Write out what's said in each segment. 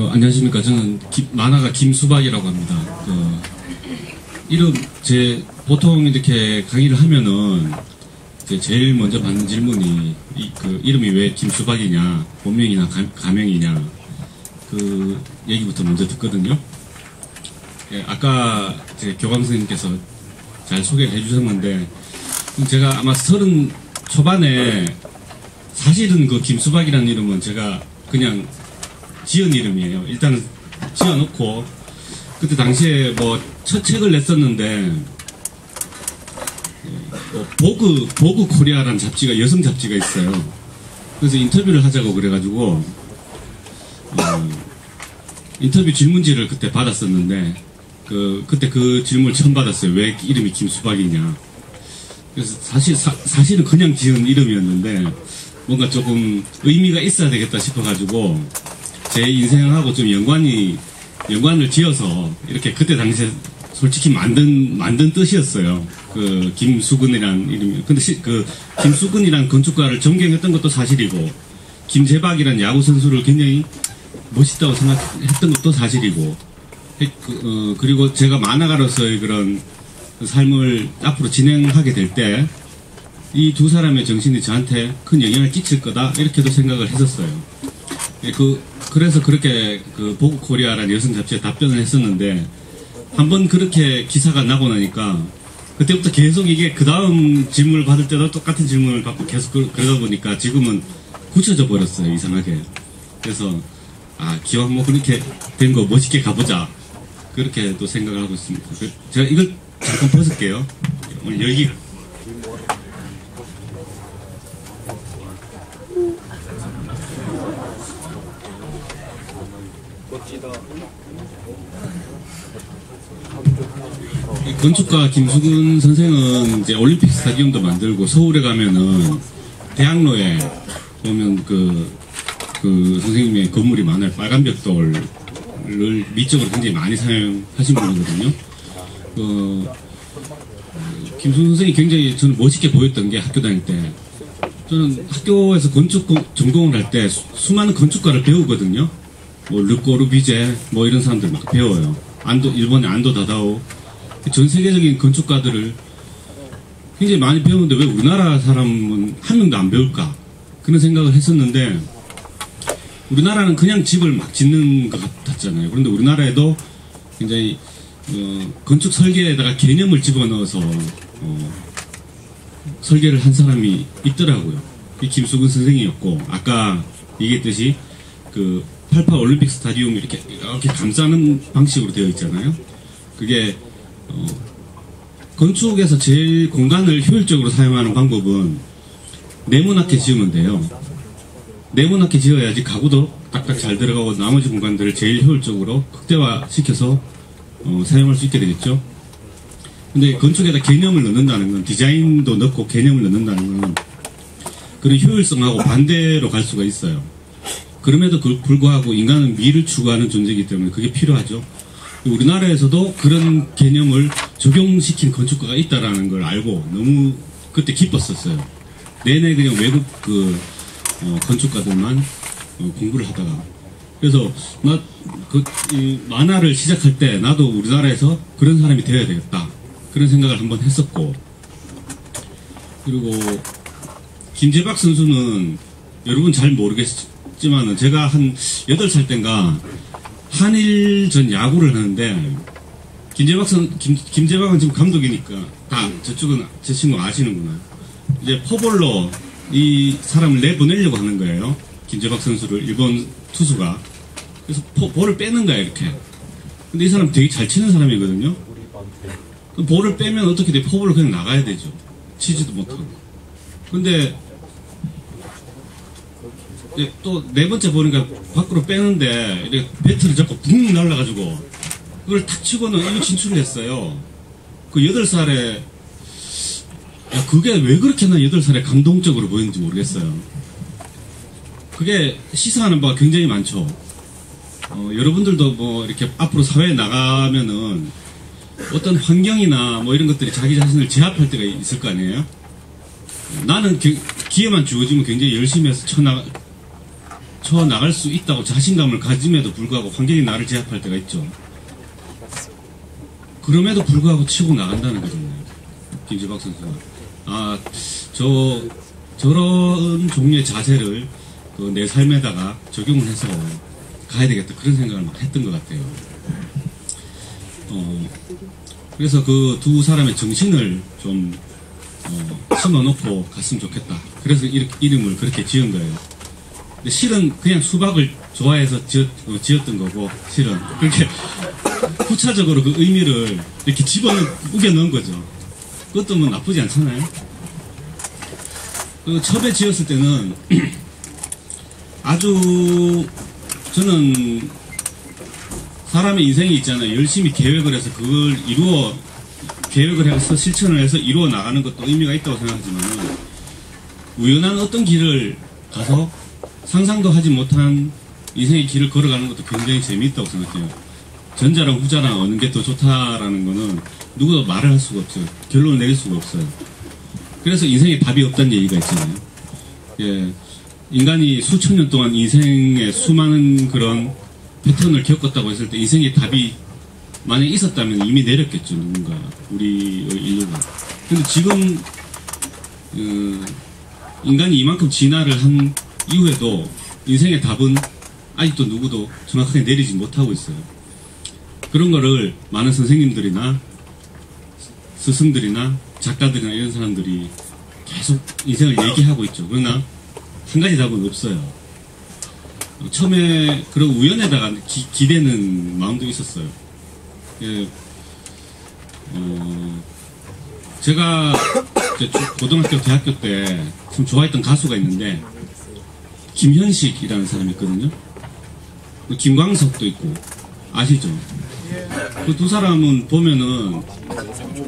안녕하십니까. 저는 만화가 김수박이라고 합니다. 이름, 보통 이렇게 강의를 하면은, 제일 먼저 받는 질문이, 이름이 왜 김수박이냐, 본명이냐, 가명이냐, 그 얘기부터 먼저 듣거든요. 예, 아까 제 교감 선생님께서 잘 소개를 해주셨는데, 제가 아마 30 초반에, 사실은 그 김수박이라는 이름은 제가 그냥 지은 이름이에요. 일단은 지어놓고, 그때 당시에 첫 책을 냈었는데, 보그 코리아라는 잡지가, 여성 잡지가 있어요. 그래서 인터뷰를 하자고 그래가지고, 인터뷰 질문지를 그때 받았었는데, 그때 그 질문을 처음 받았어요. 왜 이름이 김수박이냐. 그래서 사실은 그냥 지은 이름이었는데, 뭔가 조금 의미가 있어야 되겠다 싶어가지고, 제 인생하고 좀 연관을 지어서, 이렇게 그때 당시에 솔직히 만든 뜻이었어요. 김수근이란 이름이. 근데 김수근이란 건축가를 존경했던 것도 사실이고, 김재박이란 야구 선수를 굉장히 멋있다고 생각했던 것도 사실이고, 그리고 제가 만화가로서의 그런 삶을 앞으로 진행하게 될 때, 이 두 사람의 정신이 저한테 큰 영향을 끼칠 거다, 이렇게도 생각을 했었어요. 그래서 그렇게 보그 코리아라는 여성 잡지에 답변을 했었는데, 한번 그렇게 기사가 나고 나니까, 그때부터 계속 이게 그 다음 질문을 받을 때도 똑같은 질문을 받고 계속 그러다 보니까 지금은 굳혀져 버렸어요, 이상하게. 그래서, 기왕 그렇게 된 거 멋있게 가보자. 그렇게 또 생각을 하고 있습니다. 제가 이걸 잠깐 벗을게요. 오늘 여기. 건축가 김수근 선생은 이제 올림픽 스타디움도 만들고, 서울에 가면은 대학로에 보면 그 선생님의 건물이 많아요. 빨간 벽돌을 미적으로 굉장히 많이 사용하신 분이거든요. 김수근 선생이 굉장히 저는 멋있게 보였던 게, 학교 다닐 때, 저는 학교에서 건축 전공을 할 때 수많은 건축가를 배우거든요. 르꼬르비제 이런 사람들 막 배워요. 일본의 안도 다다오, 전 세계적인 건축가들을 굉장히 많이 배우는데 왜 우리나라 사람은 한 명도 안 배울까? 그런 생각을 했었는데, 우리나라는 그냥 집을 막 짓는 것 같았잖아요. 그런데 우리나라에도 굉장히 건축 설계에다가 개념을 집어넣어서 설계를 한 사람이 있더라고요. 그게 김수근 선생이었고, 아까 얘기했듯이 88 올림픽 스타디움 이렇게 감싸는 방식으로 되어 있잖아요. 그게 건축에서 제일 공간을 효율적으로 사용하는 방법은 네모나게 지으면 돼요. 네모나게 지어야지 가구도 딱딱 잘 들어가고 나머지 공간들을 제일 효율적으로 극대화시켜서 사용할 수 있게 되겠죠. 근데 건축에다 개념을 넣는다는 건, 디자인도 넣고 개념을 넣는다는 건 그런 효율성하고 반대로 갈 수가 있어요. 그럼에도 불구하고 인간은 미를 추구하는 존재이기 때문에 그게 필요하죠. 우리나라에서도 그런 개념을 적용시킨 건축가가 있다라는 걸 알고 너무 그때 기뻤었어요. 내내 그냥 외국 건축가들만 공부를 하다가. 그래서 이 만화를 시작할 때 나도 우리나라에서 그런 사람이 되어야 되겠다, 그런 생각을 한번 했었고, 그리고 김재박 선수는 여러분 잘 모르겠지만은 제가 한 8살 땐가 한일전 야구를 하는데, 김재박은 지금 감독이니까 저쪽은 제 친구 아시는구나. 이제 포볼로 이 사람을 내보내려고 하는 거예요. 김재박 선수를, 일본 투수가. 그래서 볼을 빼는 거야, 이렇게. 근데 이 사람 되게 잘 치는 사람이거든요. 그럼 볼을 빼면 어떻게 돼? 포볼로 그냥 나가야 되죠. 치지도 못하고. 근데 또 네 번째 보니까 밖으로 빼는데 이렇게 배트를 잡고 붕 날라가지고 그걸 탁 치고는 1루 진출을 했어요. 그 8살에, 그게 왜 그렇게나 8살에 감동적으로 보이는지 모르겠어요. 그게 시사하는 바가 굉장히 많죠. 여러분들도 이렇게 앞으로 사회에 나가면은 어떤 환경이나 이런 것들이 자기 자신을 제압할 때가 있을 거 아니에요? 나는 기회만 주어지면 굉장히 열심히 해서 쳐 나갈 수 있다고 자신감을 가짐에도 불구하고 환경이 나를 제압할 때가 있죠. 그럼에도 불구하고 치고 나간다는 거잖아요. 김지박 선수가. 아, 저런 종류의 자세를 내 삶에다가 적용을 해서 가야 되겠다. 그런 생각을 막 했던 것 같아요. 그래서 그 두 사람의 정신을 좀 심어놓고 갔으면 좋겠다. 그래서 이름을 그렇게 지은 거예요. 근데 실은 그냥 수박을 좋아해서 지었던 거고, 실은 그렇게 후차적으로 그 의미를 이렇게 우겨 넣은 거죠. 그것도 뭐 나쁘지 않잖아요. 처음에 지었을 때는 아주 저는 사람의 인생이 있잖아요. 열심히 계획을 해서 그걸 계획을 해서 실천을 해서 이루어 나가는 것도 의미가 있다고 생각하지만 우연한 어떤 길을 가서 상상도 하지 못한 인생의 길을 걸어가는 것도 굉장히 재미있다고 생각해요. 전자랑 후자랑 어느 게 더 좋다라는 거는 누구도 말을 할 수가 없어요. 결론을 내릴 수가 없어요. 그래서 인생에 답이 없다는 얘기가 있잖아요. 예, 인간이 수천 년 동안 인생의 수많은 그런 패턴을 겪었다고 했을 때 인생의 답이 만약에 있었다면 이미 내렸겠죠. 누군가 우리의 인류가. 근데 지금 인간이 이만큼 진화를 한 이후에도 인생의 답은 아직도 누구도 정확하게 내리지 못하고 있어요. 그런 거를 많은 선생님들이나 스승들이나 작가들이나 이런 사람들이 계속 인생을 얘기하고 있죠. 그러나 한 가지 답은 없어요. 처음에 그런 우연에다가 기대는 마음도 있었어요. 예, 제가 고등학교, 대학교 때 참 좋아했던 가수가 있는데 김현식이라는 사람이 있거든요. 김광석도 있고 아시죠? 그 두 사람은 보면은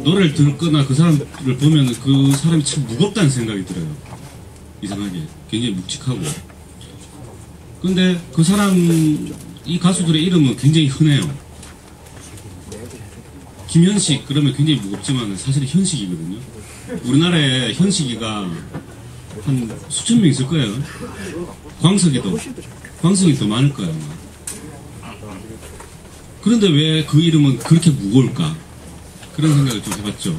노래를 듣거나 그 사람을 보면은 그 사람이 참 무겁다는 생각이 들어요. 이상하게 굉장히 묵직하고. 근데 그 사람 이 가수들의 이름은 굉장히 흔해요. 김현식 그러면 굉장히 무겁지만 사실은 현식이거든요. 우리나라에 현식이가 한 수천 명 있을 거예요. 광석이 더 많을 거예요. 그런데 왜 그 이름은 그렇게 무거울까? 그런 생각을 좀 해봤죠.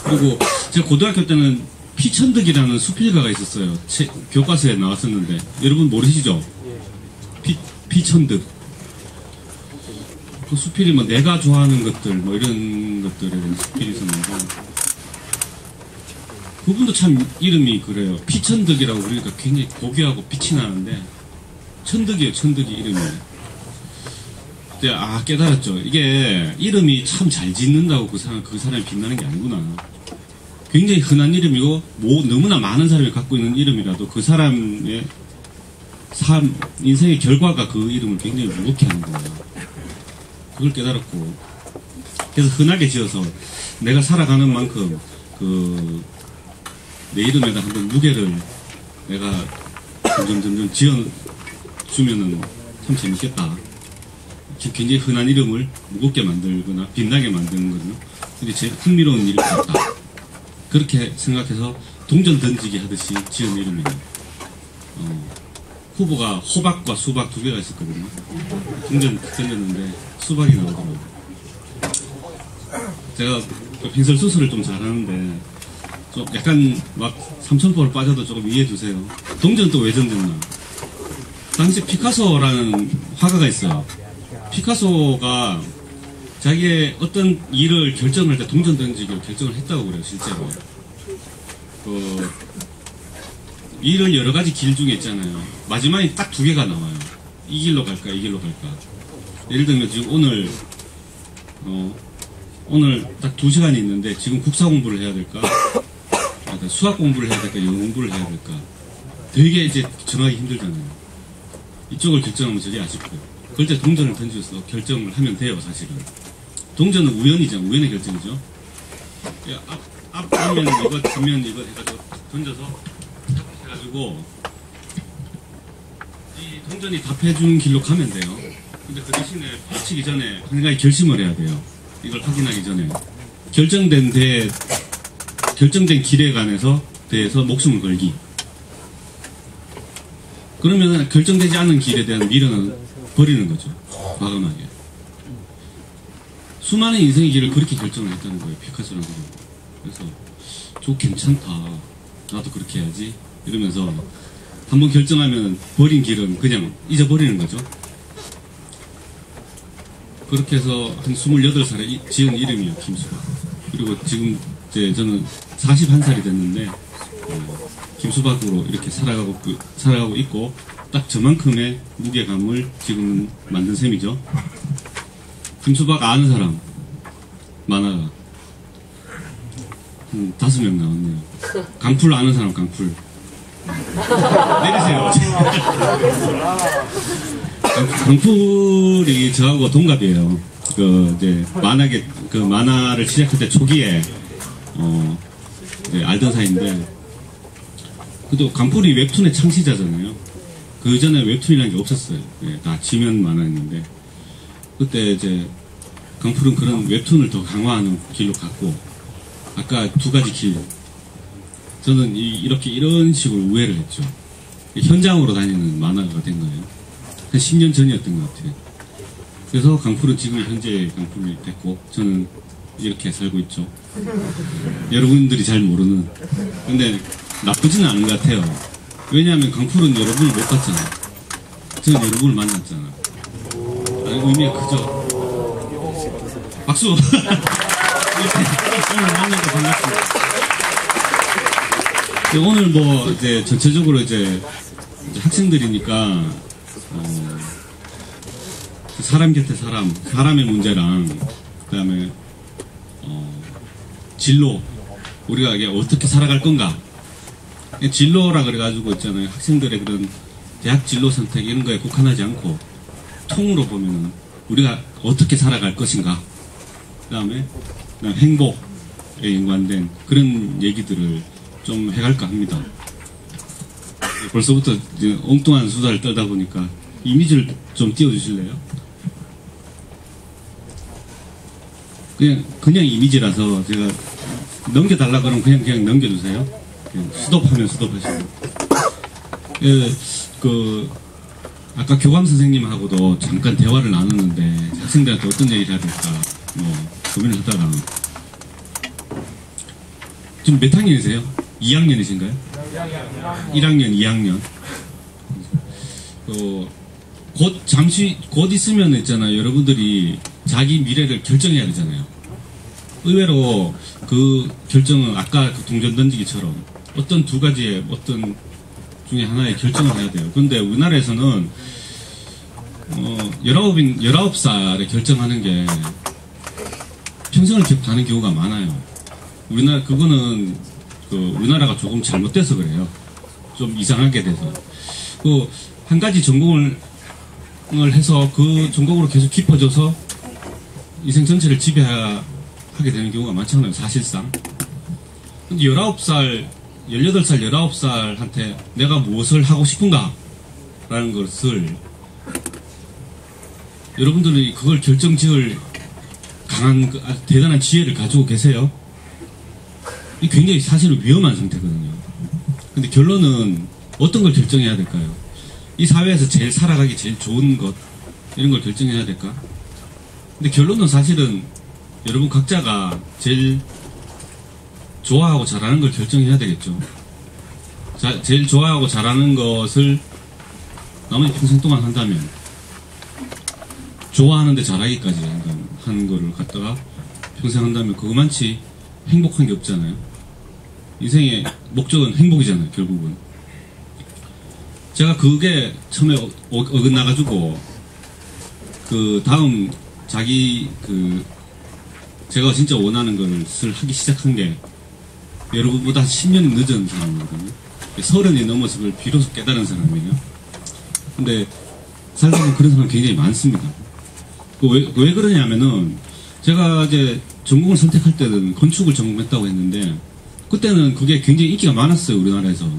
그리고 제가 고등학교 때는 피천득이라는 수필가가 있었어요. 교과서에 나왔었는데 여러분 모르시죠? 피천득. 그 수필이 뭐 내가 좋아하는 것들 뭐 이런 것들에 대한 수필이 있었는데 그분도 참 이름이 그래요. 피천득이라고 그러니까 굉장히 고귀하고 빛이 나는데 천득이에요. 천득이 이름이. 그때 깨달았죠. 이게 이름이 참 잘 짓는다고 그 사람이 빛나는 게 아니구나. 굉장히 흔한 이름이고 너무나 많은 사람이 갖고 있는 이름이라도 그 사람의 인생의 결과가 그 이름을 굉장히 무겁게 하는 거예요. 그걸 깨달았고 그래서 흔하게 지어서 내가 살아가는 만큼 내 이름에다 한번 무게를 내가 점점 지어주면은 참 재밌겠다. 굉장히 흔한 이름을 무겁게 만들거나 빛나게 만드는 거거든요. 근데 제일 흥미로운 일일 것 같다. 그렇게 생각해서 동전 던지기 하듯이 지은 이름이에요. 후보가 호박과 수박 두 개가 있었거든요. 동전 던졌는데 수박이 나오더라고요. 제가 빙설 수술을 좀 잘하는데 좀 약간 막 삼천포로 빠져도 조금 이해해 주세요. 동전 또 왜 던졌나? 당시 피카소라는 화가가 있어요. 피카소가 자기의 어떤 일을 결정할 때 동전 던지기로 결정을 했다고 그래요. 실제로 일을 여러 가지 길 중에 있잖아요. 마지막에 딱 두 개가 나와요. 이 길로 갈까 이 길로 갈까. 예를 들면 지금 오늘 딱 2시간이 있는데 지금 국사 공부를 해야 될까 수학 공부를 해야 될까 영어 공부를 해야 될까 되게 이제 정하기 힘들잖아요. 이쪽을 결정하면 저리 아쉽고 그럴 때 동전을 던져서 결정을 하면 돼요. 사실은 동전은 우연이죠. 우연의 결정이죠. 앞면 이거 뒷면 이거 해가지고 던져서 해가지고 이 동전이 답해준 길로 가면 돼요. 근데 그 대신에 붙이기 전에 한 가지 결심을 해야 돼요. 이걸 확인하기 전에 결정된 길에 대해서 목숨을 걸기. 그러면 결정되지 않은 길에 대한 미련은 버리는 거죠. 과감하게. 수많은 인생의 길을 그렇게 결정을 했다는 거예요. 피카소라는 사람. 그래서 저 괜찮다. 나도 그렇게 해야지. 이러면서 한번 결정하면 버린 길은 그냥 잊어버리는 거죠. 그렇게 해서 한 28살에 지은 이름이에요. 김수박. 그리고 지금 이제 저는 41살이 됐는데 김수박으로 이렇게 살아가고 있고 딱 저만큼의 무게감을 지금 만든 셈이죠. 김수박 아는 사람 만화가 5명 나왔네요. 강풀 아는 사람 강풀 내리세요. 강풀이 저하고 동갑이에요. 이제 만화를 시작할 때 초기에 알던 사이인데, 그래도 강풀이 웹툰의 창시자잖아요. 그 전에 웹툰이라는 게 없었어요. 다 지면 만화였는데, 그때 이제 강풀은 그런 웹툰을 더 강화하는 길로 갔고, 아까 두 가지 길, 저는 이런 식으로 우회를 했죠. 현장으로 다니는 만화가 된 거예요. 한 10년 전이었던 것 같아요. 그래서 강풀은 지금 현재 강풀이 됐고, 저는 이렇게 살고 있죠. 여러분들이 잘 모르는. 근데 나쁘지는 않은 것 같아요. 왜냐하면 강풀은 여러분을 못 봤잖아. 저는 여러분을 만났잖아. 의미가 크죠. 박수! 오늘 만나서 반갑습니다. 오늘 이제 전체적으로 이제 학생들이니까, 사람 곁에 사람의 문제랑, 그 다음에, 진로, 우리가 이게 어떻게 살아갈 건가. 진로라 그래가지고 있잖아요. 학생들의 그런 대학 진로 선택 이런 거에 국한하지 않고, 통으로 보면은 우리가 어떻게 살아갈 것인가. 그 다음에 행복에 연관된 그런 얘기들을 좀 해갈까 합니다. 벌써부터 이제 엉뚱한 수다를 떨다 보니까 이미지를 좀 띄워주실래요? 그냥 이미지라서 제가 넘겨달라 그러면 그냥 넘겨주세요. 그냥 스톱하면 스톱하시고. 아까 교감 선생님하고도 잠깐 대화를 나눴는데 학생들한테 어떤 얘기를 해야 될까 고민을 하다가, 지금 몇 학년이세요? 2학년이신가요? 1학년, 2학년. 곧 있으면 있잖아요. 여러분들이 자기 미래를 결정해야 되잖아요. 의외로 그 결정은 아까 그 동전 던지기처럼 어떤 두 가지의 어떤 중에 하나의 결정을 해야 돼요. 근데 우리나라에서는 19살에 결정하는 게 평생을 기억하는 경우가 많아요. 그거는 우리나라가 조금 잘못돼서 그래요. 좀 이상하게 돼서. 한 가지 전공을 해서 그 전공으로 계속 깊어져서 인생 전체를 지배하게 되는 경우가 많잖아요, 사실상. 근데 18살, 19살한테 내가 무엇을 하고 싶은가? 라는 것을 여러분들이 그걸 결정지을 대단한 지혜를 가지고 계세요. 이 굉장히 사실은 위험한 상태거든요. 근데 결론은 어떤 걸 결정해야 될까요? 이 사회에서 제일 살아가기 제일 좋은 것, 이런 걸 결정해야 될까? 근데 결론은 사실은 여러분 각자가 제일 좋아하고 잘하는 걸 결정해야 되겠죠. 제일 좋아하고 잘하는 것을 나머지 평생 동안 한다면, 좋아하는데 잘하기까지 하는 거를 갖다가 평생 한다면 그거만치 행복한 게 없잖아요. 인생의 목적은 행복이잖아요, 결국은. 제가 그게 처음에 어긋나가지고, 다음 제가 진짜 원하는 것을 하기 시작한 게 여러분보다 10년이 늦은 사람이거든요. 30이 넘어서 그걸 비로소 깨달은 사람이에요. 근데 살다 보면 그런 사람 굉장히 많습니다. 왜 그러냐면은, 제가 이제 전공을 선택할 때는 건축을 전공했다고 했는데, 그때는 그게 굉장히 인기가 많았어요, 우리나라에서.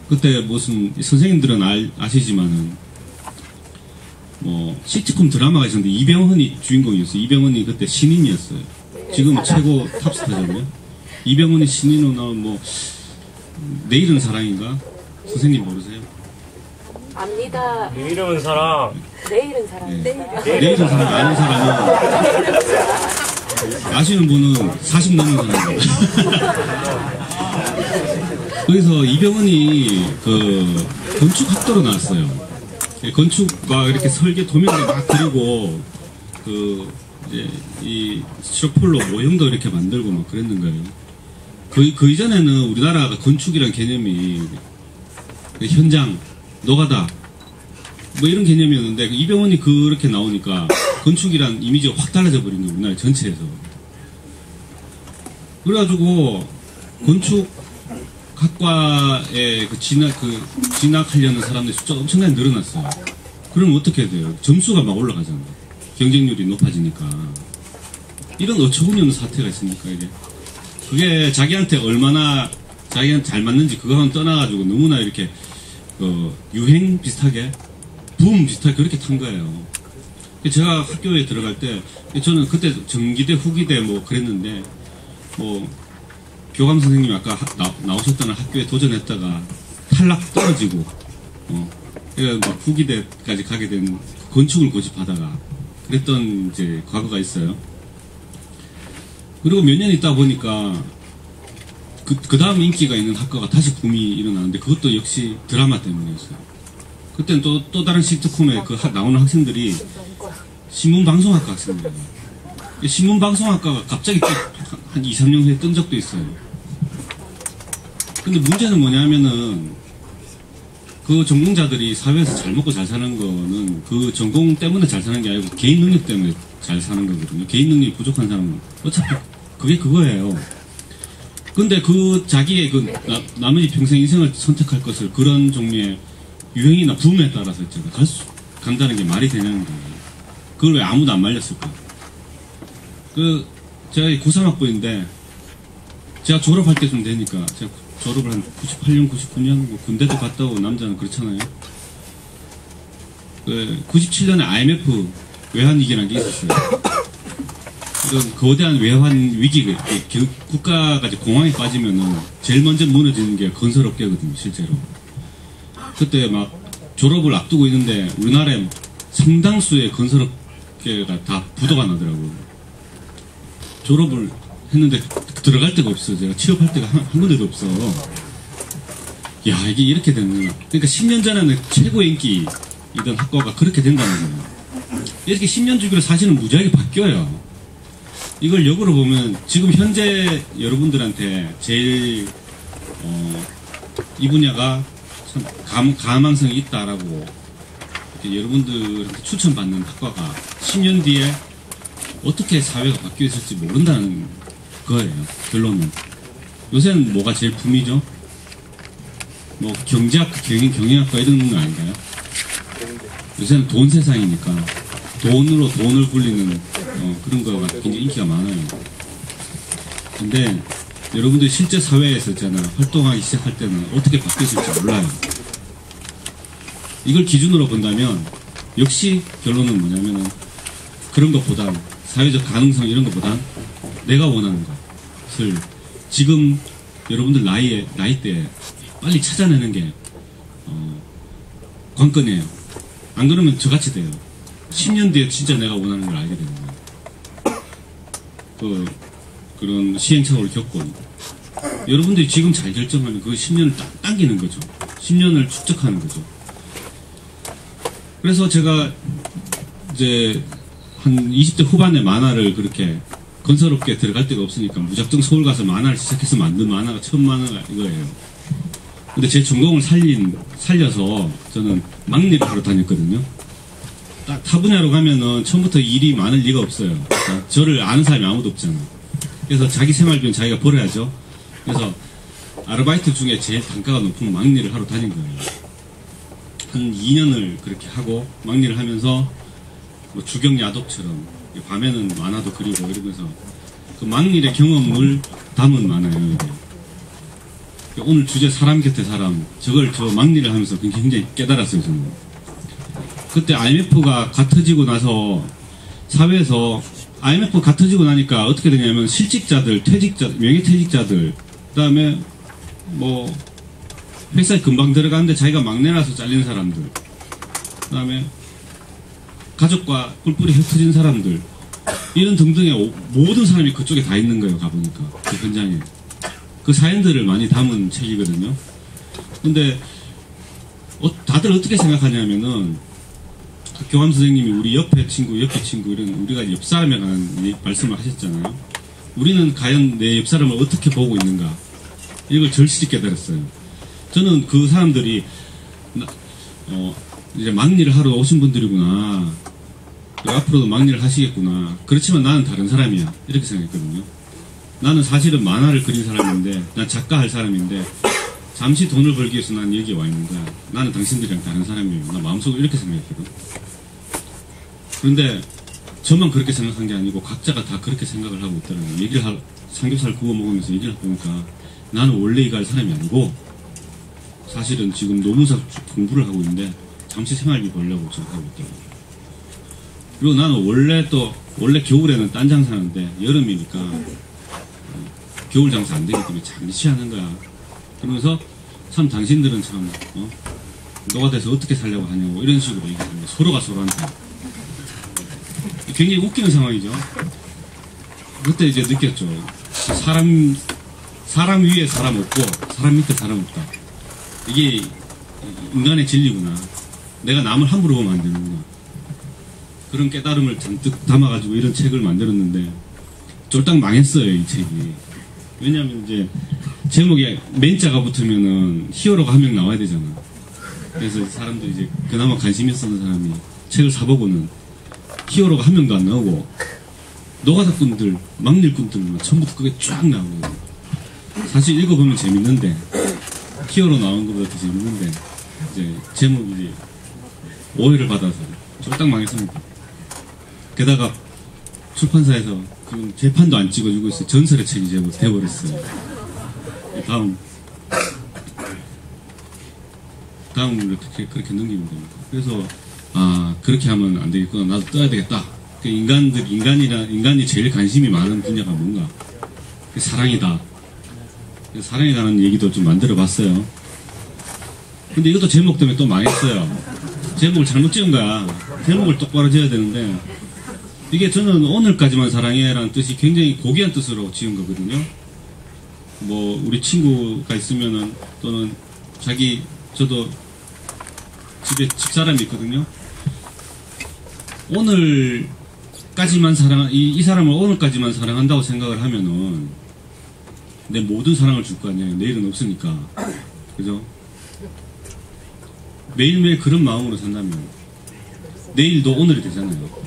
그때 무슨, 선생님들은 아시지만은, 시트콤 드라마가 있었는데, 이병헌이 주인공이었어요. 이병헌이 그때 신인이었어요. 지금 최고 탑스타잖아요. 이병헌이 신인으로 나온 내일은 사랑인가? 선생님 모르세요? 압니다. 내 이름은 사랑. 내일은 사람. 내일은 사람 아는 사람은 아시는 분은 40 넘는 사람이에요. 그래서 이병헌이 그 건축학도로 나왔어요. 건축과 이렇게 설계 도면을 막 그리고 그 이제 이 스티로폴로 모형도 이렇게 만들고 막 그랬는 거예요. 그 이전에는 우리나라가 건축이란 개념이 현장, 노가다 뭐 이런 개념이었는데 이병헌이 그렇게 나오니까 건축이란 이미지가 확 달라져 버린 거예요. 우리나라 전체에서. 그래가지고 건축학과에 진학하려는 사람들이 숫자가 엄청나게 늘어났어요. 그러면 어떻게 돼요? 점수가 막 올라가잖아요. 경쟁률이 높아지니까. 이런 어처구니 없는 사태가 있습니까, 이게? 그게 자기한테 얼마나 자기한테 잘 맞는지 그거는 떠나가지고 너무나 이렇게 유행 비슷하게 붐 비슷하게 그렇게 탄 거예요. 제가 학교에 들어갈 때 저는 그때 전기대 후기대 뭐 그랬는데 뭐 교감 선생님이 아까 나오셨다는 학교에 도전했다가 탈락 떨어지고 그래서 막 후기대까지 가게 된 건축을 고집하다가 그랬던 이제 과거가 있어요. 그리고 몇 년 있다 보니까 그 다음 인기가 있는 학과가 다시 붐이 일어나는데 그것도 역시 드라마 때문이었어요. 그때는 또 다른 시트콤에 나오는 학생들이 신문방송학과 학생들이에요. 신문방송학과가 갑자기 한 2, 3년 후에 뜬 적도 있어요. 근데 문제는 뭐냐면은 그 전공자들이 사회에서 잘 먹고 잘 사는 거는 그 전공 때문에 잘 사는 게 아니고 개인 능력 때문에 잘 사는 거거든요. 개인 능력이 부족한 사람은 어차피 그게 그거예요. 근데 자기의 나머지 평생 인생을 선택할 것을 그런 종류의 유행이나 붐에 따라서 있잖아. 간다는 게 말이 되냐는 거예요. 그걸 왜 아무도 안 말렸을까? 제가 93학번인데, 제가 졸업할 때쯤 되니까, 제가 졸업을 한 98년, 99년, 뭐 군대도 갔다 오고 남자는 그렇잖아요. 97년에 IMF 외환위기라는 게 있었어요. 거대한 외환 위기가, 국가가 이제 공황에 빠지면은 제일 먼저 무너지는 게 건설업계거든요, 실제로. 그때 막 졸업을 앞두고 있는데 우리나라에 상당수의 건설업계가 다 부도가 나더라고요. 졸업을 했는데 들어갈 데가 없어요. 제가 취업할 데가 한 군데도 없어. 야, 이게 이렇게 되는구나. 그러니까 10년 전에는 최고 인기이던 학과가 그렇게 된다는 거예요. 이렇게 10년 주기로 사실은 무지하게 바뀌어요. 이걸 역으로 보면 지금 현재 여러분들한테 제일 이 분야가 참 가망성이 있다라고 여러분들한테 추천받는 학과가 10년 뒤에 어떻게 사회가 바뀌어 있을지 모른다는 거예요. 결론은. 요새는 뭐가 제일 붐이죠? 뭐 경영학과 이런 거 아닌가요? 요새는 돈 세상이니까 돈으로 돈을 굴리는 그런 거가 굉장히 인기가 많아요. 근데 여러분들이 실제 사회에서 있잖아 활동하기 시작할 때는 어떻게 바뀌었을지 몰라요. 이걸 기준으로 본다면 역시 결론은 뭐냐면은 그런 것보단 사회적 가능성 이런 것보단 내가 원하는 것을 지금 여러분들 나이대에 빨리 찾아내는 게 관건이에요. 안 그러면 저같이 돼요. 10년 뒤에 진짜 내가 원하는 걸 알게 되는 거예요. 그런 시행착오를 겪고 여러분들이 지금 잘 결정하면 그 10년을 당기는 거죠. 10년을 축적하는 거죠. 그래서 제가 이제 한 20대 후반에 만화를 그렇게 건설업계에 들어갈 데가 없으니까 무작정 서울 가서 만화를 시작해서 만든 만화가 처음 만화가 이거예요. 근데 제 전공을 살려서 저는 막일을 하러 다녔거든요. 딱 타 분야로 가면은 처음부터 일이 많을 리가 없어요. 그러니까 저를 아는 사람이 아무도 없잖아. 그래서 자기 생활비는 자기가 벌어야죠. 그래서 아르바이트 중에 제일 단가가 높은 막일을 하러 다닌 거예요. 한 2년을 그렇게 하고 막일을 하면서 뭐 주경야독처럼 밤에는 만화도 그리고 이러면서 그 막일의 경험을 담은 만화예요. 이게. 오늘 주제 사람 곁에 사람 저걸 저 막일을 하면서 굉장히 깨달았어요. 저는. 그때 IMF가 갓터지고 나서 사회에서 IMF 갓터지고 나니까 어떻게 되냐면 실직자들, 명예퇴직자들 그 다음에 뭐 회사에 금방 들어가는데 자기가 막내라서 잘리는 사람들 그다음에 가족과 뿔뿔이 흩어진 사람들, 이런 등등의 모든 사람이 그쪽에 다 있는 거예요. 가보니까 그 현장에 그 사연들을 많이 담은 책이거든요. 근데 다들 어떻게 생각하냐면은 교감 선생님이 우리 옆에 친구 이런 우리가 옆 사람에 관한 말씀을 하셨잖아요. 우리는 과연 내 옆 사람을 어떻게 보고 있는가, 이걸 절실히 깨달았어요. 저는 그 사람들이 이제 막일을 하러 오신 분들이구나, 앞으로도 막일을 하시겠구나, 그렇지만 나는 다른 사람이야, 이렇게 생각했거든요. 나는 사실은 만화를 그린 사람인데, 난 작가 할 사람인데, 잠시 돈을 벌기 위해서 난 여기에 와 있는 거야. 나는 당신들이랑 다른 사람이에요. 나 마음속으로 이렇게 생각했거든. 그런데 저만 그렇게 생각한 게 아니고 각자가 다 그렇게 생각을 하고 있더라고요. 삼겹살 구워 먹으면서 얘기를 해보니까 나는 원래 이거 할 사람이 아니고 사실은 지금 노무사 공부를 하고 있는데 잠시 생활비 벌려고 지금 하고 있더라고요. 그리고 나는 원래 겨울에는 딴 장사하는데 여름이니까 겨울 장사 안 되기 때문에 잠시 하는 거야. 그러면서 참 당신들은 참 노가다에서 어떻게 살려고 하냐고 이런 식으로 얘기합니다. 서로가 서로한테. 굉장히 웃기는 상황이죠. 그때 이제 느꼈죠. 사람 위에 사람 없고 사람 밑에 사람 없다. 이게 인간의 진리구나. 내가 남을 함부로 보면 안 되는구나. 그런 깨달음을 잔뜩 담아가지고 이런 책을 만들었는데 쫄딱 망했어요, 이 책이. 왜냐하면 이제 제목에 맨자가 붙으면은 히어로가 한 명 나와야 되잖아. 그래서 사람들이 이제 그나마 관심 있었던 사람이 책을 사보고는 히어로가 한 명도 안 나오고 노가다꾼들, 막일꾼들만 전부 다 그게 쫙 나오거든요. 사실 읽어보면 재밌는데 히어로 나온 것보다 더 재밌는데 이제 제목이 이제 오해를 받아서 쫄딱 망했습니다. 게다가 출판사에서 지금 재판도 안 찍어주고 있어요. 전설의 책이 되어버렸어요. 다음을 어떻게 그렇게 넘기면 됩니까? 그래서 그렇게 하면 안 되겠구나. 나도 떠야 되겠다. 인간이 제일 관심이 많은 분야가 뭔가? 사랑이다. 사랑이라는 얘기도 좀 만들어 봤어요. 근데 이것도 제목 때문에 또 망했어요. 제목을 잘못 지은 거야. 제목을 똑바로 지어야 되는데, 이게 저는 오늘까지만 사랑해라는 뜻이 굉장히 고귀한 뜻으로 지은 거거든요. 뭐, 우리 친구가 있으면은, 또는 저도 집에 집사람이 있거든요. 오늘까지만 이 사람을 오늘까지만 사랑한다고 생각을 하면은 내 모든 사랑을 줄 거 아니에요. 내일은 없으니까. 그죠? 매일매일 그런 마음으로 산다면 내일도 오늘이 되잖아요.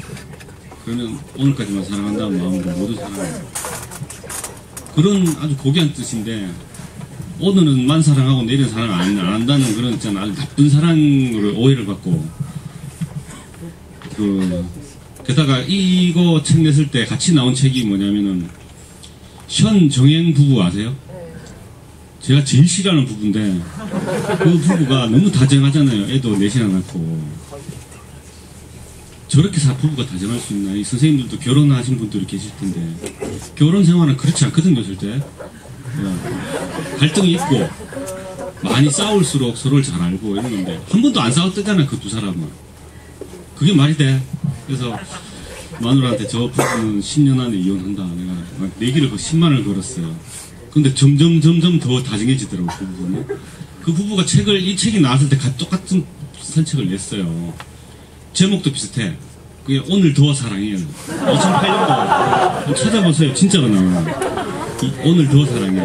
그러면 오늘까지만 사랑한다는 마음으로 모든 사랑을, 그런 아주 고귀한 뜻인데, 오늘은만 사랑하고 내일은 사랑 안 한다는 그런 있잖아. 아주 나쁜 사랑으로 오해를 받고, 게다가 이거 책 냈을 때 같이 나온 책이 뭐냐면은 현정행 부부 아세요? 제가 제일 싫어하는 부부인데 그 부부가 너무 다정하잖아요. 애도 넷이나 낳고. 저렇게 부부가 다정할 수 있나? 이 선생님들도 결혼하신 분들이 계실 텐데 결혼 생활은 그렇지 않거든요, 절대. 갈등이 있고 많이 싸울수록 서로를 잘 알고 이런 건데 한 번도 안 싸웠다잖아요, 그 두 사람은. 그게 말이 돼. 그래서 마누라한테 저 부부는 10년 안에 이혼한다. 내가 내기를 10만을 걸었어요. 근데 점점 더 다정해지더라고, 그 부부는. 그 부부가 이 책이 나왔을 때 똑같은 산책을 냈어요. 제목도 비슷해. 그게 오늘 더 사랑해. 2008년도 찾아보세요. 진짜로 나와요. 오늘 더 사랑해.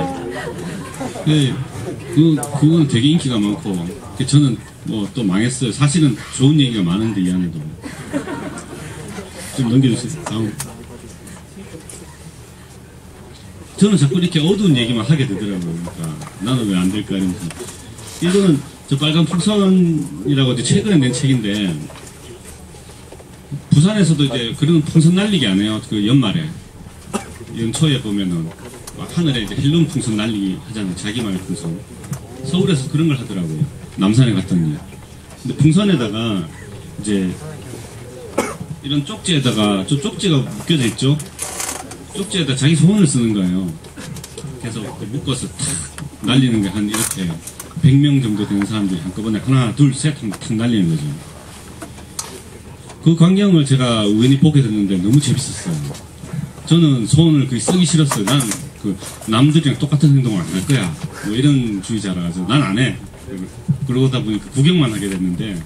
그건 되게 인기가 많고, 저는 뭐 또 망했어요. 사실은 좋은 얘기가 많은데 이 안에도. 좀 넘겨주세요. 다음. 저는 자꾸 이렇게 어두운 얘기만 하게 되더라고요. 그러니까 나는 왜 안 될까 이러면서. 이거는 저 빨간 풍선이라고 최근에 낸 책인데, 부산에서도 이제 그런 풍선 날리기 안 해요. 그 연말에. 연초에 보면은 하늘에 이제 헬름 풍선 날리기 하잖아요. 자기만의 풍선. 서울에서 그런 걸 하더라고요. 남산에 갔더니. 근데 풍선에다가 이제 이런 쪽지에다가, 저 쪽지가 묶여져 있죠? 쪽지에다 자기 소원을 쓰는 거예요. 그래서 묶어서 탁 날리는 게 한 이렇게 100명 정도 되는 사람들이 한꺼번에 하나, 둘, 셋 하면 탁 날리는 거죠. 그 광경을 제가 우연히 보게 됐는데 너무 재밌었어요. 저는 소원을 그게 쓰기 싫었어요. 난 그 남들이랑 똑같은 행동을 안 할 거야. 뭐 이런 주의자라서 난 안 해. 그러다 보니까 구경만 하게 됐는데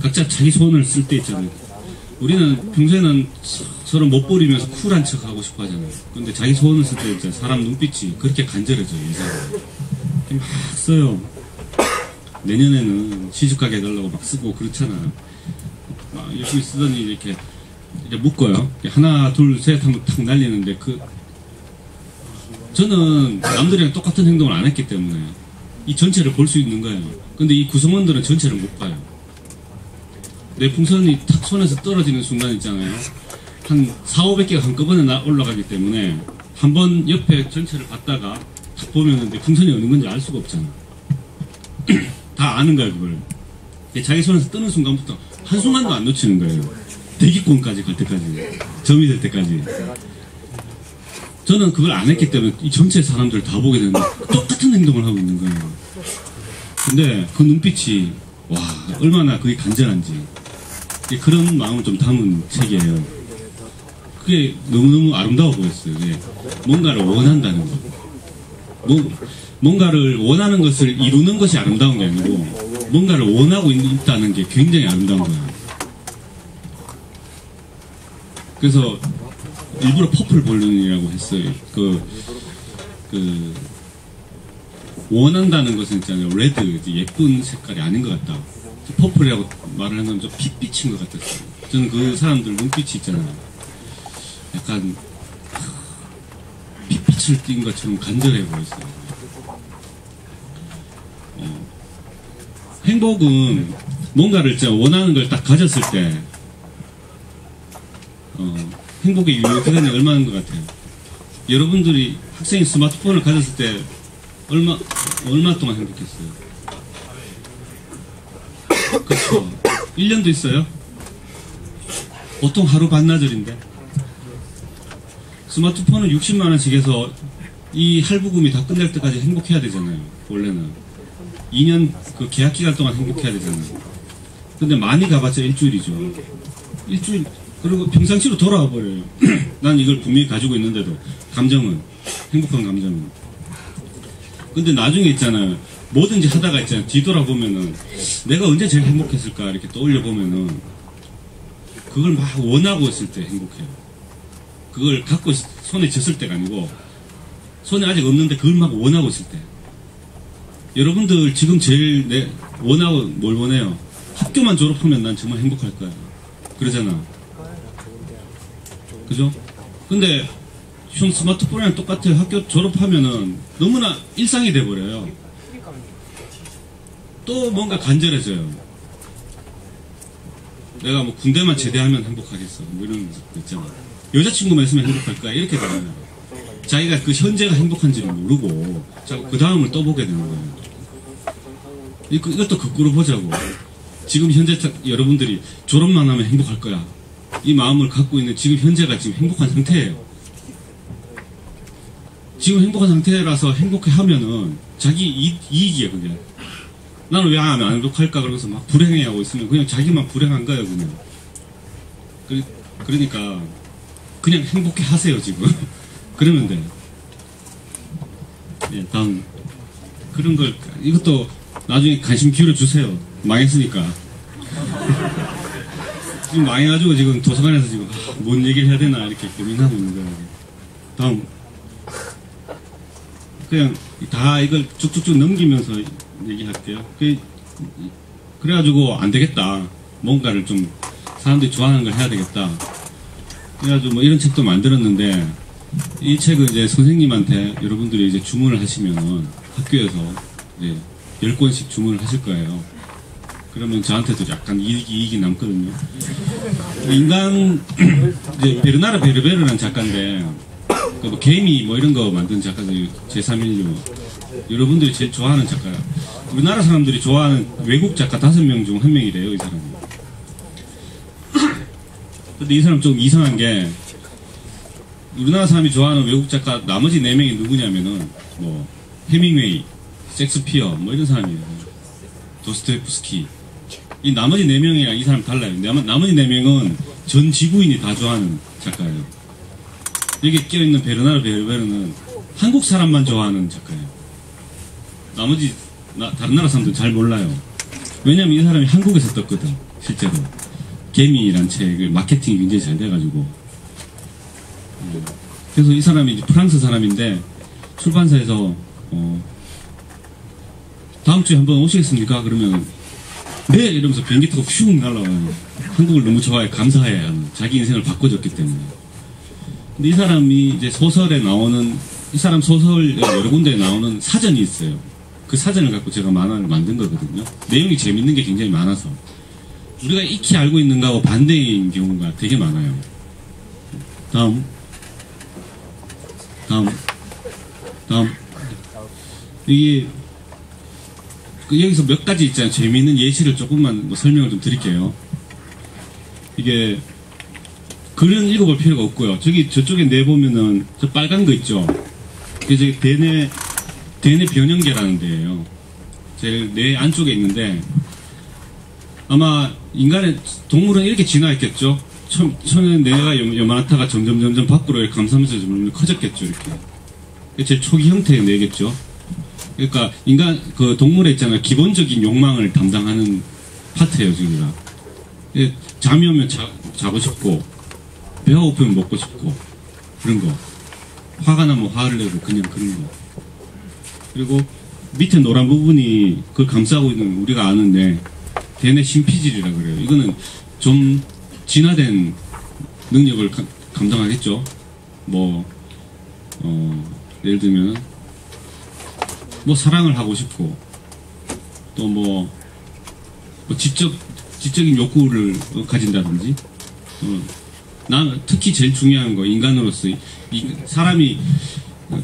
각자 자기 소원을 쓸 때 있잖아요. 우리는 평소에는 서로 못 버리면서 쿨한 척 하고 싶어 하잖아요. 근데 자기 소원을 쓸 때 있잖아요. 사람 눈빛이 그렇게 간절해져요. 막 써요. 내년에는 시집가게 해달라고 막 쓰고 그렇잖아요. 막 열심히 쓰더니 이렇게 묶어요. 하나, 둘, 셋 하면 탁 날리는데 저는 남들이랑 똑같은 행동을 안 했기 때문에 이 전체를 볼 수 있는 거예요. 근데 이 구성원들은 전체를 못 봐요. 내 풍선이 탁 손에서 떨어지는 순간 있잖아요. 한 4,500개가 한꺼번에 올라가기 때문에 한번 옆에 전체를 봤다가 탁 보면은 내 풍선이 어느 건지 알 수가 없잖아. 다 아는 거야, 그걸. 자기 손에서 뜨는 순간부터 한순간도 안 놓치는 거예요. 대기권까지 갈 때까지. 점이 될 때까지. 저는 그걸 안 했기 때문에 이 전체 사람들을 다 보게 되는데 똑같은 행동을 하고 있는 거예요. 근데 그 눈빛이, 와, 얼마나 그게 간절한지. 그런 마음을 좀 담은 책이에요. 그게 너무너무 아름다워 보였어요. 뭔가를 원한다는 거. 뭔가를 원하는 것을 이루는 것이 아름다운 게 아니고 뭔가를 원하고 있다는 게 굉장히 아름다운 거예요. 그래서 일부러 퍼플 볼륨이라고 했어요. 원한다는 것은 있잖아요. 레드, 예쁜 색깔이 아닌 것 같다. 퍼플이라고 말을 하는 건 좀 빛비친 것 같았어요. 저는 그 사람들 눈빛이 있잖아요. 약간 빛을 띈 것처럼 간절해 보였어요. 행복은 뭔가를 원하는 걸 딱 가졌을 때 행복의 유효 기간이 얼마인 것 같아요? 여러분들이 학생이 스마트폰을 가졌을 때 얼마 동안 행복했어요? 그렇죠. 1년도 있어요? 보통 하루 반나절인데 스마트폰은 60만원씩 해서 이 할부금이 다 끝날 때까지 행복해야 되잖아요. 원래는 2년 그 계약 기간 동안 행복해야 되잖아요. 근데 많이 가봤자 일주일이죠. 일주일. 그리고 평상시로 돌아와 버려요. 난 이걸 분명히 가지고 있는데도 감정은, 행복한 감정은. 근데 나중에 있잖아요. 뭐든지 하다가 있잖아요. 뒤돌아보면은 내가 언제 제일 행복했을까 이렇게 떠올려보면은 그걸 막 원하고 있을 때 행복해요. 그걸 갖고 손에 쥐었을 때가 아니고 손에 아직 없는데 그걸 막 원하고 있을 때. 여러분들 지금 제일 원하고 뭘 원해요? 학교만 졸업하면 난 정말 행복할 거야. 그러잖아. 그죠? 근데 형 스마트폰이랑 똑같아요. 학교 졸업하면은 너무나 일상이 돼버려요. 또 뭔가 간절해져요. 내가 뭐 군대만 제대하면 행복하겠어. 뭐 이런 거 있잖아. 여자친구만 있으면 행복할 거야. 이렇게 되잖아요. 자기가 그 현재가 행복한지를 모르고 자꾸 그 다음을 떠보게 되는 거예요. 이것도 거꾸로 보자고. 지금 현재 여러분들이 졸업만 하면 행복할 거야. 이 마음을 갖고 있는 지금 현재가 지금 행복한 상태예요. 지금 행복한 상태라서 행복해 하면은 자기 이익이에요, 그게. 나는 왜 안 행복할까 그러면서 막 불행해하고 있으면 그냥 자기만 불행한 거예요, 그냥. 그러니까 그냥 행복해 하세요, 지금. 그러면 돼. 예, 다음. 그런 걸, 이것도 나중에 관심 기울여 주세요. 망했으니까. 지금 망해가지고 지금 도서관에서 지금 뭔 얘기를 해야 되나 이렇게 고민하고 있는 거예요. 다음. 그냥 다 이걸 쭉쭉쭉 넘기면서 얘기할게요. 그래가지고 안 되겠다. 뭔가를 좀 사람들이 좋아하는 걸 해야 되겠다. 그래가지고 뭐 이런 책도 만들었는데 이 책을 이제 선생님한테 여러분들이 이제 주문을 하시면은 학교에서 이제 10권씩 주문을 하실 거예요. 그러면 저한테도 약간 이익이 남거든요. 인간, 이제 베르나르 베르베르라는 작가인데, 뭐 개미 뭐 이런 거 만든 작가들, 제3인류. 여러분들이 제일 좋아하는 작가야. 우리나라 사람들이 좋아하는 외국 작가 5명 중 1명이래요, 이 사람이. 근데 이 사람 좀 이상한 게, 우리나라 사람이 좋아하는 외국 작가 나머지 4명이 누구냐면은, 뭐, 헤밍웨이, 섹스피어, 뭐 이런 사람이에요. 도스토옙스키. 이 나머지 4명이랑 이 사람 달라요. 나머지 4명은 전 지구인이 다 좋아하는 작가예요. 여기 끼어있는 베르나르 베르베르는 한국 사람만 좋아하는 작가예요. 나머지 다른 나라 사람들은 잘 몰라요. 왜냐면 이 사람이 한국에서 떴거든, 실제로. 개미란 책을 마케팅이 굉장히 잘 돼가지고. 그래서 이 사람이 이제 프랑스 사람인데, 출판사에서, 다음 주에 한번 오시겠습니까? 그러면, 네! 이러면서 비행기 타고 휙 날아와요. 한국을 너무 좋아해, 감사해야 하는. 자기 인생을 바꿔줬기 때문에. 근데 이 사람이 이제 소설에 나오는, 이 사람 소설 여러 군데에 나오는 사전이 있어요. 그 사전을 갖고 제가 만화를 만든 거거든요. 내용이 재밌는 게 굉장히 많아서. 우리가 익히 알고 있는 거하고 반대인 경우가 되게 많아요. 다음. 이게, 여기서 몇 가지 있잖아요. 재미있는 예시를 조금만 설명을 좀 드릴게요. 이게, 글은 읽어볼 필요가 없고요. 저쪽에 내보면은, 저 빨간 거 있죠? 그게 대뇌 변형계라는 데예요. 제일 뇌 안쪽에 있는데, 아마 동물은 이렇게 진화했겠죠? 처음에는 뇌가 요만하다가 점점 밖으로 감싸면서 좀 커졌겠죠, 이렇게. 제일 초기 형태의 뇌겠죠? 그러니까, 동물에 있잖아요. 기본적인 욕망을 담당하는 파트예요, 저기가. 잠이 오면 자고 싶고, 배가 고프면 먹고 싶고, 그런 거. 화가 나면 화를 내고, 그냥 그런 거. 그리고 밑에 노란 부분이 그걸 감싸고 있는 우리가 아는데, 대뇌 심피질이라 그래요. 이거는 좀 진화된 능력을 감당하겠죠. 예를 들면, 사랑을 하고 싶고, 또 지적인 욕구를 가진다든지, 특히 제일 중요한 거, 인간으로서, 사람이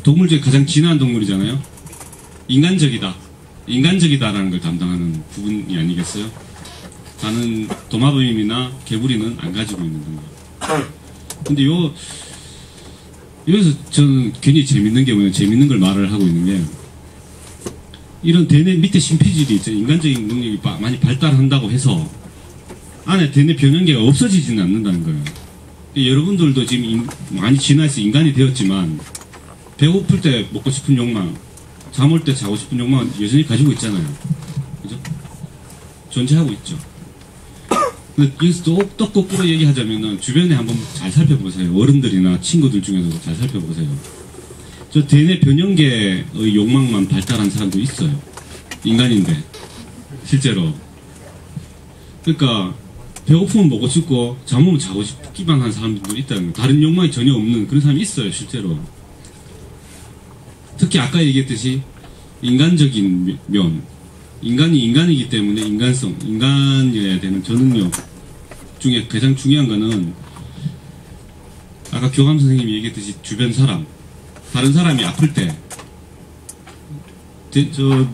동물 중에 가장 진화한 동물이잖아요. 인간적이다라는 걸 담당하는 부분이 아니겠어요? 다른 도마뱀이나 개구리는 안 가지고 있는 건가. 근데 여기서 저는 굉장히 재밌는 게 뭐냐면, 재밌는 걸 말을 하고 있는 게, 이런 대뇌 밑에 심피질이 있죠. 인간적인 능력이 많이 발달한다고 해서, 안에 대뇌 변형계가 없어지지는 않는다는 거예요. 여러분들도 지금 많이 진화해서 인간이 되었지만, 배고플 때 먹고 싶은 욕망, 잠 올 때 자고 싶은 욕망은 여전히 가지고 있잖아요. 그죠? 존재하고 있죠. 근데 여기서 또 거꾸로 얘기하자면은, 주변에 한번 잘 살펴보세요. 어른들이나 친구들 중에서도 잘 살펴보세요. 저 대뇌 변형계의 욕망만 발달한 사람도 있어요. 인간인데. 실제로. 그러니까, 배고프면 먹고 싶고, 잠 오면 자고 싶기만 한 사람들도 있다는 거예요. 다른 욕망이 전혀 없는 그런 사람이 있어요, 실제로. 특히 아까 얘기했듯이 인간적인 면, 인간이 인간이기 때문에 인간성, 인간이어야 되는 저 능력 중에 가장 중요한 거는, 아까 교감 선생님이 얘기했듯이 주변 사람, 다른 사람이 아플 때,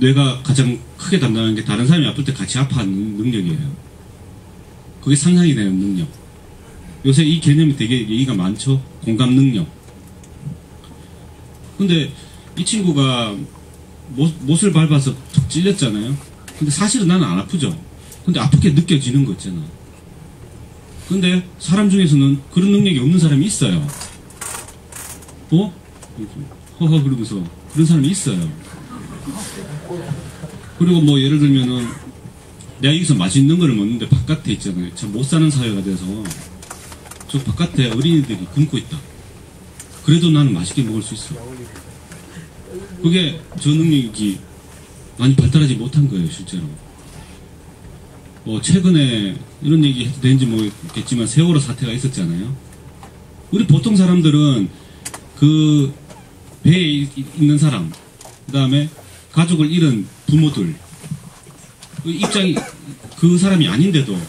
뇌가 가장 크게 담당하는 게 다른 사람이 아플 때 같이 아파하는 능력이에요. 그게 상상이 되는 능력. 요새 이 개념이 되게 얘기가 많죠? 공감 능력. 근데 이 친구가 못을 밟아서 툭 찔렸잖아요. 근데 사실은 나는 안 아프죠. 근데 아프게 느껴지는 거 있잖아. 근데 사람 중에서는 그런 능력이 없는 사람이 있어요. 허허 그러면서 그런 사람이 있어요. 그리고 예를 들면은 내가 여기서 맛있는 거를 먹는데 바깥에 있잖아요. 참 못 사는 사회가 돼서 저 바깥에 어린이들이 굶고 있다. 그래도 나는 맛있게 먹을 수 있어. 그게 저 능력이 많이 발달하지 못한 거예요, 실제로. 최근에 이런 얘기 해도 되는지 모르겠지만 세월호 사태가 있었잖아요. 우리 보통 사람들은 그 배에 있는 사람, 그 다음에 가족을 잃은 부모들, 그 입장이 그 사람이 아닌데도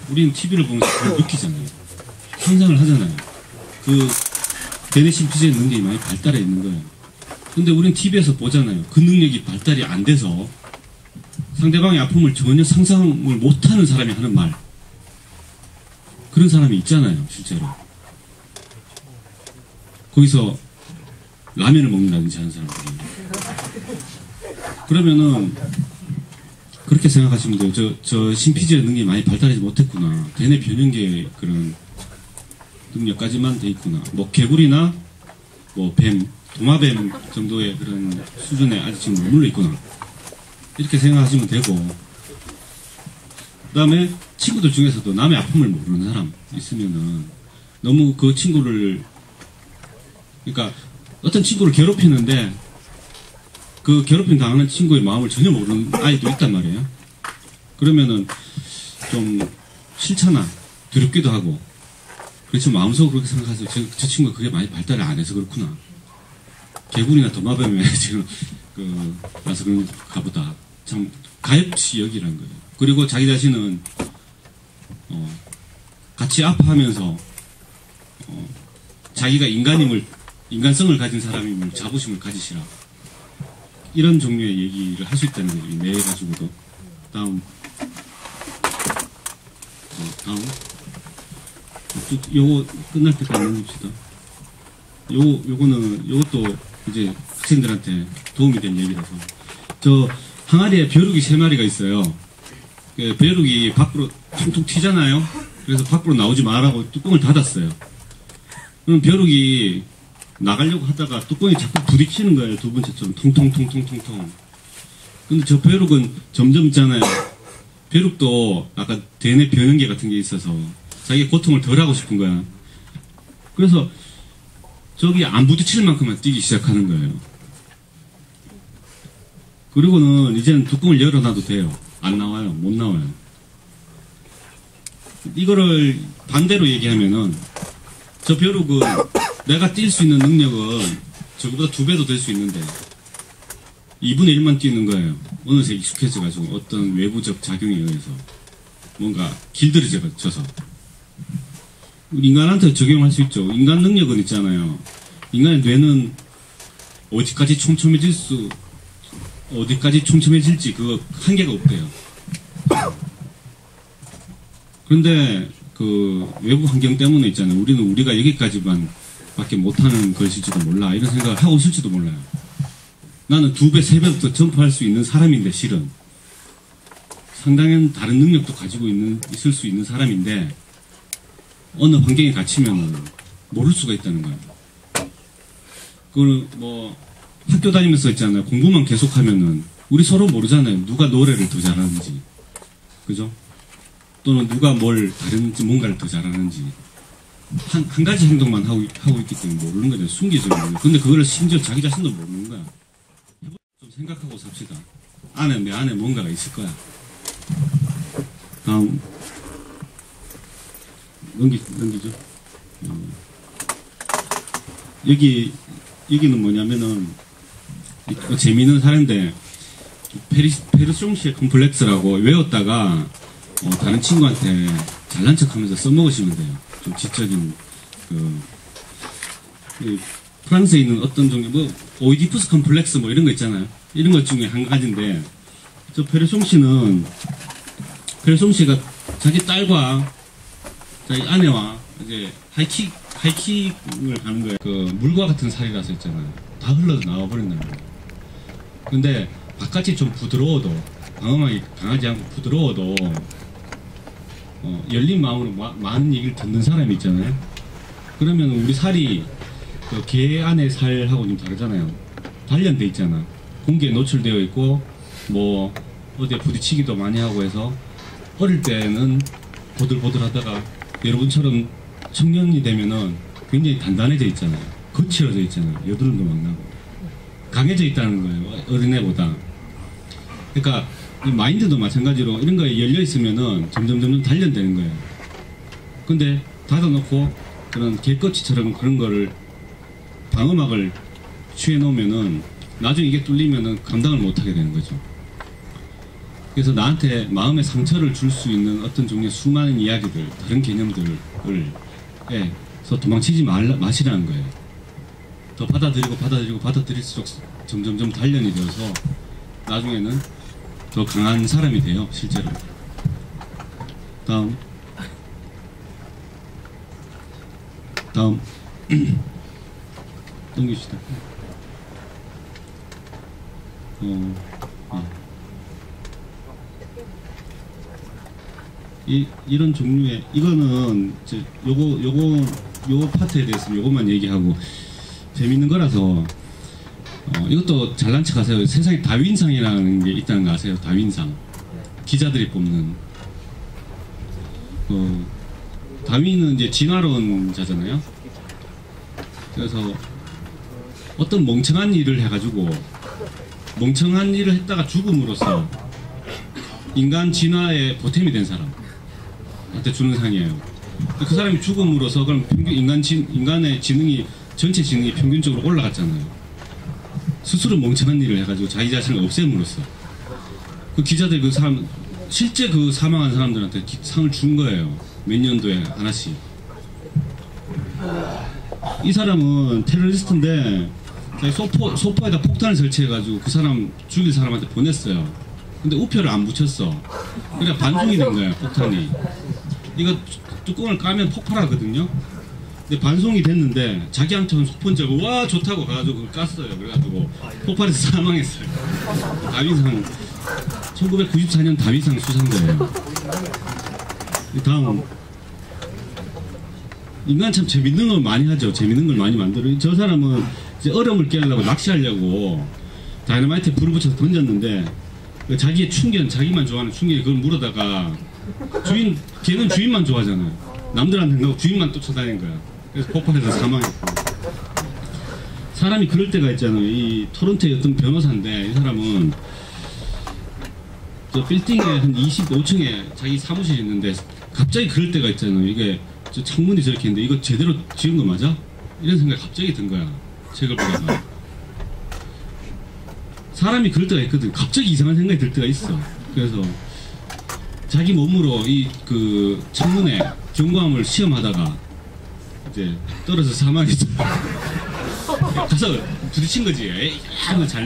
우리는 TV를 보면서 그걸 느끼잖아요. 상상을 하잖아요. 그 대뇌 심피질 능력이 많이 발달해 있는 거예요. 근데 우리는 TV에서 보잖아요. 그 능력이 발달이 안 돼서 상대방의 아픔을 전혀 상상을 못하는 사람이 하는 말, 그런 사람이 있잖아요, 실제로. 거기서 라면을 먹는다든지 하는 사람들이. 그러면은 그렇게 생각하시면 돼요. 저 신피지의 능력이 많이 발달하지 못했구나. 대뇌 변형계의 그런 능력까지만 돼 있구나. 뭐 개구리나 뭐 뱀, 도마뱀 정도의 그런 수준에 아직 지금 머물러 있구나. 이렇게 생각하시면 되고, 그 다음에 친구들 중에서도 남의 아픔을 모르는 사람 있으면은 너무 그 친구를, 그러니까 어떤 친구를 괴롭히는데 그 괴롭힘 당하는 친구의 마음을 전혀 모르는 아이도 있단 말이에요. 그러면은 좀 싫잖아. 두렵기도 하고. 그렇지 마음속으로 그렇게 생각하세요. 저 친구가 그게 많이 발달을 안 해서 그렇구나. 개구리나 도마뱀에 지금 나서 그런가 보다. 참 가엾이 여기라는 거예요. 그리고 자기 자신은 같이 아파하면서 자기가 인간성을 가진 사람임을 자부심을 가지시라. 이런 종류의 얘기를 할 수 있다는 거예요. 내 가지고도. 다음. 요거 끝날 때까지 넘깁시다. 요것도 이제 학생들한테 도움이 된 얘기라서. 저 항아리에 벼룩이 3마리가 있어요. 벼룩이 밖으로 퉁퉁 튀잖아요. 그래서 밖으로 나오지 말라고 뚜껑을 닫았어요. 그럼 벼룩이 나가려고 하다가 뚜껑이 자꾸 부딪히는 거예요. 두 번째처럼 통통통통통통. 근데 저 벼룩은 점점 있잖아요. 벼룩도 아까 대뇌 변형계 같은 게 있어서 자기 고통을 덜 하고 싶은 거야. 그래서 저기 안 부딪힐 만큼만 뛰기 시작하는 거예요. 그리고는 이제는 뚜껑을 열어놔도 돼요. 안 나와요. 못 나와요. 이거를 반대로 얘기하면은 저 벼룩은 내가 뛸 수 있는 능력은 저거보다 2배도 될 수 있는데 2분의 1만 뛰는 거예요. 어느새 익숙해져가지고 어떤 외부적 작용에 의해서 뭔가 길들여져서 우리 인간한테 적용할 수 있죠. 인간 능력은 있잖아요. 인간의 뇌는 어디까지 촘촘해질지 그거 한계가 없대요. 그런데 그 외부 환경 때문에 있잖아요. 우리가 여기까지만 밖에 못하는 것일지도 몰라. 이런 생각을 하고 있을지도 몰라요. 나는 2배, 3배 더 점프할 수 있는 사람인데 실은 상당한 다른 능력도 가지고 있을 수 있는 사람인데 어느 환경에 갇히면 모를 수가 있다는 거예요. 그걸 뭐 학교 다니면서 있잖아요. 공부만 계속하면은 우리 서로 모르잖아요. 누가 노래를 더 잘하는지, 그죠? 또는 누가 뭔가를 더 잘하는지 한 가지 행동만 하고 있기 때문에 모르는 거죠. 숨기죠. 근데 그거를 심지어 자기 자신도 모르는 거야. 좀 생각하고 삽시다. 내 안에 뭔가가 있을 거야. 다음 넘기죠. 여기는 뭐냐면은 재미있는 사례인데 페르송시의 컴플렉스라고 외웠다가 다른 친구한테 잘난 척하면서 써먹으시면 돼요. 좀 지적인 프랑스에 있는 어떤 종류 오이디푸스 컴플렉스 뭐 이런 거 있잖아요. 이런 것 중에 한 가지인데 저 페르송시가 자기 딸과 자기 아내와 이제 하이킥을 가는 거예요. 물과 같은 살이라서 있잖아요. 다 흘러서 나와버린다는 거예요. 근데 바깥이 좀 부드러워도 방어막이 강하지 않고 부드러워도 열린 마음으로 많은 얘기를 듣는 사람이 있잖아요. 그러면 우리 살이 개 안의 살하고 좀 다르잖아요. 단련돼 있잖아. 공기에 노출되어 있고 뭐 어디에 부딪히기도 많이 하고 해서 어릴 때는 보들보들하다가 여러분처럼 청년이 되면은 굉장히 단단해져 있잖아요. 거칠어져 있잖아요. 여드름도 막 나고 강해져 있다는 거예요. 어린애보다. 그러니까 이 마인드도 마찬가지로 이런 거에 열려 있으면은 점점 단련되는 거예요. 근데 닫아놓고 그런 개꺼치처럼 그런 거를 방어막을 취해 놓으면은 나중에 이게 뚫리면은 감당을 못하게 되는 거죠. 그래서 나한테 마음의 상처를 줄 수 있는 어떤 종류의 수많은 이야기들, 다른 개념들을 서 도망치지 마시라는 거예요. 더 받아들일수록 점점 단련이 되어서 나중에는 더 강한 사람이 돼요, 실제로. 다음 넘깁시다. 이런 종류의, 이거는 요거 파트에 대해서 요것만 얘기하고 재밌는 거라서 이것도 잘난 척 하세요. 세상에 다윈상이라는 게 있다는 거 아세요? 다윈상. 기자들이 뽑는. 다윈은 이제 진화론자잖아요. 그래서 어떤 멍청한 일을 해가지고 멍청한 일을 했다가 죽음으로써 인간 진화의 보탬이 된 사람한테 주는 상이에요. 그 사람이 죽음으로써 그럼 인간의 지능이, 전체 지능이 평균적으로 올라갔잖아요. 스스로 멍청한 일을 해가지고 자기 자신을 없앰으로써. 그 기자들 그 사람, 실제 그 사망한 사람들한테 상을 준 거예요. 몇 년도에 하나씩. 이 사람은 테러리스트인데 자기 소파에다 폭탄을 설치해가지고 그 사람 죽일 사람한테 보냈어요. 근데 우표를 안 붙였어. 그래 반송이 된 거야, 폭탄이. 이거 뚜껑을 까면 폭발하거든요. 근데 반송이 됐는데 자기한테는 소폰자고 와 좋다고 가가지고 그걸 깠어요. 그래가지고 폭발해서 사망했어요. 다윈상, 1994년 다윈상 수상자예요. 다음, 인간 참 재밌는 걸 많이 하죠. 재밌는 걸 많이 만들어요. 저 사람은 이제 얼음을 깨려고 낚시하려고 다이너마이트에 불을 붙여서 던졌는데 자기의 충견, 자기만 좋아하는 충견이 그걸 물어다가 걔는 주인만 좋아하잖아요. 남들한테 가고 주인만 쫓아다니는 거야. 그래서 폭발해서 사망했고. 사람이 그럴 때가 있잖아요. 이 토론토의 어떤 변호사인데 이 사람은 저 빌딩에 한 25층에 자기 사무실이 있는데 갑자기 그럴 때가 있잖아요. 이게 저 창문이 저렇게 있는데 이거 제대로 지은 거 맞아? 이런 생각이 갑자기 든 거야. 책을 보다가. 사람이 그럴 때가 있거든. 갑자기 이상한 생각이 들 때가 있어. 그래서 자기 몸으로 그 창문에 경고함을 시험하다가 이제 떨어져 사망했어. 가서 부딪힌 거지. 에이,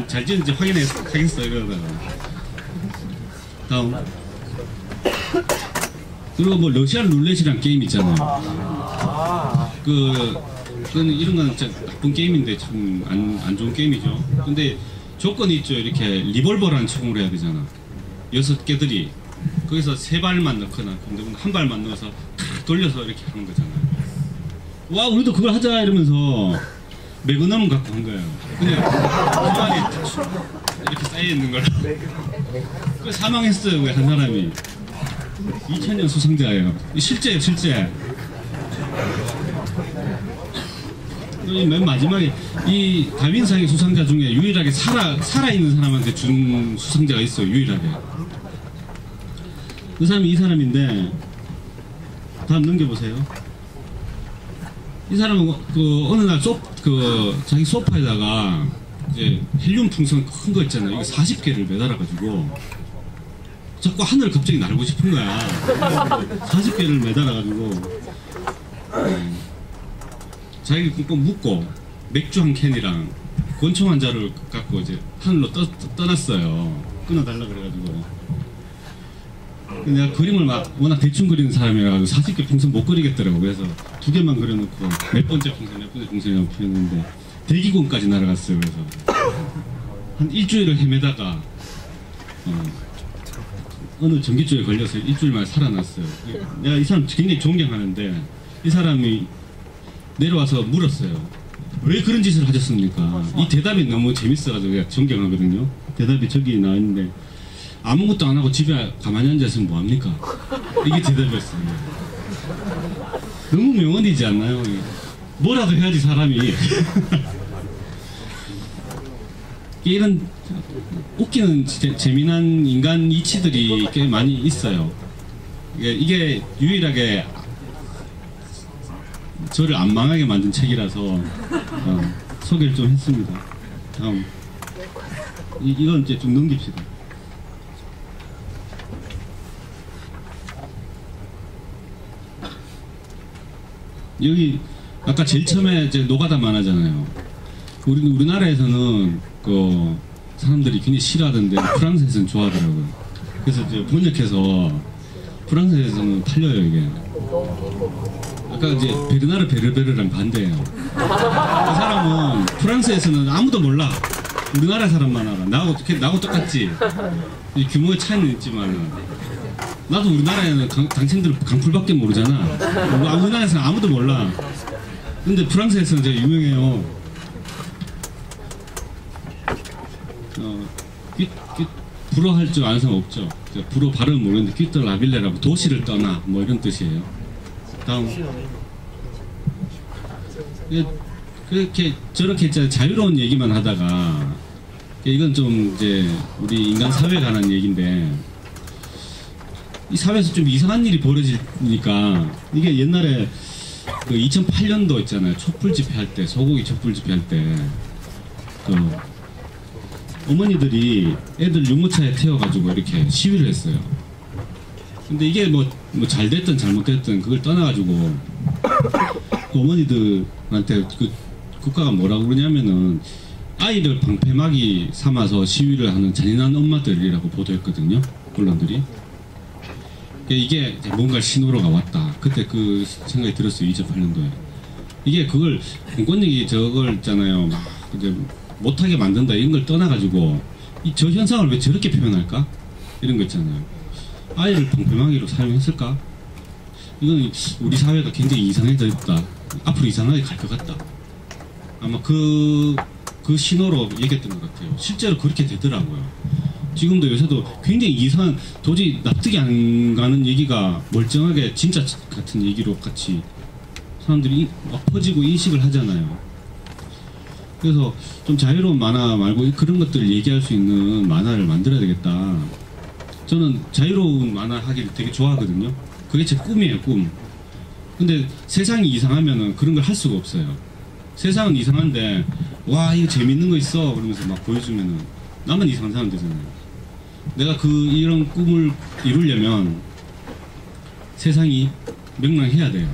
잘 지었는지 확인하겠어 이러다가. 다음. 그리고 뭐 러시안 룰렛이란 게임 있잖아요. 그건 이런 건 진짜 나쁜 게임인데 참 안 좋은 게임이죠. 근데 조건이 있죠. 이렇게 리볼버라는 총으로 해야 되잖아. 6개들이 거기서 3발만 넣거나 근데 한 발만 넣어서 탁 돌려서 이렇게 하는 거잖아요. 와 우리도 그걸 하자 이러면서 매그넘 갖고 한 거예요. 근데 가만히 이렇게 쌓여 있는 거라. 그 사망했어요. 한 사람이. 2000년 수상자예요. 실제예요, 실제. 맨 마지막에 이 다윈상의 수상자 중에 유일하게 살아있는 사람한테 준 수상자가 있어요. 유일하게. 그 사람이 이 사람인데 다음 넘겨보세요. 이 사람은 어느 날 자기 소파에다가 이제 헬륨 풍선 큰 거 있잖아요. 이거 40개를 매달아가지고 자꾸 하늘을 갑자기 날고 싶은 거야. 40개를 매달아가지고 자기가 꽁꽁 묶고 맥주 한 캔이랑 권총 한 자루를 갖고 이제 하늘로 떠났어요. 끊어달라 그래가지고. 근데 내가 그림을 워낙 대충 그리는 사람이라서 40개 풍선 못 그리겠더라고. 그래서 2개만 그려놓고 몇 번째 풍선이라고 표현했는데 대기권까지 날아갔어요. 그래서 한 일주일을 헤매다가 어느 전기줄에 걸려서 일주일 만에 살아났어요. 내가 이 사람 굉장히 존경하는데 이 사람이 내려와서 물었어요. 왜 그런 짓을 하셨습니까? 이 대답이 너무 재밌어가지고 내가 존경하거든요. 대답이 저기 나와있는데 아무것도 안 하고 집에 가만히 앉아있으면 뭐합니까? 이게 대답이었어요. 너무 명언이지 않나요? 뭐라도 해야지 사람이. 이런 웃기는 재미난 인간 이치들이 꽤 많이 있어요. 이게 유일하게 저를 안 망하게 만든 책이라서 소개를 좀 했습니다. 다음. 이건 이제 좀 넘깁시다. 여기 아까 제일 처음에 이제 노가다만 하잖아요. 우리나라에서는 그 사람들이 굉장히 싫어하던데 프랑스에서는 좋아하더라고요. 그래서 이제 번역해서 프랑스에서는 팔려요 이게. 아까 이제 베르나르 베르베르랑 반대예요. 그 사람은 프랑스에서는 아무도 몰라. 우리나라 사람만 알아. 나하고 똑같지. 규모의 차이는 있지만 나도 우리나라에는 당신들 강풀밖에 모르잖아. 우리나라에서는 아무도 몰라. 근데 프랑스에서는 되게 유명해요. 불어 할 줄 아는 사람 없죠. 불어 발음은 모르는데 퀴터 라빌레라고 도시를 떠나 뭐 이런 뜻이에요. 다음. 그렇게 저렇게 있잖아요. 자유로운 얘기만 하다가 이건 좀 이제 우리 인간 사회에 관한 얘기인데 이 사회에서 좀 이상한 일이 벌어지니까 이게 옛날에 그 2008년도 있잖아요. 촛불 집회할 때 소고기 촛불 집회할 때 그 어머니들이 애들 유모차에 태워가지고 이렇게 시위를 했어요. 근데 이게 뭐 잘 됐든 잘못됐든 그걸 떠나가지고 그 어머니들한테 그 국가가 뭐라고 그러냐면은 아이를 방패막이 삼아서 시위를 하는 잔인한 엄마들이라고 보도했거든요. 언론들이. 이게 뭔가 신호로가 왔다. 그때 그 생각이 들었어요. 2008년도에. 이게 그걸 공권력이 저걸 있잖아요. 막 이제 못하게 만든다 이런 걸 떠나가지고 저 현상을 왜 저렇게 표현할까? 이런 거 있잖아요. 아이를 방패막이로 사용했을까? 이건 우리 사회가 굉장히 이상해졌다. 앞으로 이상하게 갈 것 같다. 아마 그 신호로 얘기했던 것 같아요. 실제로 그렇게 되더라고요. 지금도 요새도 굉장히 이상한, 도저히 납득이 안 가는 얘기가 멀쩡하게 진짜 같은 얘기로 같이 사람들이 막 퍼지고 인식을 하잖아요. 그래서 좀 자유로운 만화 말고 그런 것들을 얘기할 수 있는 만화를 만들어야 되겠다. 저는 자유로운 만화 하기를 되게 좋아하거든요. 그게 제 꿈이에요, 꿈. 근데 세상이 이상하면은 그런 걸 할 수가 없어요. 세상은 이상한데, 와, 이거 재밌는 거 있어. 그러면서 막 보여주면은 나만 이상한 사람 되잖아요. 내가 이런 꿈을 이루려면 세상이 명랑해야 돼요.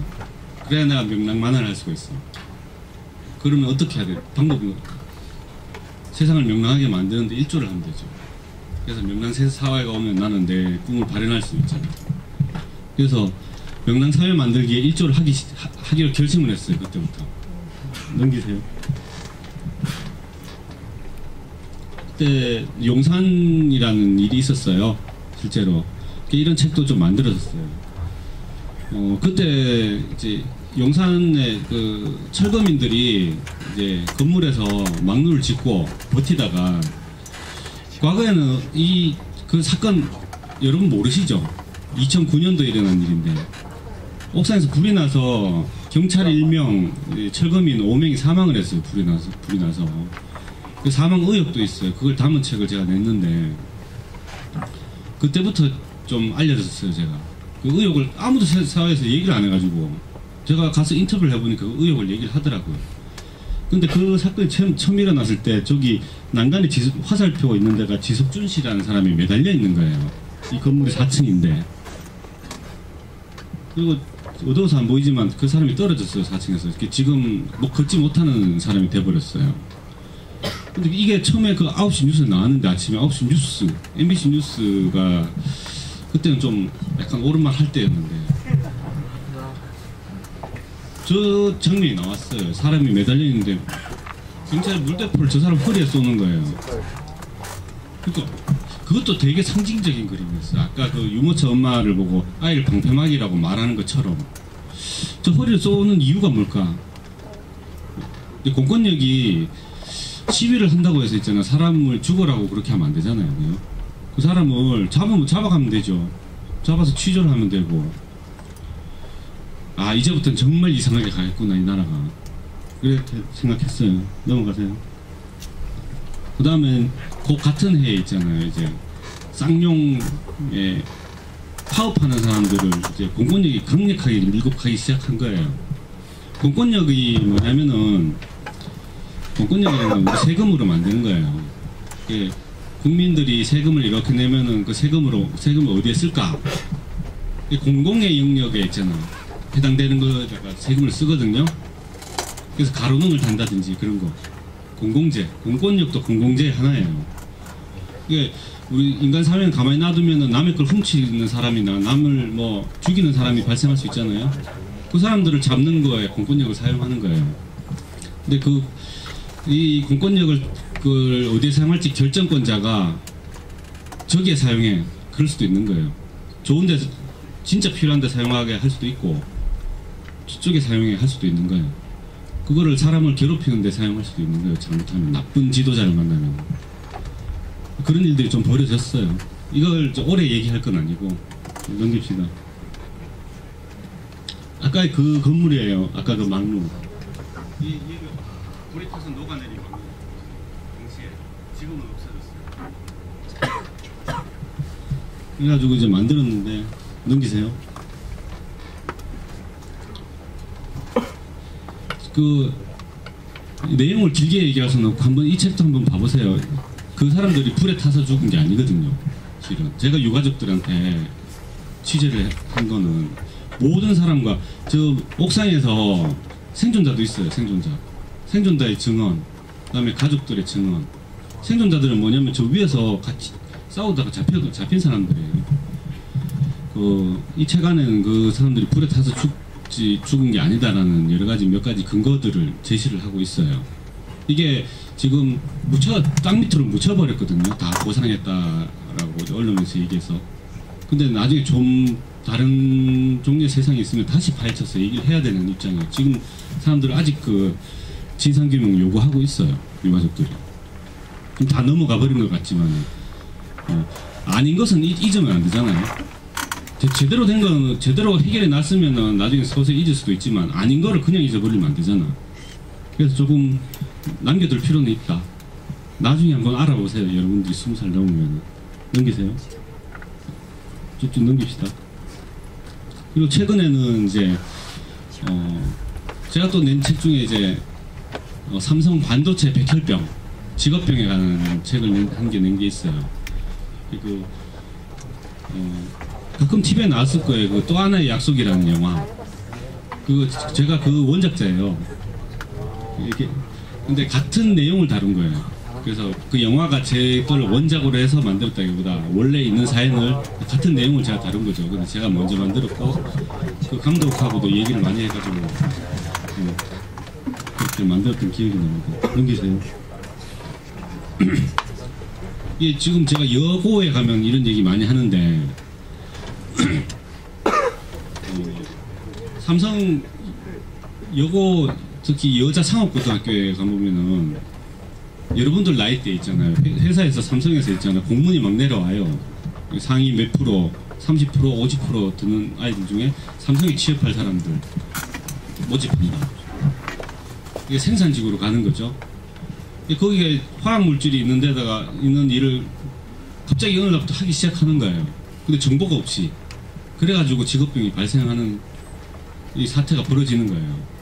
그래야 내가 명랑 만화를 할 수가 있어. 그러면 어떻게 해야 돼요? 방법은 세상을 명랑하게 만드는데 일조를 하면 되죠. 그래서 명랑사회가 오면 나는 내 꿈을 발현할 수 있잖아요. 그래서 명랑사회 만들기에 일조를 하기로 결심을 했어요. 그때부터. 넘기세요. 그때 용산이라는 일이 있었어요. 실제로. 이런 책도 좀 만들어졌어요. 그때 이제 용산의 그 철거민들이 이제 건물에서 막루를 짓고 버티다가, 과거에는 그 사건 여러분 모르시죠? 2009년도에 일어난 일인데 옥상에서 불이 나서 경찰 1명, 철거민 5명이 사망을 했어요. 불이 나서. 그 사망 의혹도 있어요. 그걸 담은 책을 제가 냈는데 그때부터 좀 알려졌어요. 제가 그 의혹을 아무도 사회에서 얘기를 안 해가지고 제가 가서 인터뷰를 해보니까 그 의혹을 얘기를 하더라고요. 근데 그 사건이 처음 일어났을 때 저기 난간에 화살표 있는 데가 지석준 씨라는 사람이 매달려 있는 거예요. 이 건물이 4층인데. 그리고 어두워서 안 보이지만 그 사람이 떨어졌어요. 4층에서. 지금 뭐 걷지 못하는 사람이 돼버렸어요. 근데 이게 처음에 그 9시 뉴스에 나왔는데, 아침에 9시 뉴스, MBC 뉴스가 그때는 좀 약간 옳은말 할 때였는데 저 장면이 나왔어요. 사람이 매달려 있는데 경찰이 물대포를 저 사람 허리에 쏘는 거예요. 그러니까 그것도 되게 상징적인 그림이었어요. 아까 그 유모차 엄마를 보고 아이를 방패막이라고 말하는 것처럼 저 허리를 쏘는 이유가 뭘까? 공권력이 시위를 한다고 해서 있잖아요. 사람을 죽으라고 그렇게 하면 안 되잖아요. 그죠? 그 사람을 잡아가면 되죠. 잡아서 취조를 하면 되고. 아, 이제부터는 정말 이상하게 가겠구나, 이 나라가. 그렇게 생각했어요. 넘어가세요. 그 다음에 그 같은 해에 있잖아요. 이제 쌍용에 파업하는 사람들을 이제 공권력이 강력하게 밀고 가기 시작한 거예요. 공권력이 뭐냐면은, 공권력이라는 건 세금으로 만드는 거예요. 국민들이 세금을 이렇게 내면은 그 세금을 어디에 쓸까? 공공의 영역에 있잖아. 해당되는 거에다가 세금을 쓰거든요. 그래서 가로등을 단다든지 그런 거. 공공재, 공권력도 공공재의 하나예요. 이게 우리 인간 사회는 가만히 놔두면은 남의 걸 훔치는 사람이나 남을 뭐 죽이는 사람이 발생할 수 있잖아요. 그 사람들을 잡는 거에 공권력을 사용하는 거예요. 근데 이 공권력을 어디에 사용할지 결정권자가 저기에 사용해. 그럴 수도 있는 거예요. 좋은 데 진짜 필요한 데 사용하게 할 수도 있고 저쪽에 사용하게 할 수도 있는 거예요. 그거를 사람을 괴롭히는 데 사용할 수도 있는 거예요. 잘못하면 나쁜 지도자를 만나면. 그런 일들이 좀 벌어졌어요. 이걸 오래 얘기할 건 아니고 넘깁시다. 아까 그 건물이에요. 아까 그 막루. 이 불이 타서 녹아내린 겁니다. 당시에. 지금은 없어졌어요. 그래가지고 이제 만들었는데 넘기세요. 그 내용을 길게 얘기할 수는 없고 한번 이 책도 한번 봐보세요. 그 사람들이 불에 타서 죽은 게 아니거든요. 실은 제가 유가족들한테 취재를 한 거는 모든 사람과 저 옥상에서 생존자도 있어요. 생존자의 증언, 그다음에 가족들의 증언. 생존자들은 뭐냐면 저 위에서 같이 싸우다가 잡힌 사람들이에요. 이 책 안에는 그 사람들이 불에 타서 죽은 게 아니다라는 여러 가지 몇 가지 근거들을 제시를 하고 있어요. 이게 지금 땅 밑으로 묻혀버렸거든요. 다 고상했다라고 언론에서 얘기해서. 근데 나중에 좀 다른 종류의 세상이 있으면 다시 파헤쳐서 얘기를 해야 되는 입장이에요. 지금 사람들은 아직 그 진상규명 요구하고 있어요. 유가족들이. 좀 다 넘어가 버린 것 같지만 아닌 것은 잊으면 안 되잖아요. 제대로 된 거는 제대로 해결해 놨으면은 나중에 서서히 잊을 수도 있지만 아닌 거를 그냥 잊어버리면 안 되잖아. 그래서 조금 남겨둘 필요는 있다. 나중에 한번 알아보세요. 여러분들이 20살 넘으면. 넘기세요. 쭉 넘깁시다. 그리고 최근에는 이제 제가 또 낸 책 중에 이제 삼성 반도체 백혈병, 직업병에 관한 책을 한 개 낸 게 있어요. 그리고 가끔 TV에 나왔을 거예요. 그 또 하나의 약속이라는 영화. 제가 그 원작자예요. 이렇게 근데 같은 내용을 다룬 거예요. 그래서 그 영화가 제 걸 원작으로 해서 만들었다기보다 원래 있는 사연을 같은 내용을 제가 다룬 거죠. 근데 제가 먼저 만들었고 그 감독하고도 얘기를 많이 해가지고 그렇게 만들었던 기억이 납니다. 넘기세요. 이게 지금 제가 여고에 가면 이런 얘기 많이 하는데 삼성 여고 특히 여자 상업고등학교에 가보면은 여러분들 나이대 있잖아요. 회사에서 삼성에서 있잖아요. 공문이 막 내려와요. 상위 몇 프로, 30%, 50% 드는 아이들 중에 삼성에 취업할 사람들 모집한다. 이게 생산직으로 가는 거죠. 거기에 화학물질이 있는 데다가 있는 일을 갑자기 어느 날부터 하기 시작하는 거예요. 근데 정보가 없이. 그래가지고 직업병이 발생하는 이 사태가 벌어지는 거예요.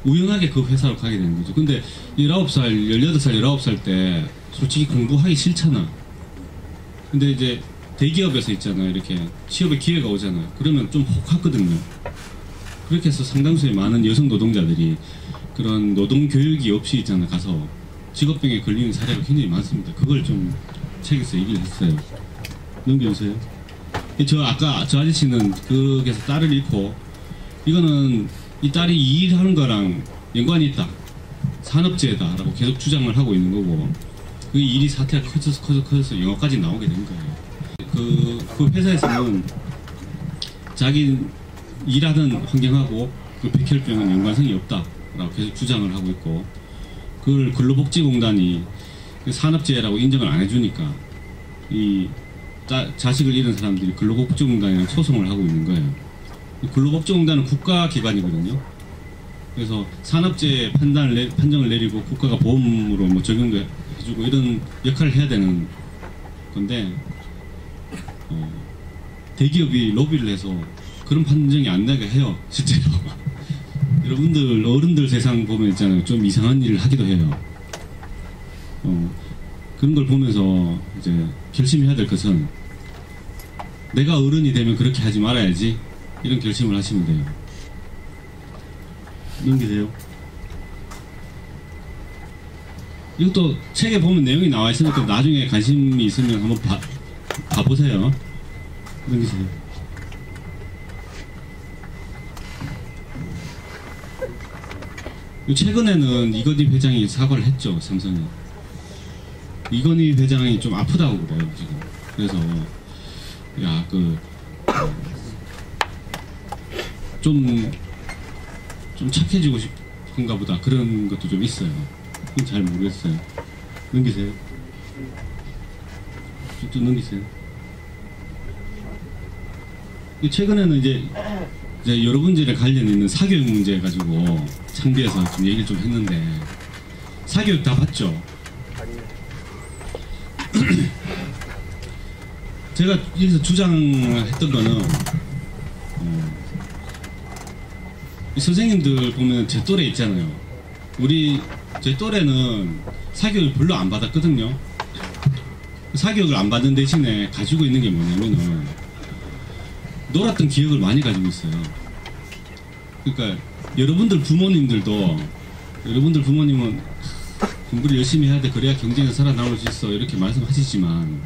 우연하게 그 회사로 가게 되는 거죠. 근데 19살, 18살, 19살 때 솔직히 공부하기 싫잖아. 근데 이제 대기업에서 있잖아요. 이렇게 취업의 기회가 오잖아요. 그러면 좀 혹하거든요. 그렇게 해서 상당수의 많은 여성 노동자들이 그런 노동 교육이 없이 있잖아 가서 직업병에 걸리는 사례가 굉장히 많습니다. 그걸 좀 책에서 얘기를 했어요. 넘겨주세요. 아까 저 아저씨는 거기서 딸을 잃고 이거는 이 딸이 이 일하는 거랑 연관이 있다. 산업재해다 라고 계속 주장을 하고 있는 거고 그 일이 사태가 커져서 영화까지 나오게 된 거예요. 그 회사에서는 자기 일하는 환경하고 그 백혈병은 연관성이 없다 라고 계속 주장을 하고 있고 그걸 근로복지공단이 산업재해라고 인정을 안 해주니까 이 자식을 잃은 사람들이 근로복지공단이랑 소송을 하고 있는 거예요. 근로복지공단은 국가기관이거든요. 그래서 산업재해 판정을 내리고 국가가 보험으로 뭐 적용도 해주고 이런 역할을 해야 되는 건데 대기업이 로비를 해서 그런 판정이 안 나게 해요. 실제로. 여러분들 어른들 세상 보면 있잖아요. 좀 이상한 일을 하기도 해요. 그런 걸 보면서 이제 결심해야 될 것은 내가 어른이 되면 그렇게 하지 말아야지. 이런 결심을 하시면 돼요. 넘기세요. 이것도 책에 보면 내용이 나와 있으니까 나중에 관심이 있으면 한번 봐보세요. 넘기세요. 최근에는 이건희 회장이 사과를 했죠. 삼성이. 이건희 회장이 좀 아프다고 그래요. 지금. 그래서 야, 좀 착해지고 싶은가 보다. 그런 것도 좀 있어요. 그건 잘 모르겠어요. 넘기세요. 쭉 넘기세요. 최근에는 이제 여러 문제에 관련 있는 사교육 문제 가지고 창비해서 좀 얘기를 좀 했는데, 사교육 다 봤죠? 제가 여기서 주장했던 거는, 선생님들 보면 제 또래 있잖아요. 제 또래는 사교육을 별로 안 받았거든요. 사교육을 안 받는 대신에 가지고 있는 게 뭐냐면은, 놀았던 기억을 많이 가지고 있어요. 그러니까 여러분들 부모님은 공부를 열심히 해야 돼, 그래야 경쟁에서 살아남을 수 있어, 이렇게 말씀하시지만,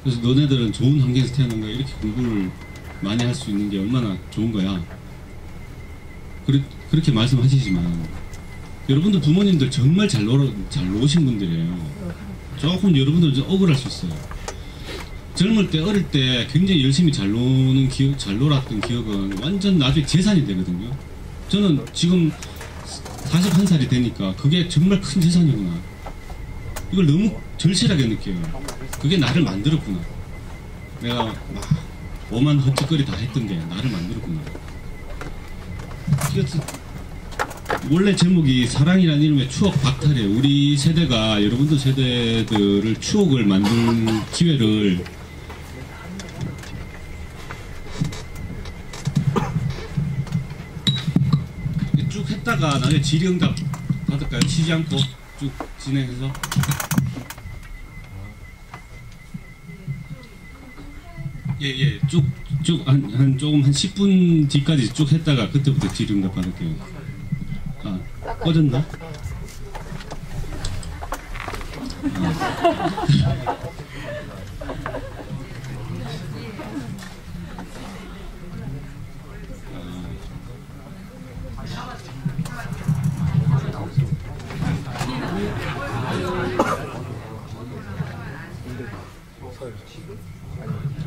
그래서 너네들은 좋은 환경에서 태어난 거야, 이렇게 공부를 많이 할 수 있는 게 얼마나 좋은 거야, 그렇게 말씀하시지만, 여러분들 부모님들 정말 잘 노신 분들이에요. 조금 여러분들 좀 억울할 수 있어요. 젊을 때, 어릴 때 굉장히 열심히 잘 놀았던 기억은 완전 나중에 재산이 되거든요. 저는 지금 41살이 되니까 그게 정말 큰 재산이구나, 이걸 너무 절실하게 느껴요. 그게 나를 만들었구나. 내가 막 오만 헛짓거리 다 했던 게 나를 만들었구나. 원래 제목이 사랑이라는 이름의 추억 박탈이에요. 우리 세대가 여러분들 세대들을 추억을 만드는 기회를 쭉 했다가 나중에 질의응답 받을까요? 쉬지 않고 쭉 진행해서. 예, 쭉 한 10분 뒤까지 쭉 했다가 그때부터 질의응답 받을게요. 아, 꺼졌나?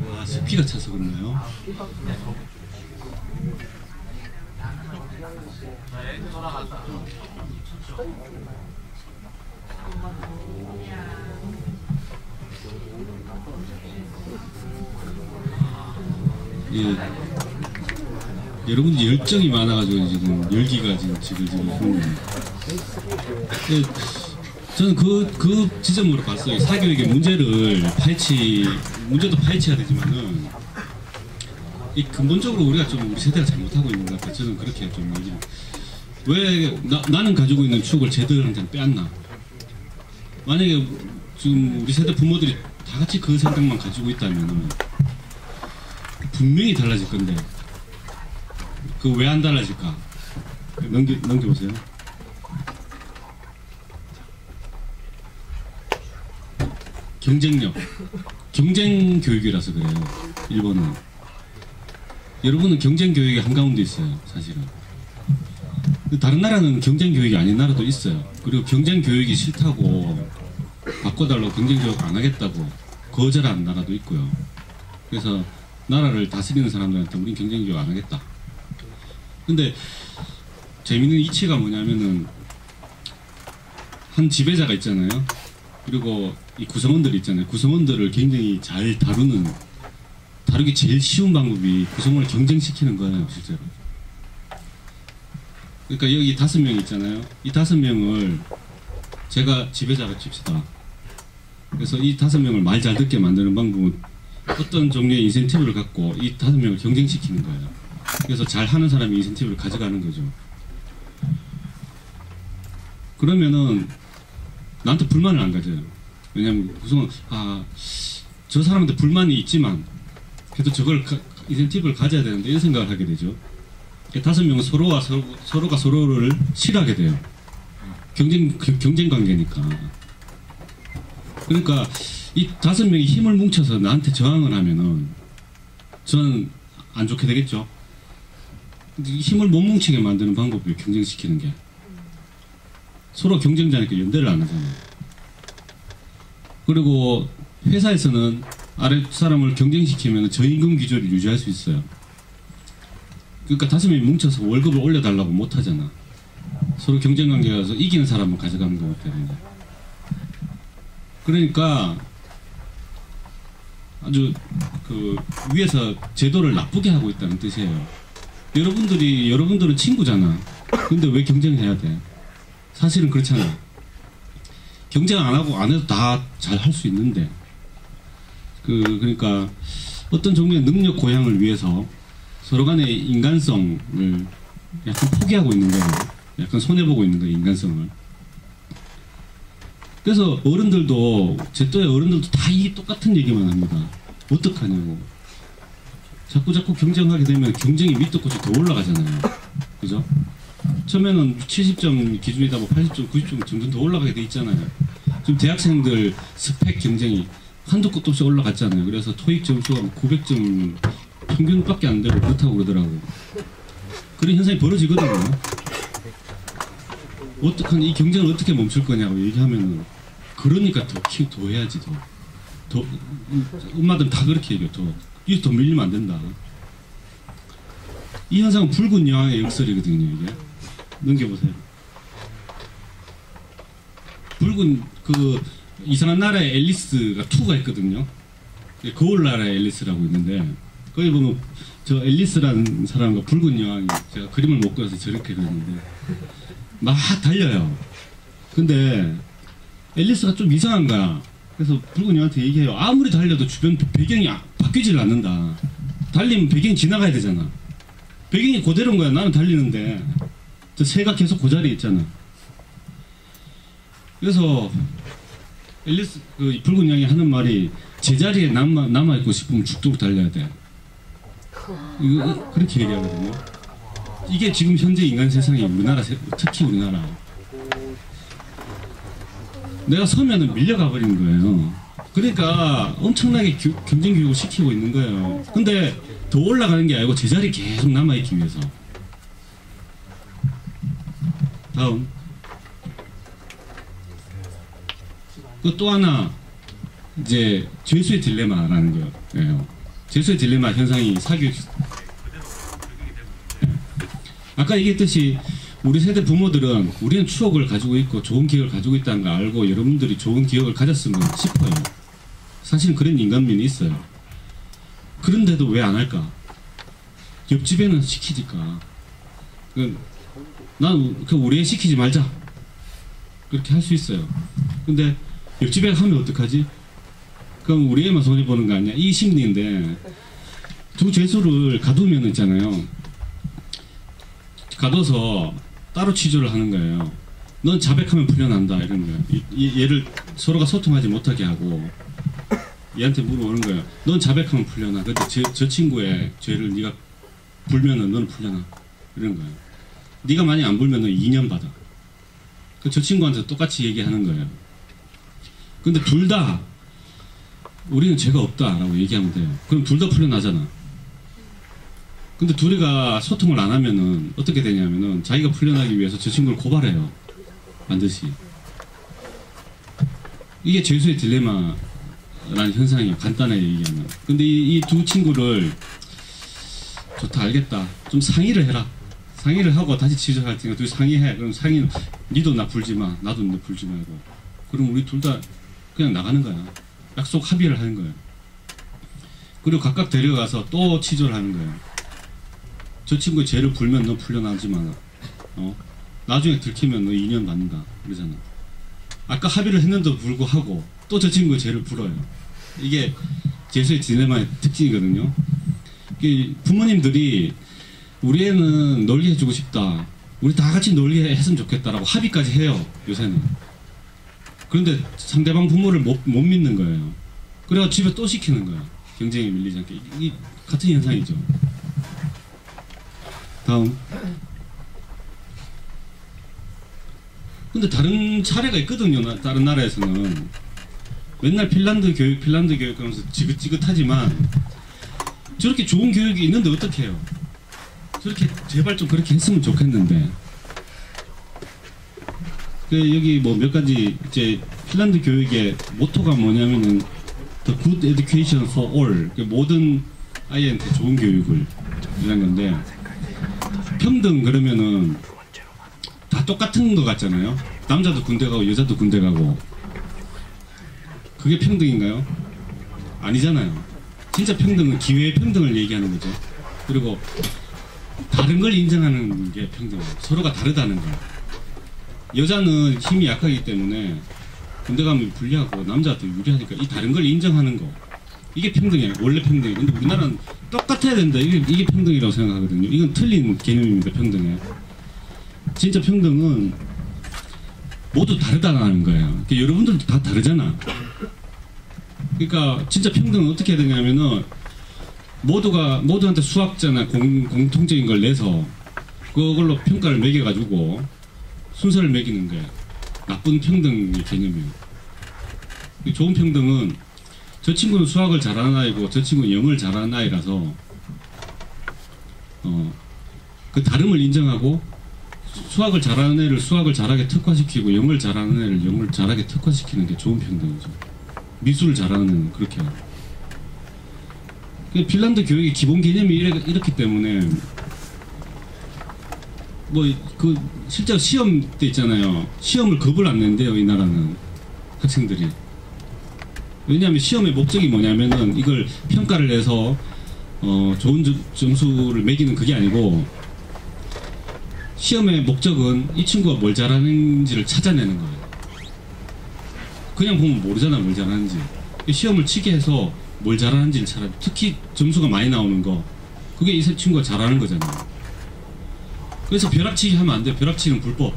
와, 습기가 차서 그렇나요? 예, 여러분들 열정이 많아가지고 지금 열기가 지금 흐르는. 예, 저는 그 지점으로 봤어요. 사교육의 문제도 파헤쳐야 되지만은, 이 근본적으로 우리 세대가 잘못하고 있는 것 같아요. 저는 그렇게 좀 얘기를. 왜 나는 가지고 있는 추억을 쟤들한테는 빼앗나? 만약에 지금 우리 세대 부모들이 다 같이 그 생각만 가지고 있다면은 분명히 달라질 건데, 그 왜 안 달라질까? 넘겨보세요. 경쟁 교육이라서 그래요. 일본은. 여러분은 경쟁 교육의 한가운데 있어요, 사실은. 다른 나라는 경쟁 교육이 아닌 나라도 있어요. 그리고 경쟁 교육이 싫다고 바꿔달라고 경쟁 교육 안 하겠다고 거절한 나라도 있고요. 그래서 나라를 다스리는 사람들한테 우린 경쟁 교육 안 하겠다. 근데 재밌는 이치가 뭐냐면은, 한 지배자가 있잖아요. 그리고 이 구성원들이 있잖아요. 구성원들을 굉장히 잘 다루기 제일 쉬운 방법이 구성원을 경쟁시키는 거예요, 실제로. 그러니까 여기 5명 있잖아요. 이 5명을 제가 지배자로 칩시다. 그래서 이 5명을 말 잘 듣게 만드는 방법은 어떤 종류의 인센티브를 갖고 이 5명을 경쟁시키는 거예요. 그래서 잘하는 사람이 인센티브를 가져가는 거죠. 그러면은 나한테 불만을 안 가져요. 왜냐면 구성원, 저 사람한테 불만이 있지만 그래도 저걸 인센티브를 가져야 되는데, 이런 생각을 하게 되죠. 5명은 서로가 서로를 싫어하게 돼요. 경쟁 관계니까. 그러니까 이 5명이 힘을 뭉쳐서 나한테 저항을 하면은 저는 안 좋게 되겠죠. 힘을 못 뭉치게 만드는 방법이 경쟁시키는 게. 서로 경쟁자니까 연대를 안 하잖아요. 그리고 회사에서는 아래 사람을 경쟁시키면 저임금 기조를 유지할 수 있어요. 그러니까 5명이 뭉쳐서 월급을 올려달라고 못하잖아. 서로 경쟁관계라서 이기는 사람은 가져가는 거기 때문에. 그러니까 아주 그 위에서 제도를 나쁘게 하고 있다는 뜻이에요. 여러분들은 친구잖아. 근데 왜 경쟁해야 돼? 사실은 그렇잖아. 경쟁 안 하고 안 해도 다 잘 할 수 있는데. 그러니까 어떤 종류의 능력 고양을 위해서 서로 간의 인간성을 약간 포기하고 있는 거예요. 약간 손해보고 있는 거예요, 인간성을. 그래서 어른들도, 제 또래 어른들도 다 이 똑같은 얘기만 합니다. 어떡하냐고. 자꾸 경쟁하게 되면 경쟁이 밑도 끝이 더 올라가잖아요. 그죠? 처음에는 70점 기준이다, 뭐 80점, 90점 점점 더 올라가게 돼 있잖아요. 지금 대학생들 스펙 경쟁이 한도 끝도 없이 올라갔잖아요. 그래서 토익 점수가 900점 평균밖에 안 되고 그렇다고 그러더라고. 그런 현상이 벌어지거든요. 이 경쟁을 어떻게 멈출 거냐고 얘기하면은, 그러니까 더 해야지, 더. 엄마들은 다 그렇게 얘기해요. 이게 더 밀리면 안 된다. 이 현상은 붉은 여왕의 역설이거든요, 이게. 넘겨보세요. 이상한 나라의 앨리스가 2가 있거든요. 거울 나라의 앨리스라고 있는데, 거기 보면 저 앨리스라는 사람과 붉은 여왕이, 제가 그림을 못 그려서 저렇게 그렸는데 막 달려요. 근데 앨리스가 좀 이상한 거야. 그래서 붉은 여왕한테 얘기해요. 아무리 달려도 주변 배경이 바뀌질 않는다. 달리면 배경이 지나가야 되잖아. 배경이 그대로인 거야. 나는 달리는데 저 새가 계속 그 자리에 있잖아. 그래서 붉은 양이 하는 말이, 제자리에 남아있고 싶으면 죽도록 달려야 돼. 그렇게 얘기하거든요. 이게 지금 현재 인간 세상이 특히 우리나라. 내가 서면은 밀려가 버리는 거예요. 그러니까 엄청나게 경쟁 교육을 시키고 있는 거예요. 근데 더 올라가는 게 아니고 제자리 계속 남아있기 위해서. 다음. 또 하나, 이제 죄수의 딜레마라는 거예요. 죄수의 딜레마 현상이 사교육. 아까 얘기했듯이 우리 세대 부모들은 우리는 추억을 가지고 있고 좋은 기억을 가지고 있다는 걸 알고 여러분들이 좋은 기억을 가졌으면 싶어요. 사실은 그런 인간미는 있어요. 그런데도 왜 안 할까? 옆집에는 시키니까. 우리 애 시키지 말자. 그렇게 할 수 있어요. 근데 옆집에 하면 어떡하지? 그럼 우리 애만 손해보는 거 아니야? 이 심리인데, 두 죄수를 가두면 있잖아요. 가둬서 따로 취조를 하는 거예요. 넌 자백하면 풀려난다, 이런 거예요. 얘를 서로가 소통하지 못하게 하고, 얘한테 물어보는 거예요. 넌 자백하면 풀려나. 근데 저 친구의 죄를 네가 불면은 너는 풀려나. 이런 거예요. 네가 만약 안 불면은 2년 받아. 저 친구한테 똑같이 얘기하는 거예요. 근데 둘 다 우리는 죄가 없다라고 얘기하면 돼요. 그럼 둘 다 풀려나잖아. 근데 둘이가 소통을 안 하면은 어떻게 되냐면은 자기가 풀려나기 위해서 저 친구를 고발해요. 반드시. 이게 죄수의 딜레마라는 현상이에요. 간단하게 얘기하면. 근데 이 두 친구를 좋다, 알겠다, 좀 상의를 해라. 상의를 하고 다시 취조할 테니까 둘이 상의해. 그럼 상의는 니도 나 불지 마, 나도 너 불지 말고. 그럼 우리 둘 다 그냥 나가는 거야. 약속 합의를 하는 거예요. 그리고 각각 데려가서 또 취조를 하는 거예요. 저 친구의 죄를 불면 너 풀려나지만 나중에 들키면 너 2년 받는다 그러잖아. 아까 합의를 했는데도 불구하고 또 저 친구의 죄를 불어요. 이게 죄수의 딜레마의 특징이거든요. 부모님들이 우리 애는 놀게 해주고 싶다, 우리 다 같이 놀게 했으면 좋겠다라고 합의까지 해요, 요새는. 그런데 상대방 부모를 못 믿는 거예요. 그래서 집에 또 시키는 거야. 경쟁에 밀리지 않게. 이 같은 현상이죠. 다음. 근데 다른 사례가 있거든요. 다른 나라에서는. 맨날 핀란드 교육 하면서 지긋지긋하지만 저렇게 좋은 교육이 있는데 어떻게 해요? 저렇게 제발 좀 그렇게 했으면 좋겠는데. 여기 뭐 몇 가지 이제 핀란드 교육의 모토가 뭐냐면은 The Good Education for All, 모든 아이한테 좋은 교육을 이런 건데, 평등 그러면은 다 똑같은 것 같잖아요. 남자도 군대 가고 여자도 군대 가고. 그게 평등인가요? 아니잖아요. 진짜 평등은 기회의 평등을 얘기하는 거죠. 그리고 다른 걸 인정하는 게 평등이에요. 서로가 다르다는 거. 여자는 힘이 약하기 때문에 군대 가면 불리하고 남자도 유리하니까 이 다른 걸 인정하는 거. 이게 평등이에요. 원래 평등이에요. 근데 우리나라는 똑같아야 된다. 이게 평등이라고 생각하거든요. 이건 틀린 개념입니다. 평등에. 진짜 평등은 모두 다르다는 거예요. 그러니까 여러분들도 다 다르잖아. 그러니까 진짜 평등은 어떻게 해야 되냐면은 모두한테 수학자나 공통적인 걸 내서 그걸로 평가를 매겨가지고 순서를 매기는 게 나쁜 평등의 개념이에요. 좋은 평등은 저 친구는 수학을 잘하는 아이고 저 친구는 영어를 잘하는 아이라서 그 다름을 인정하고 수학을 잘하는 애를 수학을 잘하게 특화시키고 영어를 잘하는 애를 영어를 잘하게 특화시키는 게 좋은 평등이죠. 미술을 잘하는 애는 그렇게 하고. 핀란드 교육의 기본 개념이 이렇기 때문에 실제 시험 때 있잖아요. 시험을 겁을 안 낸대요. 이 나라는 학생들이. 왜냐하면 시험의 목적이 뭐냐면은 이걸 평가를 해서 좋은 점수를 매기는 그게 아니고 시험의 목적은 이 친구가 뭘 잘하는지를 찾아내는 거예요. 그냥 보면 모르잖아 뭘 잘하는지. 시험을 치게 해서 뭘 잘하는지를 찾아. 특히 점수가 많이 나오는 거 그게 이 친구가 잘하는 거잖아요. 그래서 벼락치기 하면 안 돼요. 벼락치기는 불법.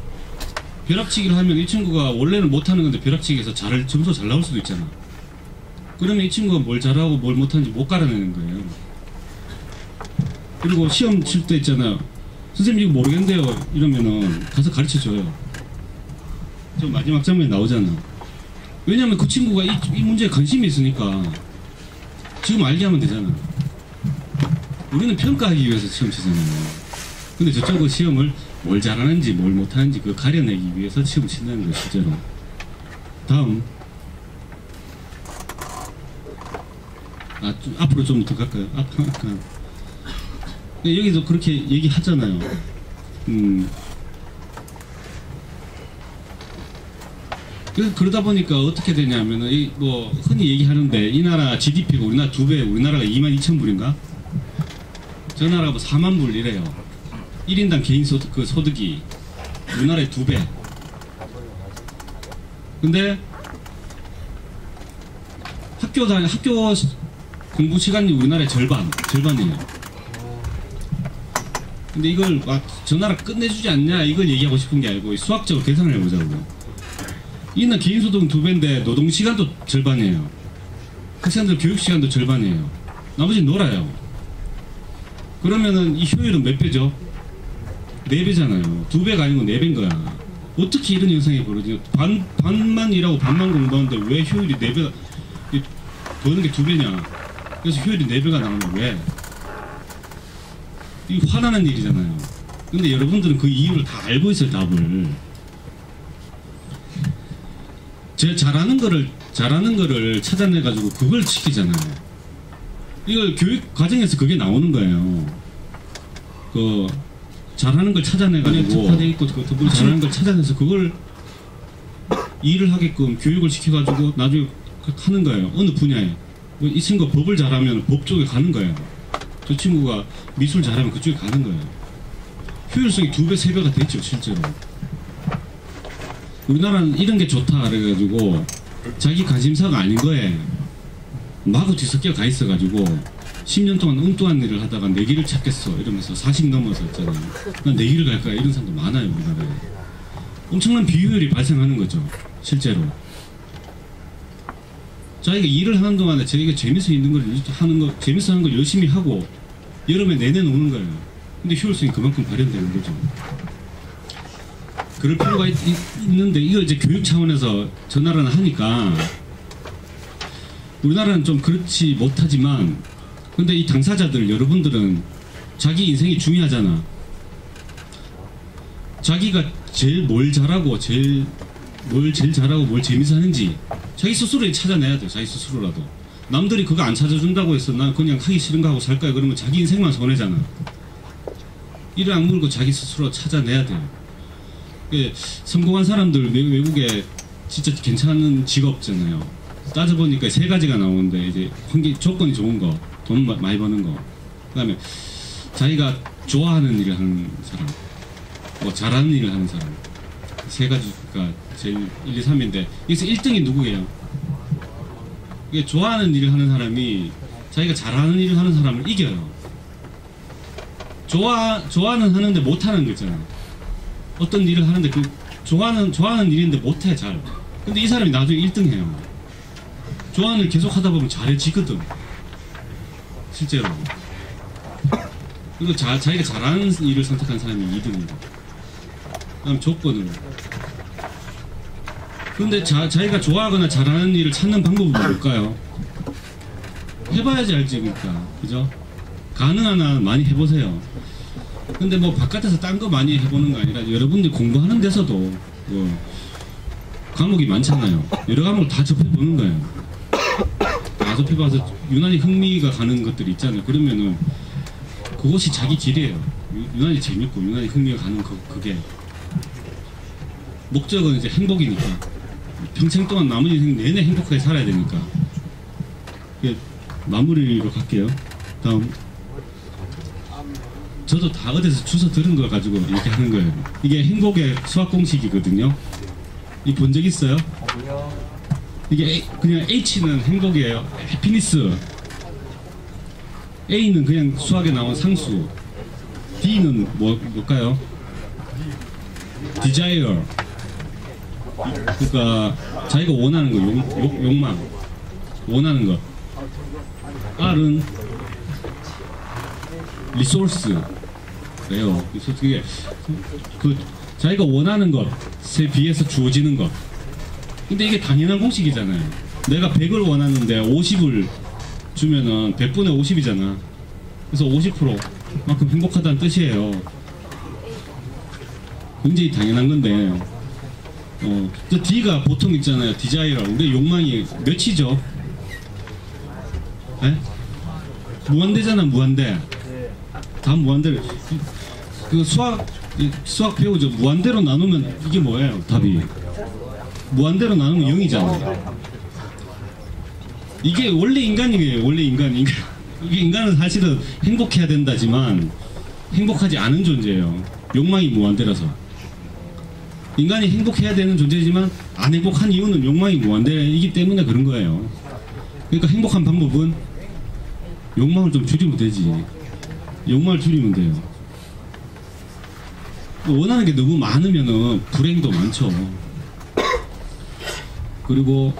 벼락치기를 하면 이 친구가 원래는 못하는 건데 벼락치기에서 점수가 잘 나올 수도 있잖아. 그러면 이 친구가 뭘 잘하고 뭘 못하는지 못 갈아내는 거예요. 그리고 시험 칠 때 있잖아요. 선생님 이거 모르겠는데요. 이러면은 가서 가르쳐줘요. 저 마지막 장면에 나오잖아. 왜냐면 그 친구가 이 문제에 관심이 있으니까 지금 알게 하면 되잖아. 우리는 평가하기 위해서 시험 치잖아요. 근데 저쪽은 시험을 뭘 잘하는지 뭘 못하는지 그거 가려내기 위해서 시험 친다는 거예요. 실제로. 다음. 앞으로 좀 더 갈까요? 여기도 그렇게 얘기하잖아요. 그러다 보니까 어떻게 되냐면은, 흔히 얘기하는데, 이 나라 GDP가 우리나라 2배, 우리나라가 22,000불인가? 저 나라가 40,000불 이래요. 1인당 개인 소득이 우리나라의 2배. 근데, 학교 공부 시간이 우리나라의 절반이에요. 근데 이걸 저 나라 끝내주지 않냐 이걸 얘기하고 싶은 게 아니고 수학적으로 계산을 해보자고요. 이나 개인소득은 2배인데 노동시간도 절반이에요. 학생들 교육시간도 절반이에요. 나머지는 놀아요. 그러면은 이 효율은 몇 배죠? 4배잖아요. 2배가 아니고 4배인 거야. 어떻게 이런 현상이 벌어지냐. 반만 일하고 반만 공부하는데 왜 효율이 4배가 버는 게 2배냐. 그래서 효율이 4배가 나오면 왜? 이거 화나는 일이잖아요. 근데 여러분들은 그 이유를 다 알고 있어요. 답을. 제가 잘하는 거를 찾아내가지고 그걸 시키잖아요. 이걸 교육 과정에서 그게 나오는 거예요. 잘하는 걸 찾아내가지고 특화돼 있고 잘하는 걸 찾아내서 그걸 일을 하게끔 교육을 시켜가지고 나중에 하는 거예요. 어느 분야에. 이 친구가 법을 잘하면 법 쪽에 가는 거예요. 저 친구가 미술 잘하면 그쪽에 가는 거예요. 효율성이 2배, 3배가 됐죠, 실제로. 우리나라는 이런 게 좋다 그래가지고 자기 관심사가 아닌 거에 마구 뒤섞여 가 있어가지고 10년 동안 엉뚱한 일을 하다가 내 길을 찾겠어 이러면서 40 넘어서 있잖아요. 난 내 길을 갈 거야 이런 사람도 많아요. 우리나라에. 엄청난 비효율이 발생하는 거죠, 실제로. 자기가 일을 하는 동안에 자기가 재밌어 하는 걸 열심히 하고 여름에 내내노는 거예요. 근데 효율성이 그만큼 발현되는 거죠. 그럴 필요가 있는데 이걸 이제 교육 차원에서 저 나라는 하니까 우리나라는 좀 그렇지 못하지만 근데 이 당사자들 여러분들은 자기 인생이 중요하잖아. 자기가 제일 뭘 잘하고 뭘 제일 잘하고 뭘 재밌어 하는지 자기 스스로 찾아내야 돼요. 자기 스스로라도. 남들이 그거 안 찾아준다고 해서 나 그냥 하기 싫은 거 하고 살 거야 그러면 자기 인생만 손해잖아. 이를 악물고 자기 스스로 찾아내야 돼요. 성공한 사람들 외국에 진짜 괜찮은 직업잖아요. 따져보니까 세 가지가 나오는데 이제 조건이 좋은 거, 돈 많이 버는 거, 그다음에 자기가 좋아하는 일을 하는 사람, 뭐 잘하는 일을 하는 사람, 세 가지가 제일 1, 2, 3인데 여기서 1등이 누구예요? 이게 좋아하는 일을 하는 사람이 자기가 잘하는 일을 하는 사람을 이겨요. 좋아는 하는데 못하는 거 있잖아요. 어떤 일을 하는데 그 좋아하는 일인데 못해 잘. 근데 이 사람이 나중에 1등 해요. 좋아하는 일 계속 하다 보면 잘해지거든. 실제로. 그리고 자기가 잘하는 일을 선택한 사람이 2등입니다. 그다음 조건은. 근데 자기가 좋아하거나 잘하는 일을 찾는 방법은 뭘까요? 해봐야지 알지, 그러니까. 그죠? 가능한 한 많이 해보세요. 근데 뭐 바깥에서 딴 거 많이 해보는 거 아니라 여러분들 공부하는 데서도 뭐 과목이 많잖아요. 여러 과목을 다 접해보는 거예요. 다 접해봐서 유난히 흥미가 가는 것들이 있잖아요. 그러면은 그것이 자기 길이에요. 유난히 재밌고 유난히 흥미가 가는 그게 목적은 이제 행복이니까 평생 동안 남은 인생 내내 행복하게 살아야 되니까. 마무리로 갈게요. 다음. 저도 다 어디서 주워 들은 걸 가지고 얘기하는 거예요. 이게 행복의 수학 공식이거든요. 이 본 적 있어요? 이게 그냥 H는 행복이에요. 해피니스. A는 그냥 수학에 나온 상수. D는 뭘까요? desire. 그러니까 자기가 원하는 거, 욕망. 원하는 것. R은 리소스. 그래요. 그게 자기가 원하는 것에 비해서 주어지는 것. 근데 이게 당연한 공식이잖아요. 내가 100을 원하는데 50을 주면은 100분의 50이잖아. 그래서 50%만큼 행복하다는 뜻이에요. 굉장히 당연한 건데, 그 D가 보통 있잖아요. 디자이어. 우리 욕망이 몇이죠? 에? 무한대잖아, 무한대. 다 무한대를. 그 수학 배우죠. 무한대로 나누면 이게 뭐예요? 답이. 무한대로 나누면 0이잖아요. 이게 원래 인간이에요. 원래 인간. 이게 인간은 사실은 행복해야 된다지만 행복하지 않은 존재예요. 욕망이 무한대라서. 인간이 행복해야 되는 존재지만 안 행복한 이유는 욕망이 무한대이기 때문에 그런 거예요. 그러니까 행복한 방법은 욕망을 좀 줄이면 되지. 욕망을 줄이면 돼요. 원하는 게 너무 많으면은 불행도 많죠. 그리고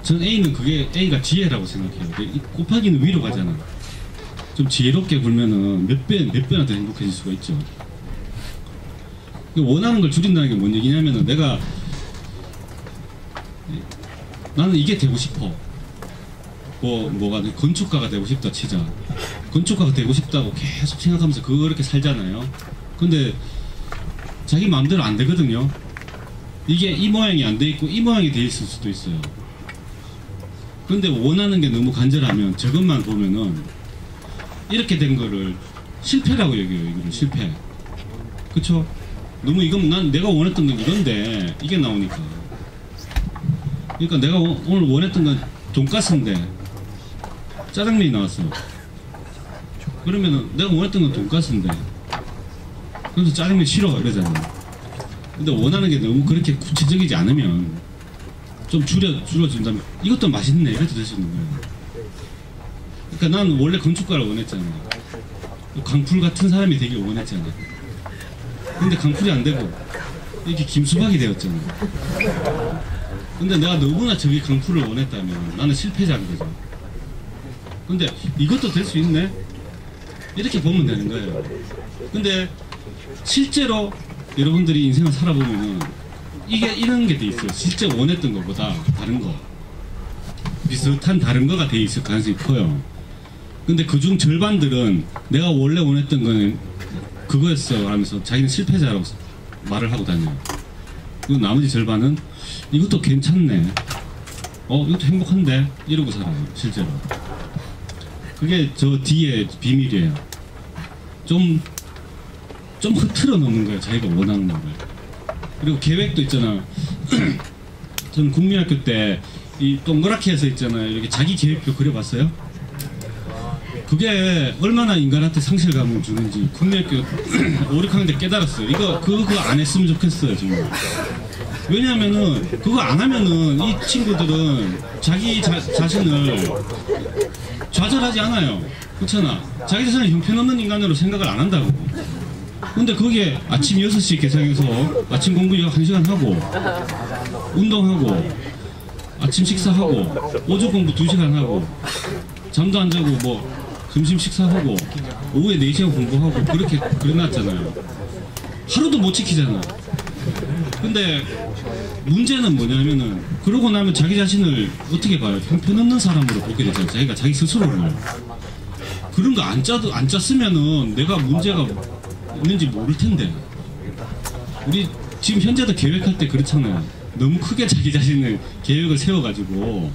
전 A는 그게 A가 지혜라고 생각해요. 곱하기는 위로 가잖아. 좀 지혜롭게 굴면은 몇 배나 더 행복해질 수가 있죠. 원하는 걸 줄인다는 게 뭔 얘기냐면은 나는 이게 되고 싶어. 뭐가 건축가가 되고 싶다 치자. 건축가가 되고 싶다고 계속 생각하면서 그렇게 살잖아요. 근데 자기 마음대로 안 되거든요. 이게 이 모양이 안 돼 있고 이 모양이 돼 있을 수도 있어요. 근데 원하는 게 너무 간절하면 저것만 보면은 이렇게 된 거를 실패라고 여겨요. 이거를 실패. 그쵸? 너무 이건 내가 원했던 건 이건데 이게 나오니까. 그러니까 내가 오늘 원했던 건 돈가스인데 짜장면이 나왔어. 그러면은 내가 원했던 건 돈가스인데 그래서 짜장면 싫어 이러잖아. 근데 원하는 게 너무 그렇게 구체적이지 않으면 좀 줄여준다면 이것도 맛있네 이렇게 될 수 있는 거예요. 그러니까 난 원래 건축가를 원했잖아. 강풀 같은 사람이 되길 원했잖아. 근데 강풀이 안 되고 이렇게 김수박이 되었잖아. 근데 내가 너무나 저기 강풀을 원했다면 나는 실패자인 거죠. 근데 이것도 될 수 있네? 이렇게 보면 되는 거예요. 근데 실제로 여러분들이 인생을 살아보면은 이게 이런 게 돼 있어요. 실제 원했던 것보다 다른 거, 비슷한 다른 거가 돼 있을 가능성이 커요. 근데 그중 절반들은 내가 원래 원했던 거는 그거였어 하면서 자기는 실패자라고 말을 하고 다녀요. 그리고 나머지 절반은 이것도 괜찮네, 이것도 행복한데 이러고 살아요 실제로. 그게 저 뒤에 비밀이에요. 좀 흐트러 놓는 거예요, 자기가 원하는 걸. 그리고 계획도 있잖아. 저는 국민학교 때 이 동그랗게 해서 있잖아요, 이렇게 자기 계획표 그려봤어요? 그게 얼마나 인간한테 상실감을 주는지 국민학교 5, 6학년 때 깨달았어요. 그거 안 했으면 좋겠어요 정말. 왜냐하면은 그거 안 하면은 이 친구들은 자기 자신을 좌절하지 않아요. 그렇잖아. 자기 자신을 형편없는 인간으로 생각을 안 한다고. 근데 그게 아침 6시 개상해서 아침 공부 1시간 하고, 운동하고, 아침 식사하고, 오전 공부 2시간 하고, 잠도 안 자고 뭐 점심 식사하고, 오후에 4시간 공부하고, 그렇게 그려놨잖아요. 하루도 못 지키잖아. 근데 문제는 뭐냐면은, 그러고 나면 자기 자신을 어떻게 봐요? 형편없는 사람으로 보게 되잖아요. 자기가 자기 스스로를. 그런 거 안 짰으면은 내가 문제가 있는지 모를 텐데. 우리 지금 현재도 계획할 때 그렇잖아요. 너무 크게 자기 자신을 계획을 세워가지고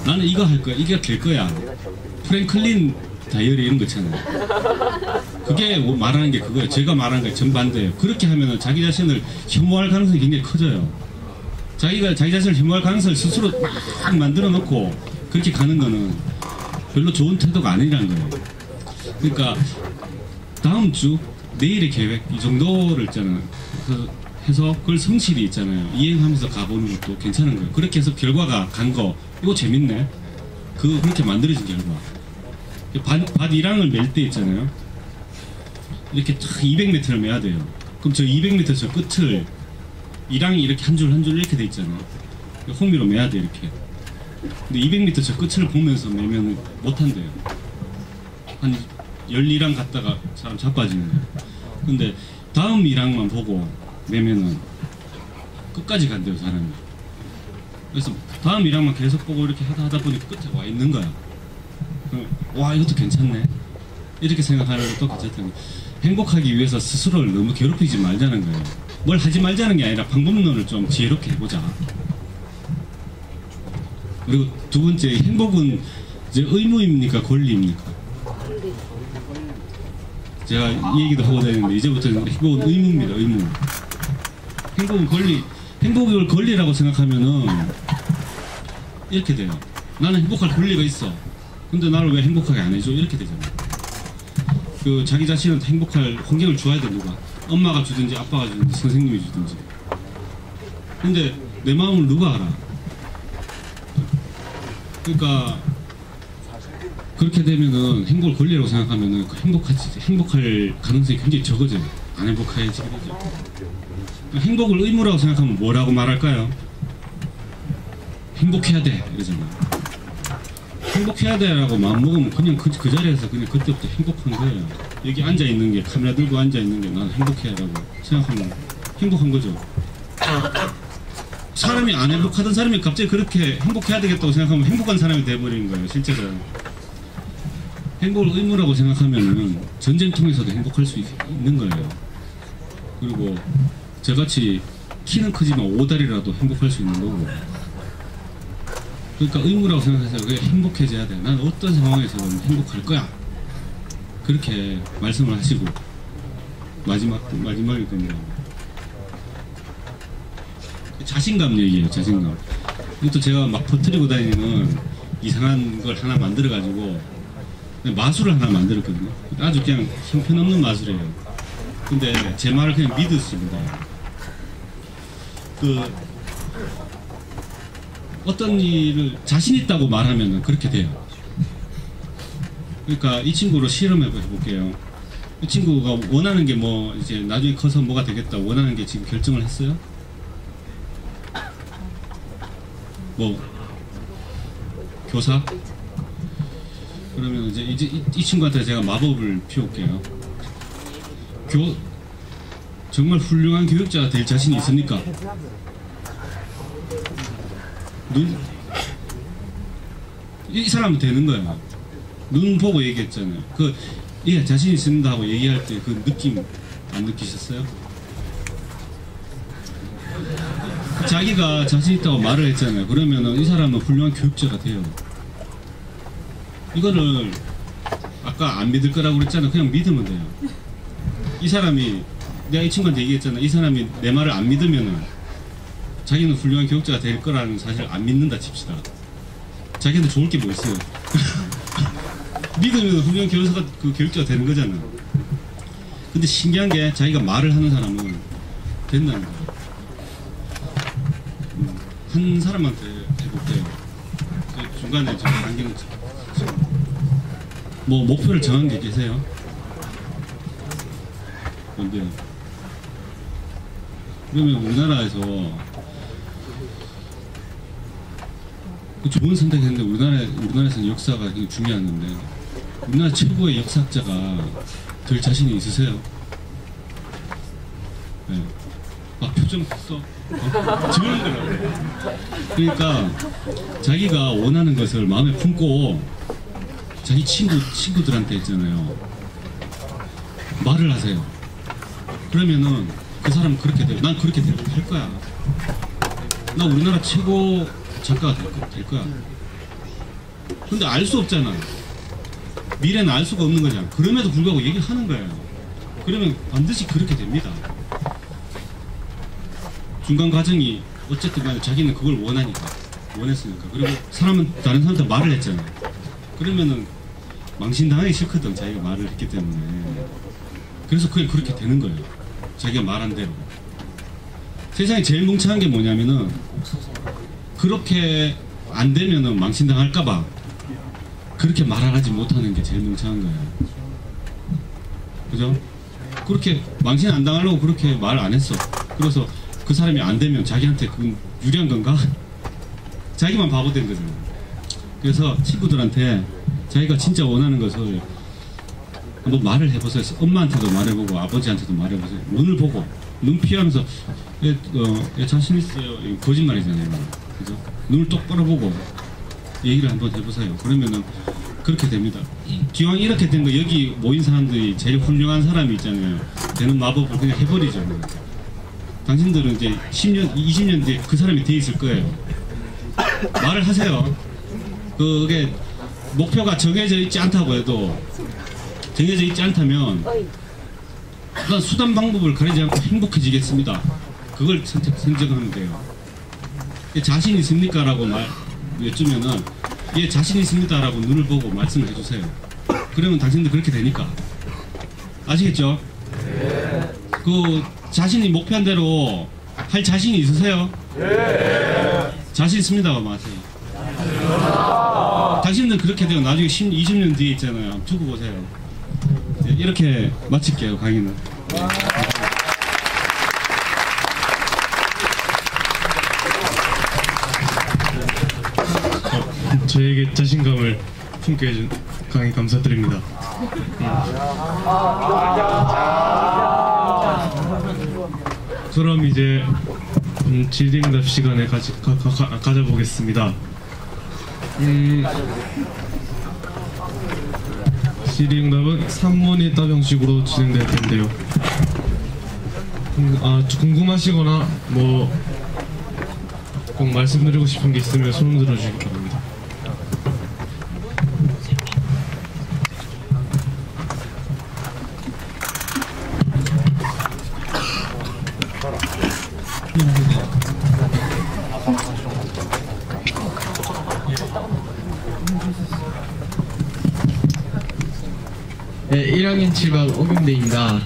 나는 이거 할 거야, 이게 될 거야. 프랭클린 다이어리 이런 거 있잖아요. 그게 말하는 게 그거예요. 제가 말하는 게 전반대예요. 그렇게 하면은 자기 자신을 혐오할 가능성이 굉장히 커져요. 자기가 자기 자신을 혐오할 가능성을 스스로 막 만들어 놓고 그렇게 가는 거는 별로 좋은 태도가 아니라는 거예요. 그러니까 다음 주 내일의 계획 이 정도를 있잖아요. 해서 그걸 성실히 있잖아요. 이행하면서 가보는 것도 괜찮은 거예요. 그렇게 해서 결과가 간 거 이거 재밌네. 그렇게 만들어진 결과. 밭 1항을 멜 때 있잖아요. 이렇게 200m를 매야 돼요. 그럼 저 200m 저 끝을 1항이 이렇게 한 줄 한 줄 이렇게 돼 있잖아요. 호미로 매야 돼 이렇게. 근데 200m 저 끝을 보면서 매면 못한대요. 한 12랑 갔다가 사람 자빠지는 거예요. 근데 다음 1항만 보고 매면은 끝까지 간대요 사람이. 그래서 다음 1항만 계속 보고 이렇게 하다 보니 끝에 와 있는 거야. 와 이것도 괜찮네 이렇게 생각하는 것도 괜찮다는 거예요. 행복하기 위해서 스스로를 너무 괴롭히지 말자는 거예요. 뭘 하지 말자는 게 아니라 방법론을 좀 지혜롭게 해보자. 그리고 두 번째, 행복은 이제 의무입니까 권리입니까? 제가 이 얘기도 하고 다니는데 이제부터는 행복은 의무입니다. 의무. 행복은 권리. 행복을 권리라고 생각하면은 이렇게 돼요. 나는 행복할 권리가 있어. 근데 나를 왜 행복하게 안 해줘? 이렇게 되잖아요. 그 자기 자신한테 행복할 환경을 줘야 돼. 누가? 엄마가 주든지 아빠가 주든지 선생님이 주든지. 근데 내 마음을 누가 알아? 그러니까 그렇게 되면은 행복을 권리라고 생각하면은 행복할 가능성이 굉장히 적어져요. 안 행복해야지 그러죠. 행복을 의무라고 생각하면 뭐라고 말할까요? 행복해야 돼 이러잖아요. 행복해야 돼라고 마음먹으면 그냥 그 자리에서 그냥 그때부터 행복한 거예요. 여기 앉아있는 게, 카메라 들고 앉아있는 게 난 행복해라고 생각하면 행복한 거죠. 사람이 안 행복하던 사람이 갑자기 그렇게 행복해야 되겠다고 생각하면 행복한 사람이 돼버리는 거예요. 실제로 행복을 의무라고 생각하면은 전쟁통에서도 행복할 수 있는 거예요. 그리고 저같이 키는 크지만 오다리라도 행복할 수 있는 거고. 그러니까 의무라고 생각해서 그게 행복해져야 돼. 난 어떤 상황에서는 행복할 거야. 그렇게 말씀을 하시고 마지막일 겁니다. 자신감 얘기예요. 자신감. 이것도 제가 막 퍼뜨리고 다니는 이상한 걸 하나 만들어가지고 마술을 하나 만들었거든요. 아주 그냥 형편없는 마술이에요. 근데 제 말을 그냥 믿으십니다. 어떤 일을 자신 있다고 말하면 그렇게 돼요. 그러니까 이 친구로 실험해 볼게요. 이 친구가 원하는 게 뭐 이제 나중에 커서 뭐가 되겠다 원하는 게 지금 결정을 했어요? 뭐 교사? 그러면 이제 이 친구한테 제가 마법을 피울게요. 정말 훌륭한 교육자가 될 자신이 있습니까? 이 사람은 되는 거예요. 눈 보고 얘기했잖아요. 예, 자신 있습니다 하고 얘기할 때 그 느낌 안 느끼셨어요? 자기가 자신 있다고 말을 했잖아요. 그러면은 이 사람은 훌륭한 교육자가 돼요. 이거를 아까 안 믿을 거라고 그랬잖아. 그냥 믿으면 돼요. 이 사람이, 내가 이 친구한테 얘기했잖아. 이 사람이 내 말을 안 믿으면은 자기는 훌륭한 교육자가 될 거라는 사실을 안 믿는다 칩시다. 자기한테 좋을 게 뭐 있어요. 믿으면 훌륭한 교육자가 되는 거잖아. 근데 신기한 게 자기가 말을 하는 사람은 된다는 거예요. 한 사람한테 해볼게요. 그 중간에 저 안경 뭐 목표를 정한 게 계세요? 뭔데요? 그러면 우리나라에서 좋은 선택했는데 우리나라에서는 역사가 굉장히 중요한데 우리나라 최고의 역사학자가 될 자신이 있으세요? 네. 아, 표정 써. 저런 거라고. 그러니까 자기가 원하는 것을 마음에 품고 자기 친구들한테 있잖아요. 말을 하세요. 그러면은 그 사람은 그렇게 돼요. 난 그렇게 될 거야. 나 우리나라 최고 작가가 될 거야. 근데 알 수 없잖아. 미래는 알 수가 없는 거잖아. 그럼에도 불구하고 얘기를 하는 거예요. 그러면 반드시 그렇게 됩니다. 중간 과정이 어쨌든 간에 자기는 그걸 원했으니까. 그리고 다른 사람한테 말을 했잖아. 그러면은 망신당하기 싫거든. 자기가 말을 했기 때문에. 그래서 그게 그렇게 되는 거예요. 자기가 말한 대로. 세상에 제일 멍청한 게 뭐냐면은 그렇게 안 되면은 망신당할까봐 그렇게 말을 하지 못하는 게 제일 멍청한 거예요. 그죠? 그렇게 망신 안 당하려고 그렇게 말 안 했어. 그래서 그 사람이 안 되면 자기한테 그건 유리한 건가? 자기만 바보 된 거잖아. 그래서 친구들한테 자기가 진짜 원하는 것을 한번 말을 해보세요. 엄마한테도 말해보고 아버지한테도 말해보세요. 눈을 보고 눈 피하면서 얘 자신 있어요. 거짓말이잖아요. 그죠? 눈을 똑바로 보고 얘기를 한번 해보세요. 그러면은 그렇게 됩니다. 기왕 이렇게 된 거 여기 모인 사람들이 제일 훌륭한 사람이 있잖아요. 되는 마법을 그냥 해버리죠. 당신들은 이제 10년, 20년 뒤에 그 사람이 돼 있을 거예요. 말을 하세요. 그게 목표가 정해져 있지 않다고 해도 정해져 있지 않다면 그런 수단 방법을 가리지 않고 행복해지겠습니다. 그걸 선정하면 돼요. 자신 있습니까? 라고 여쭈면은 예, 자신 있습니다. 라고 눈을 보고 말씀을 해주세요. 그러면 당신들 그렇게 되니까. 아시겠죠? 네. 그 자신이 목표한 대로 할 자신이 있으세요? 네. 자신 있습니다가 마세요. 당신들 그렇게 돼요. 나중에 20년 뒤에 있잖아요. 한번 두고 보세요. 네, 이렇게 마칠게요, 강의는. 저에게 자신감을 품게 해준 강의 감사드립니다. 그럼 이제 질의응답 시간에 가져보겠습니다. 질의응답은 산문일답 형식으로 진행될 텐데요. 궁금하시거나 뭐 꼭 말씀드리고 싶은 게 있으면 손 들어주시기 바랍니다. 네, 1학년 7반 오경대입니다.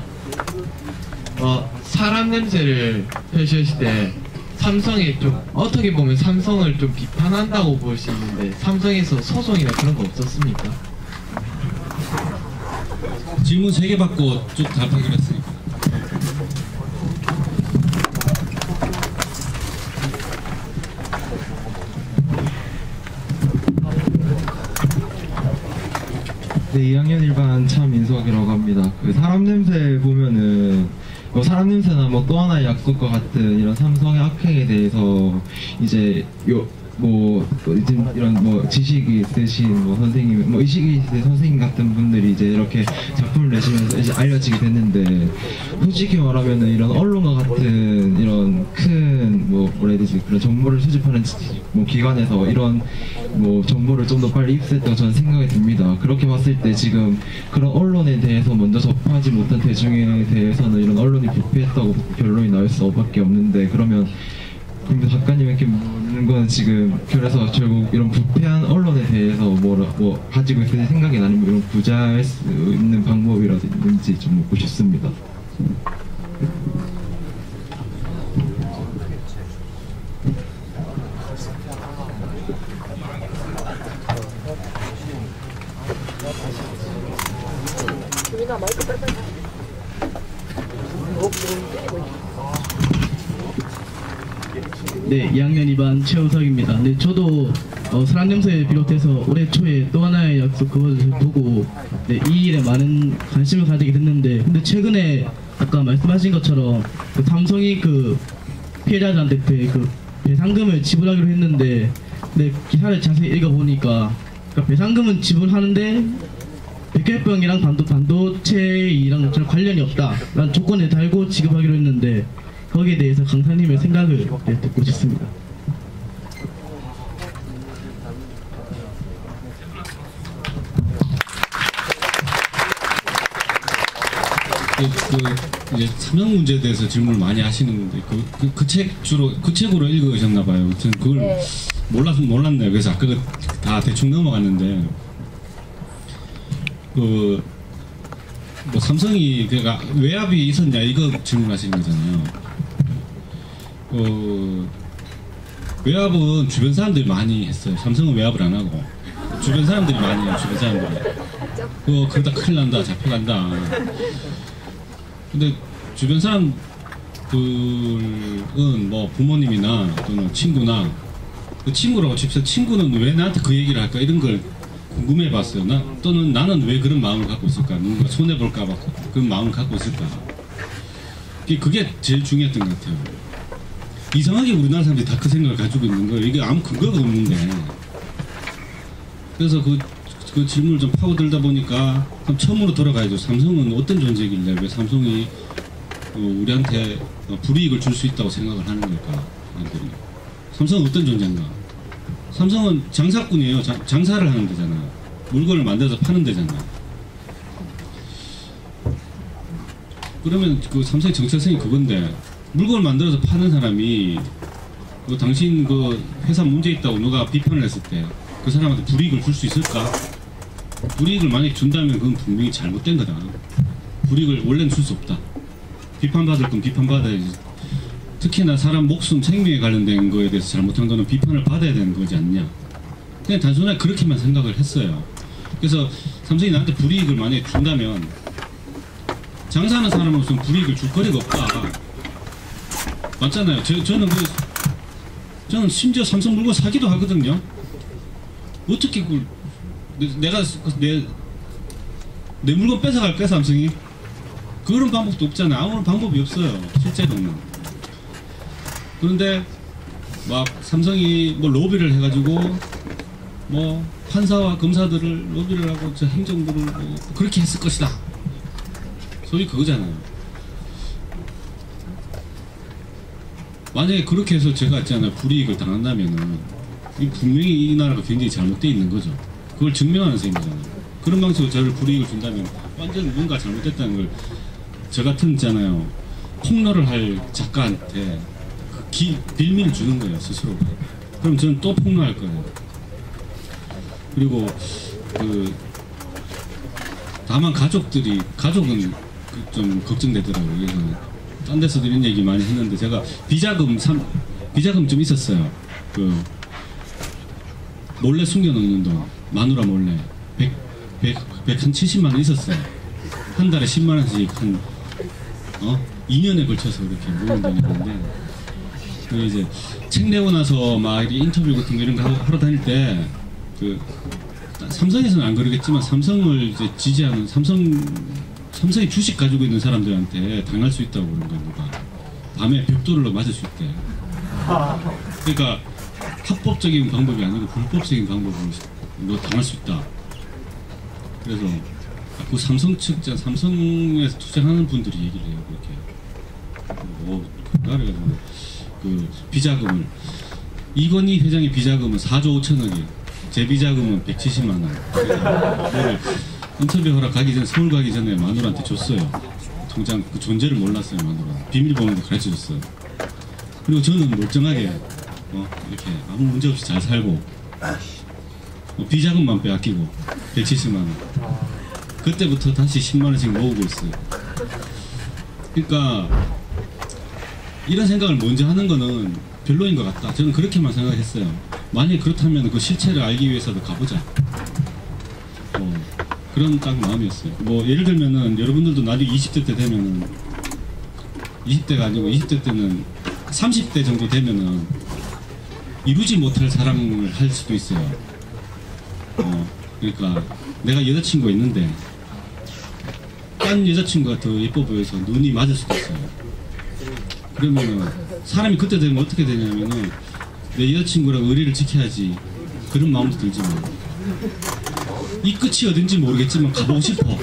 사람 냄새를 표시했을 때 삼성에 좀 어떻게 보면 삼성을 좀 비판한다고 볼 수 있는데 삼성에서 소송이나 그런 거 없었습니까? 질문 3개 받고 쭉 답하기로 했으니까. 네, 2학년 1반 차민석이라고 합니다. 그 사람 냄새 보면은 사람 냄새나 뭐 또 하나의 약속과 같은 이런 삼성의 악행에 대해서 이제 이제 이런 뭐 지식이 있으신 뭐 선생님, 뭐 의식이 있으신 선생님 같은 분들이 이제 이렇게 작품을 내시면서 이제 알려지게 됐는데, 솔직히 말하면은 이런 언론과 같은 이런 큰 뭐라 해야 되지, 그런 정보를 수집하는 뭐 기관에서 이런 뭐 정보를 좀 더 빨리 입수했다고 저는 생각이 듭니다. 그렇게 봤을 때 지금 그런 언론에 대해서 먼저 접하지 못한 대중에 대해서는 이런 언론이 부패했다고 결론이 나올 수밖에 없는데, 그러면 근데 작가님에게 묻는 건 지금 그래서 결국 이런 부패한 언론에 대해서 뭐 가지고 있는 생각이 아니면 이런 구제할 수 있는 방법이라도 있는지 좀 묻고 싶습니다. 네, 2학년 2반 최우석입니다. 네, 저도 사람 냄새를 비롯해서 올해 초에 또 하나의 약속 그것을 보고 네, 이 일에 많은 관심을 가지게 됐는데, 근데 최근에 아까 말씀하신 것처럼 그 삼성이 그 피해자들한테 그 배상금을 지불하기로 했는데, 네, 기사를 자세히 읽어보니까 그러니까 배상금은 지불하는데 백혈병이랑 반도체이랑 전혀 관련이 없다라는 조건을 달고 지급하기로 했는데, 거기에 대해서 강사님의 생각을 듣고 싶습니다. 이제 삼성 문제에 대해서 질문을 많이 하시는데 그 책으로 읽으셨나봐요. 저는 그걸 몰랐네요. 그래서 아까 다 대충 넘어갔는데, 뭐 삼성이 그러니까 외압이 있었냐 이거 질문하시는 거잖아요. 외압은 주변 사람들이 많이 했어요. 삼성은 외압을 안 하고 주변 사람들이 많이 해요. 주변 사람들이. 그러다 큰일 난다, 잡혀간다. 근데 주변 사람들은 뭐 부모님이나 또는 친구나, 그 친구라고 칩시다. 친구는 왜 나한테 그 얘기를 할까 이런 걸 궁금해 봤어요. 또는 나는 왜 그런 마음을 갖고 있을까? 누군가 손해볼까봐 그런 마음을 갖고 있을까? 그게 제일 중요했던 것 같아요. 이상하게 우리나라 사람들이 다 그 생각을 가지고 있는 거예요. 이게 아무 근거가 없는데. 그래서 그 질문을 좀 파고들다 보니까 그럼 처음으로 돌아가야죠. 삼성은 어떤 존재이길래 왜 삼성이 우리한테 불이익을 줄 수 있다고 생각을 하는 걸까? 삼성은 어떤 존재인가? 삼성은 장사꾼이에요. 장사를 하는 데잖아요. 물건을 만들어서 파는 데잖아요. 그러면 그 삼성의 정체성이 그건데, 물건을 만들어서 파는 사람이 당신 그 회사 문제 있다고 누가 비판을 했을 때 그 사람한테 불이익을 줄 수 있을까? 불이익을 만약에 준다면 그건 분명히 잘못된 거다. 불이익을 원래는 줄 수 없다. 비판받을 건 비판받아야지. 특히나 사람 목숨, 생명에 관련된 거에 대해서 잘못한 거는 비판을 받아야 되는 거지 않냐. 그냥 단순하게 그렇게만 생각을 했어요. 그래서 삼성이 나한테 불이익을 만약에 준다면 장사하는 사람으로서는 불이익을 줄 거리가 없다. 맞잖아요. 저는 심지어 삼성 물건 사기도 하거든요. 어떻게 내 물건 뺏어갈까 삼성이? 그런 방법도 없잖아요. 아무런 방법이 없어요. 실제로는. 그런데 막 삼성이 뭐 로비를 해가지고 뭐 판사와 검사들을 로비를 하고 저 행정부를 뭐 그렇게 했을 것이다. 소위 그거잖아요. 만약에 그렇게 해서 제가 있잖아요. 불이익을 당한다면은 분명히 이 나라가 굉장히 잘못되어 있는 거죠. 그걸 증명하는 셈이잖아요. 그런 방식으로 저를 불이익을 준다면 완전 뭔가 잘못됐다는 걸 저 같은 있잖아요. 폭로를 할 작가한테 빌미를 주는 거예요. 스스로가. 그럼 저는 또 폭로할 거예요. 그리고 다만 가족은 좀 걱정되더라고요. 그래서 딴 데서도 이런 얘기 많이 했는데, 제가 비자금 좀 있었어요. 몰래 숨겨놓는 돈, 마누라 몰래 170만 원 있었어요. 한 달에 10만 원씩 2년에 걸쳐서 이렇게 모은 돈이 있는데, 이제 책 내고 나서 막 인터뷰 같은 거 이런 거 하러 다닐 때 삼성에서는 안 그러겠지만 삼성을 이제 지지하는 삼성이 주식 가지고 있는 사람들한테 당할 수 있다고 그런 거야. 누가 밤에 벽돌로 맞을 수 있대. 그러니까 합법적인 방법이 아니고 불법적인 방법으로 당할 수 있다. 그래서 그 삼성 측자, 삼성에서 투자하는 분들이 얘기를 해요. 그렇게 그래가지고 그 비자금을 이건희 회장의 비자금은 4조 5천억이에요. 제 비자금은 170만 원. 그거를 인터뷰하러 가기 전에, 서울 가기 전에 마누라한테 줬어요. 통장 그 존재를 몰랐어요. 마누라 비밀번호도 가르쳐줬어요. 그리고 저는 멀쩡하게 이렇게 아무 문제 없이 잘 살고 비자금만 빼앗기고 170만 원. 그때부터 다시 10만 원씩 모으고 있어요. 그러니까 이런 생각을 먼저 하는 거는 별로인 것 같다. 저는 그렇게만 생각했어요. 만약에 그렇다면 그 실체를 알기 위해서도 가보자. 그런 딱 마음이었어요. 뭐 예를 들면은 여러분들도 나중에 20대 때 되면은 20대가 아니고 20대 때는 30대 정도 되면은 이루지 못할 사랑을 할 수도 있어요. 그러니까 내가 여자친구가 있는데 딴 여자친구가 더 예뻐 보여서 눈이 맞을 수도 있어요. 그러면은 사람이 그때 되면 어떻게 되냐면은 내 여자친구랑 의리를 지켜야지 그런 마음도 들지만 이 끝이 어딘지 모르겠지만 가보고 싶어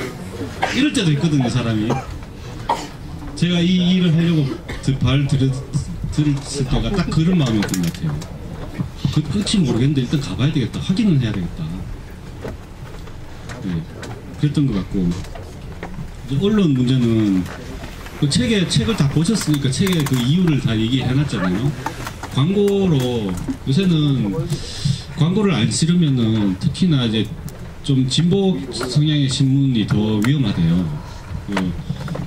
이럴 때도 있거든요. 사람이 제가 이 일을 하려고 들었을 때가 딱 그런 마음이었던 것 같아요. 그 끝이 모르겠는데 일단 가봐야 되겠다. 확인은 해야 되겠다. 네, 그랬던 것 같고 이제 언론 문제는 그 책을 다 보셨으니까 책에 그 이유를 다 얘기해놨잖아요. 광고로 요새는 광고를 안 실으면은 특히나 이제 좀 진보 성향의 신문이 더 위험하대요.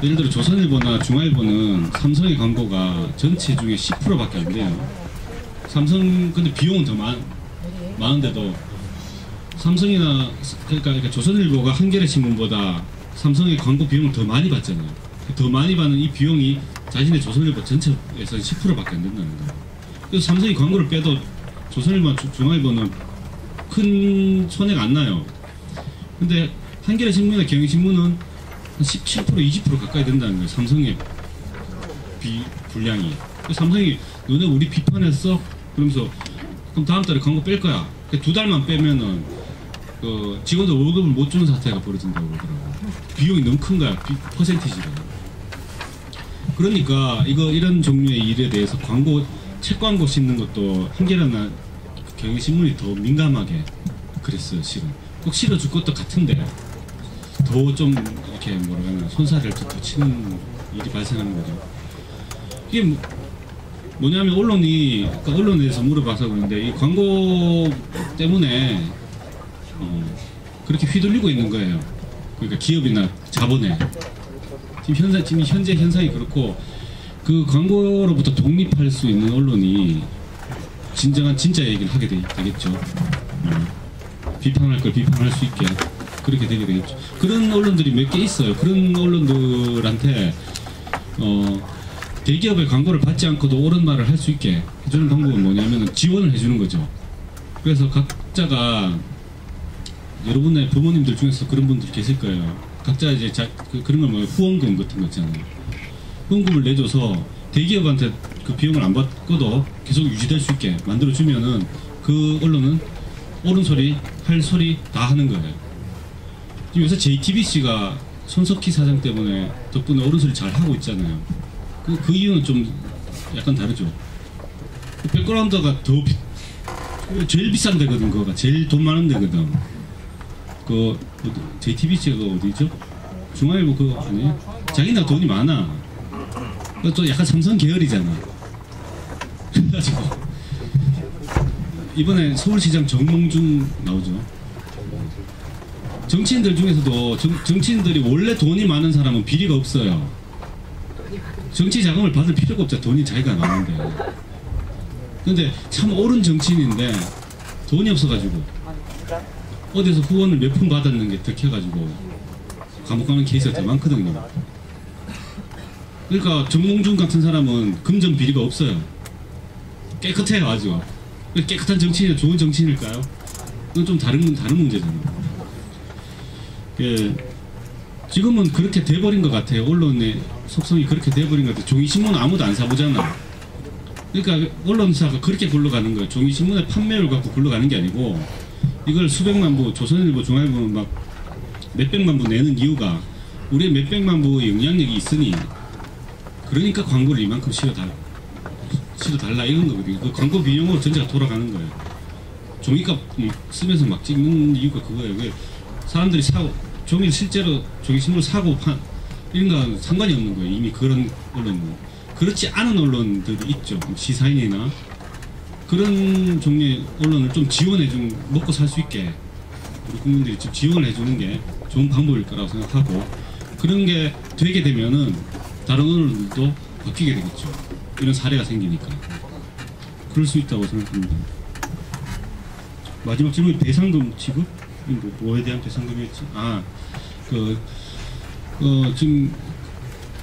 예를 들어 조선일보나 중앙일보는 삼성의 광고가 전체 중에 10%밖에 안 돼요. 삼성 근데 비용은 더 많은데도 삼성이나 그러니까 조선일보가 한겨레 신문보다 삼성의 광고 비용을 더 많이 받잖아요. 더 많이 받는 이 비용이 자신의 조선일보 전체에서 10%밖에 안 된다는 거예요. 그래서 삼성이 광고를 빼도 조선일보나 중앙일보는 큰 손해가 안 나요. 근데 한겨레 신문이나 경향신문은 한 17%, 20% 가까이 된다는 거예요. 삼성의 분량이. 삼성이 너네 우리 비판했어? 그러면서 그럼 다음 달에 광고 뺄 거야. 2달만 빼면은 그 직원들 월급을 못 주는 사태가 벌어진다고 그러더라고요. 비용이 너무 큰 거야. 퍼센티지가. 그러니까 이런 종류의 일에 대해서 책 광고 싣는 것도 한겨레나 경향신문이 더 민감하게 그랬어요. 실은 꼭 실어줄 것도 같은데 더 좀 이렇게 뭐라 하나 손살을 더 치는 일이 발생하는 거죠. 이게 뭐냐면 언론에서 물어봐서 그런데 이 광고 때문에 그렇게 휘둘리고 있는 거예요. 그러니까 기업이나 자본에 지금 현재 현상이 그렇고 그 광고로부터 독립할 수 있는 언론이 진짜 얘기를 하게 되겠죠. 비판할 걸 비판할 수 있게 그렇게 되게 되겠죠. 그런 언론들이 몇 개 있어요. 그런 언론들한테 대기업의 광고를 받지 않고도 옳은 말을 할 수 있게 해주는 방법은 뭐냐면 지원을 해주는 거죠. 그래서 각자가 여러분의 부모님들 중에서 그런 분들이 계실 거예요. 각자 이제 그런 걸 뭐 후원금 같은 거 있잖아요. 후원금을 내줘서 대기업한테 그 비용을 안 받고도 계속 유지될 수 있게 만들어주면은 그 언론은 옳은 소리, 할 소리 다 하는 거예요. 지금 요새 JTBC가 손석희 사장 때문에 덕분에 옳은 소리 잘 하고 있잖아요. 그 이유는 좀 약간 다르죠. 백그라운드가 제일 비싼 데거든. 그거가 제일 돈 많은 데거든. JTBC가 어디죠? 중앙일보 그거 아니에요? 자기네가 돈이 많아. 또 약간 삼성 계열이잖아. 그래가지고 이번에 서울시장 정몽준 나오죠. 정치인들 중에서도 정치인들이 원래 돈이 많은 사람은 비리가 없어요. 정치 자금을 받을 필요가 없죠. 돈이 자기가 많은데. 근데 참 옳은 정치인인데 돈이 없어가지고 어디서 후원을 몇 푼 받았는 게 들켜가지고 감옥 가는 케이스가 더 많거든요. 그러니까 정몽준 같은 사람은 금전 비리가 없어요. 깨끗해요. 아주 깨끗한 정치인이 좋은 정치인일까요? 그건 좀 다른 문제잖아요. 예, 지금은 그렇게 돼버린 것 같아요. 언론의 속성이 그렇게 돼버린 것 같아요. 종이신문 아무도 안 사보잖아. 그러니까 언론사가 그렇게 굴러가는 거예요. 종이신문의 판매율 갖고 굴러가는 게 아니고 이걸 수백만 부, 조선일보, 중앙일보 막 몇백만 부 내는 이유가 우리의 몇백만 부의 영향력이 있으니 그러니까 광고를 이만큼 실어달라 이런 거거든요. 그 광고 비용으로 전체가 돌아가는 거예요. 종이값 쓰면서 막 찍는 이유가 그거예요. 사람들이 사고 종이 실제로 종이신문을 사고 이런 건 상관이 없는 거예요. 이미 그런 언론은. 그렇지 않은 언론들이 있죠. 시사인이나 그런 종류의 언론을 좀 지원해주는, 먹고 살 수 있게 우리 국민들이 좀 지원해주는 게 좋은 방법일 거라고 생각하고, 그런 게 되게 되면은 다른 언론들도 바뀌게 되겠죠. 이런 사례가 생기니까. 그럴 수 있다고 생각합니다. 마지막 질문이 배상금 지급? 뭐에 대한 배상금이었지? 지금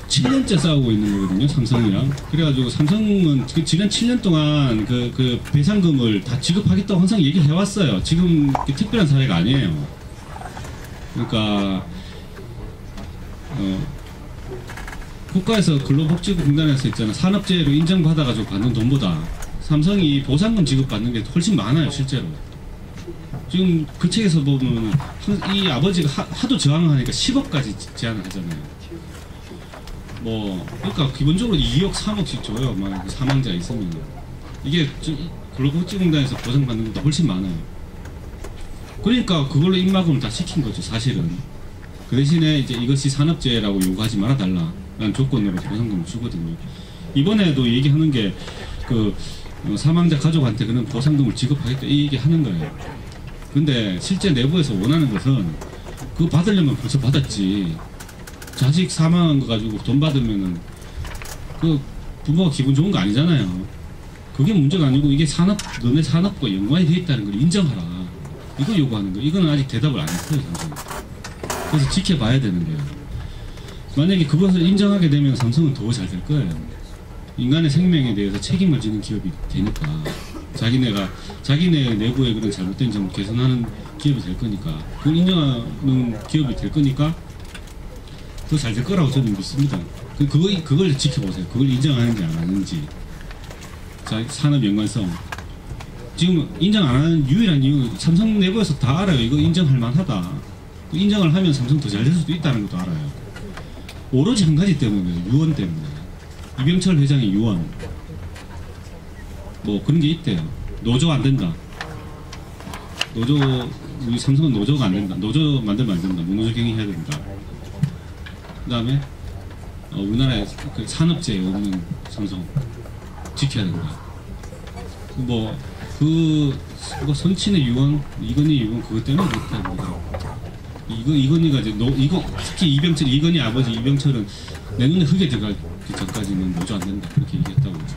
7년째 싸우고 있는 거거든요, 삼성이랑. 그래가지고 삼성은 지난 7년 동안 그 배상금을 다 지급하겠다고 항상 얘기를 해왔어요. 지금 특별한 사례가 아니에요. 그러니까 국가에서 근로복지공단에서 있잖아, 산업재해로 인정받아가지고 받는 돈보다 삼성이 보상금 지급받는 게 훨씬 많아요, 실제로. 지금 그 책에서 보면 이 아버지가 하도 저항을 하니까 10억까지 제한을 하잖아요. 그러니까 기본적으로 2억, 3억씩 줘요. 막 사망자 있으면. 이게 근로복지공단에서 보상받는 것보다 훨씬 많아요. 그러니까 그걸로 입막음을 다 시킨 거죠, 사실은. 그 대신에 이제 이것이 산업재해라고 요구하지 말아달라 라는 조건으로 보상금을 주거든요. 이번에도 얘기하는 게 사망자 가족한테 그런 보상금을 지급하겠다 이 얘기 하는 거예요. 근데 실제 내부에서 원하는 것은 그거 받으려면 벌써 받았지. 자식 사망한 거 가지고 돈 받으면은 그 부모가 기분 좋은 거 아니잖아요. 그게 문제가 아니고 이게 너네 산업과 연관이 돼 있다는 걸 인정하라. 이거 요구하는 거예요. 이거는 아직 대답을 안 했어요, 삼성은. 그래서 지켜봐야 되는 거예요. 만약에 그것을 인정하게 되면 삼성은 더 잘 될 거예요. 인간의 생명에 대해서 책임을 지는 기업이 되니까. 자기네 내부의 그런 잘못된 점을 개선하는 기업이 될 거니까. 그걸 인정하는 기업이 될 거니까 더 잘 될 거라고 저는 믿습니다. 그걸 지켜보세요. 그걸 인정하는지 안 하는지. 산업 연관성. 지금 인정 안 하는 유일한 이유는 삼성 내부에서 다 알아요. 이거 인정할 만하다. 인정을 하면 삼성 더 잘 될 수도 있다는 것도 알아요. 오로지 한 가지 때문에, 유언 때문에. 이병철 회장의 유언. 그런 게 있대요. 노조 안 된다. 우리 삼성은 노조가 안 된다. 노조 만들면 안 된다. 무노조 경영해야 된다. 그 다음에 우리나라에 산업재해 없는 삼성 지켜야 된다. 선친의 유언, 이건희 유언 그것 때문에 그렇답니다. 이건희가 특히 이건희 아버지 이병철은 내 눈에 흙에 들어가기 전까지는 노조 안 된다 그렇게 얘기했다고 그러죠.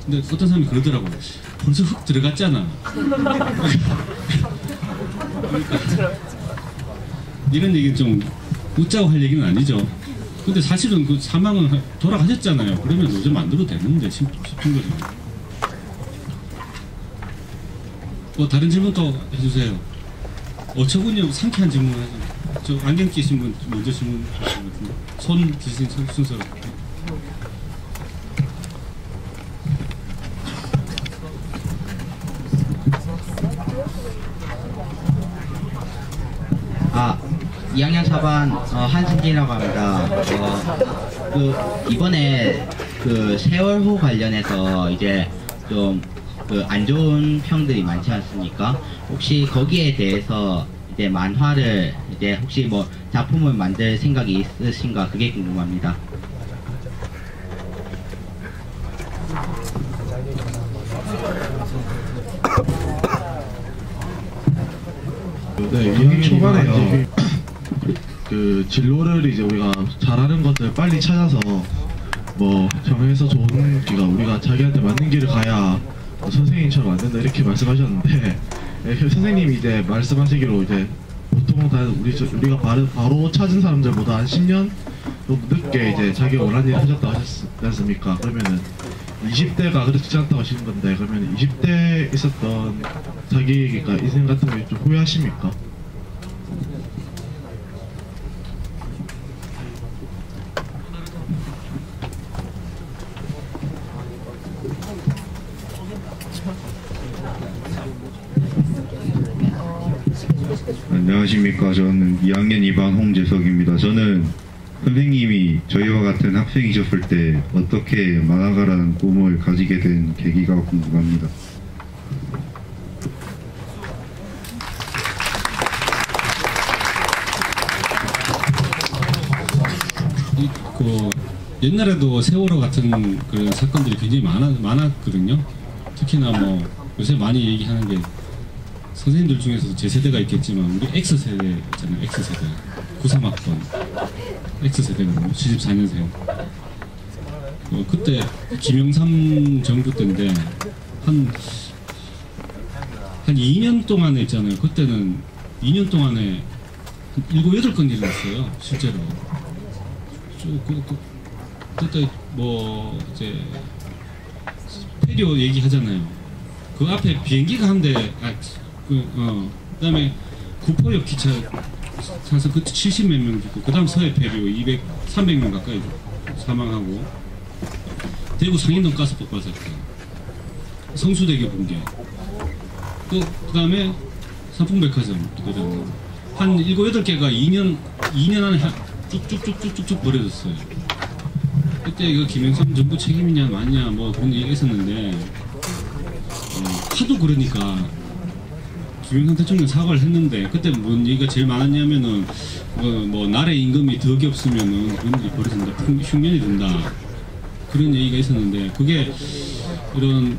근데 어떤 사람이 그러더라고요. 벌써 흙 들어갔잖아. 그러니까 이런 얘기는 좀 웃자고 할 얘기는 아니죠. 근데 사실은 그 사망은 돌아가셨잖아요. 그러면 노조 만들어도 되는데 싶은 거죠. 다른 질문 또 해주세요. 어처구니 상쾌한 질문 하죠. 저 안경 끼신 분 먼저 질문 하시는 것 같은데. 손 드신 순서로. 아, 2학년 4반 한승진이라고 합니다. 이번에 세월호 관련해서 이제 좀 안 좋은 평들이 많지 않습니까? 혹시 거기에 대해서 이제 만화를 이제 혹시 작품을 만들 생각이 있으신가 그게 궁금합니다. 네, 2학년 초반에요. 진로를 이제 우리가 잘하는 것을 빨리 찾아서 정해서 좋은 길가 우리가 자기한테 맞는 길을 가야 선생님처럼 안 된다 이렇게 말씀하셨는데, 선생님이 이제 말씀하시기로 이제 보통 다 우리가 바로 찾은 사람들보다 한 10년 좀 늦게 이제 자기 원하는 일을 하셨다고 하셨지 않습니까? 그러면은 20대가 그렇지 않다고 하시는 건데, 그러면 20대에 있었던 자기가 인생 같은 거 좀 후회하십니까? 안녕하십니까. 저는 2학년 2반 홍재석입니다. 저는 선생님이 저희와 같은 학생이셨을 때 어떻게 만화가라는 꿈을 가지게 된 계기가 궁금합니다. 옛날에도 세월호 같은 그 사건들이 굉장히 많았거든요. 특히나 뭐 요새 많이 얘기하는 게 선생님들 중에서도 제 세대가 있겠지만 우리 X세대 있잖아요. X세대 93학번 X세대거든요. 74년생. 그때 김영삼 정부 때인데 한 2년 동안에 있잖아요. 그때는 2년 동안에 한 7, 8건 일어났어요. 실제로. 그때 뭐 이제 페리오 얘기하잖아요. 그 앞에 비행기가 한 대, 그다음에 구포역 기차 타서 그때 70몇 명 죽고, 그다음 서해 페리오 300명 가까이 사망하고, 대구 상인동 가스폭발 사건, 성수대교 붕괴, 그다음에 삼풍백화점 한 7, 8개가 2년 안에 쭉쭉쭉쭉쭉 버려졌어요. 그때 이거 김영삼 정부 책임이냐 맞냐 뭐 그런 얘기가 있었는데 하도 그러니까 김영삼 대통령 사과를 했는데 그때 뭔 얘기가 제일 많았냐면은 뭐 나라의 임금이 덕이 없으면은 그런 일이 벌어진다, 흉년이 된다 그런 얘기가 있었는데 그게 이런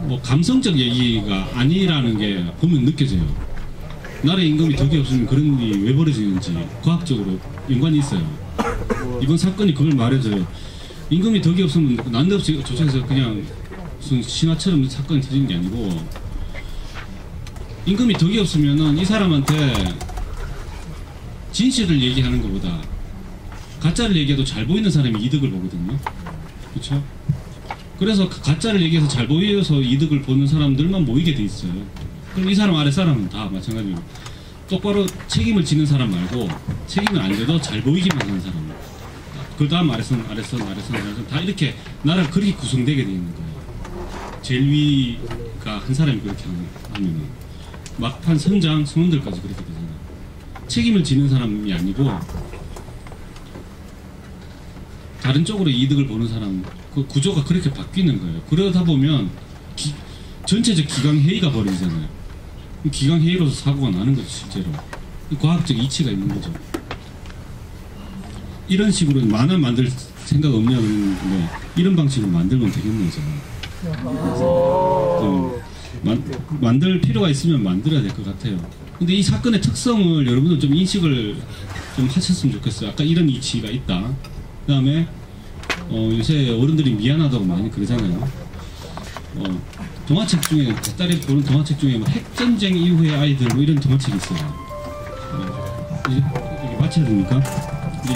뭐 감성적 얘기가 아니라는 게 보면 느껴져요. 나라의 임금이 덕이 없으면 그런 일이 왜 벌어지는지 과학적으로 연관이 있어요. 이번 사건이 그걸 말해줘요. 임금이 덕이 없으면 난데없이 조직에서 그냥 무슨 신화처럼 사건이 터지는 게 아니고 임금이 덕이 없으면은 이 사람한테 진실을 얘기하는 것보다 가짜를 얘기해도 잘 보이는 사람이 이득을 보거든요. 그렇죠? 그래서 가짜를 얘기해서 잘 보여서 이득을 보는 사람들만 모이게 돼 있어요. 그럼 이 사람 아래 사람은 다 마찬가지로 똑바로 책임을 지는 사람 말고 책임을 안 져도 잘 보이기만 하는 사람, 그 다음 아래선 다 이렇게 나라가 그렇게 구성되게 돼 있는 거예요. 제일 위가 한 사람이 그렇게 하면은 막판 선원들까지 그렇게 되잖아요. 책임을 지는 사람이 아니고 다른 쪽으로 이득을 보는 사람, 그 구조가 그렇게 바뀌는 거예요. 그러다 보면 전체적 기강회의가 벌어지잖아요. 기강회의로서 사고가 나는 거죠, 실제로. 과학적 이치가 있는 거죠. 이런 식으로 만화 만들 생각 없냐 그러는데 이런 방식으로 만들면 되겠네, 저는. 만들 필요가 있으면 만들어야 될 것 같아요. 근데 이 사건의 특성을 여러분들 좀 인식을 좀 하셨으면 좋겠어요. 아까 이런 이치가 있다. 그 다음에 요새 어른들이 미안하다고 많이 그러잖아요. 동화책 중에, 딸이 보는 동화책 중에 뭐 핵전쟁 이후의 아이들 뭐 이런 동화책이 있어요. 이제 마쳐야 됩니까?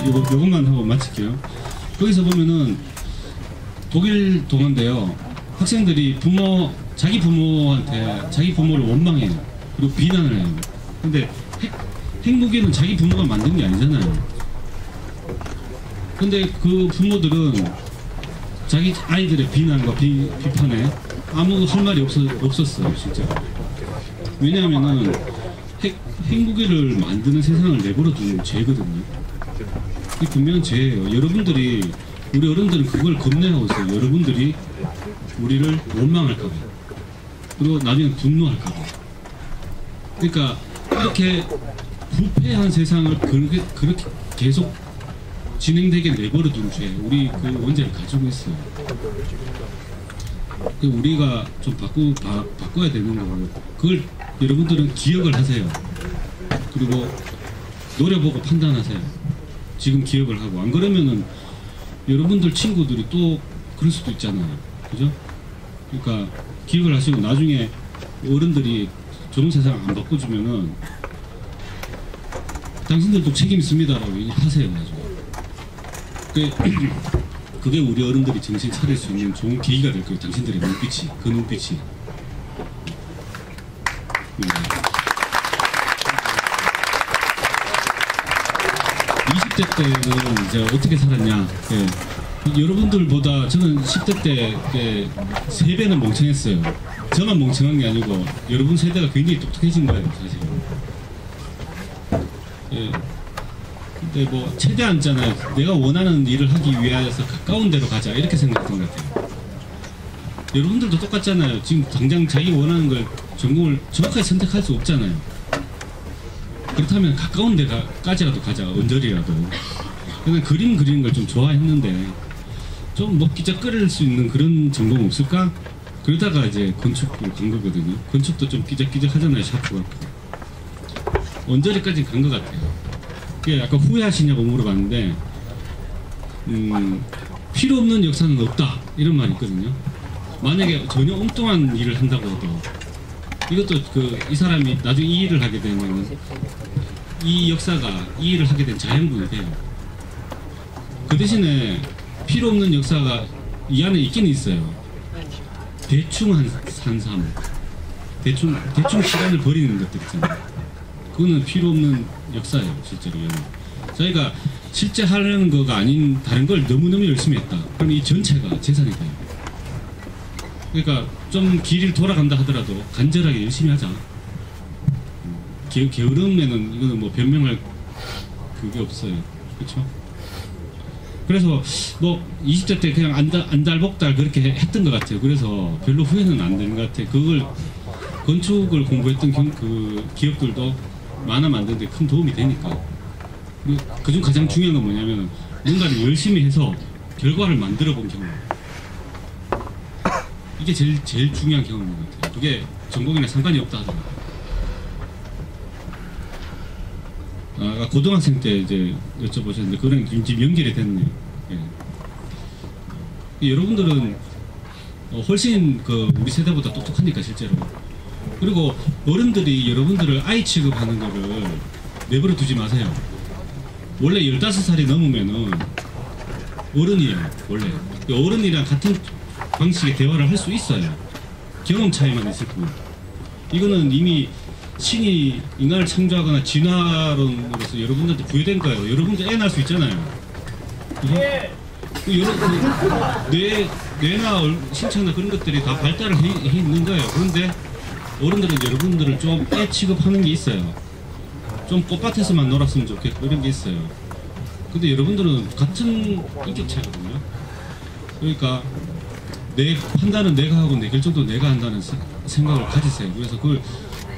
요것만 하고 마칠게요. 거기서 보면은 독일 동화인데요. 학생들이 자기 부모한테 자기 부모를 원망해요. 그리고 비난을 해요. 근데 핵무기는 자기 부모가 만든 게 아니잖아요. 근데 그 부모들은 자기 아이들의 비난과 비판에 아무 할 말이 없었어요, 진짜. 왜냐하면은 핵무기를 만드는 세상을 내버려 두는 죄거든요. 이 분명한 죄예요. 우리 어른들은 그걸 겁내하고 있어요. 여러분들이 우리를 원망할까봐. 그리고 나중에 분노할까봐. 그러니까 이렇게 부패한 세상을 그렇게 계속 진행되게 내버려 두는 죄, 우리 그 원죄를 가지고 있어요. 우리가 좀 바꿔야 되는 거고, 그걸 여러분들은 기억을 하세요. 그리고 노려보고 판단하세요. 지금 기억을 하고, 안 그러면은 여러분들 친구들이 또 그럴 수도 있잖아요. 그죠? 그러니까 기억을 하시고 나중에 어른들이 좋은 세상 안 바꿔주면은 당신들도 책임 있습니다라고 얘기하세요. 나중에. 그게 우리 어른들이 정신 차릴 수 있는 좋은 계기가 될 거예요. 당신들의 눈빛이, 그 눈빛이. 20대 때는 이제 어떻게 살았냐. 여러분들보다 저는 10대 때 3배는 멍청했어요. 저만 멍청한 게 아니고 여러분 세대가 굉장히 똑똑해진 거예요, 사실. 예. 근데 뭐 최대한 있잖아요. 내가 원하는 일을 하기 위해서 가까운 데로 가자 이렇게 생각했던 것 같아요. 여러분들도 똑같잖아요. 지금 당장 자기 원하는 걸 전공을 정확하게 선택할 수 없잖아요. 그렇다면 가까운 데까지라도 가자. 언저리라도. 그냥 그림 그리는 걸 좀 좋아했는데 좀 뭐 끼적거릴 수 있는 그런 전공 없을까? 그러다가 이제 건축을 간 거거든요. 건축도 좀 끼적끼적 하잖아요. 샤프가. 언저리까지 간 것 같아요. 그게 약간 후회하시냐고 물어봤는데 필요 없는 역사는 없다 이런 말이 있거든요. 만약에 전혀 엉뚱한 일을 한다고 해도 이것도 이 사람이 나중에 이 일을 하게 되면 이 역사가 이 일을 하게 된 자양분이 돼요. 그 대신에 필요 없는 역사가 이 안에 있기는 있어요. 대충 한 삶, 대충 시간을 버리는 것들 있잖아요. 그거는 필요 없는 역사예요, 실제로. 저희가 실제 하려는 거가 아닌 다른 걸 너무너무 열심히 했다. 그럼 이 전체가 재산이 돼요. 그러니까 좀 길을 돌아간다 하더라도 간절하게 열심히 하자. 게으름에는 이거는 뭐 변명할 그게 없어요. 그렇죠? 그래서 뭐 20대 때 그냥 안달복달 그렇게 했던 것 같아요. 그래서 별로 후회는 안 되는 것 같아요. 그걸 건축을 공부했던 그 기업들도 만화 만드는데 큰 도움이 되니까. 그중 가장 중요한 건 뭐냐면 뭔가를 열심히 해서 결과를 만들어 본 경험. 이게 제일 중요한 경험인 것 같아요. 그게 전공이나 상관이 없다 하더라고요. 고등학생 때 이제 여쭤보셨는데 그런 지금 연결이 됐네요. 예. 여러분들은 훨씬 우리 세대보다 똑똑하니까 실제로. 그리고 어른들이 여러분들을 아이 취급하는 거를 내버려 두지 마세요. 원래 15살이 넘으면은 어른이에요. 원래 어른이랑 같은 방식의 대화를 할 수 있어요. 경험 차이만 있을 뿐. 이거는 이미 신이 인간을 창조하거나 진화론으로서 여러분들한테 부여된 거예요. 여러분들 애 낳을 수 있잖아요. 뇌나 신체나 그런 것들이 다 발달을 해 있는 거예요. 그런데 어른들은 여러분들을 좀 애 취급하는 게 있어요. 좀 꽃밭에서만 놀았으면 좋겠고 이런 게 있어요. 근데 여러분들은 같은 인격체거든요. 그러니까 내 판단은 내가 하고 내 결정도 내가 한다는 생각을 가지세요. 그래서 그걸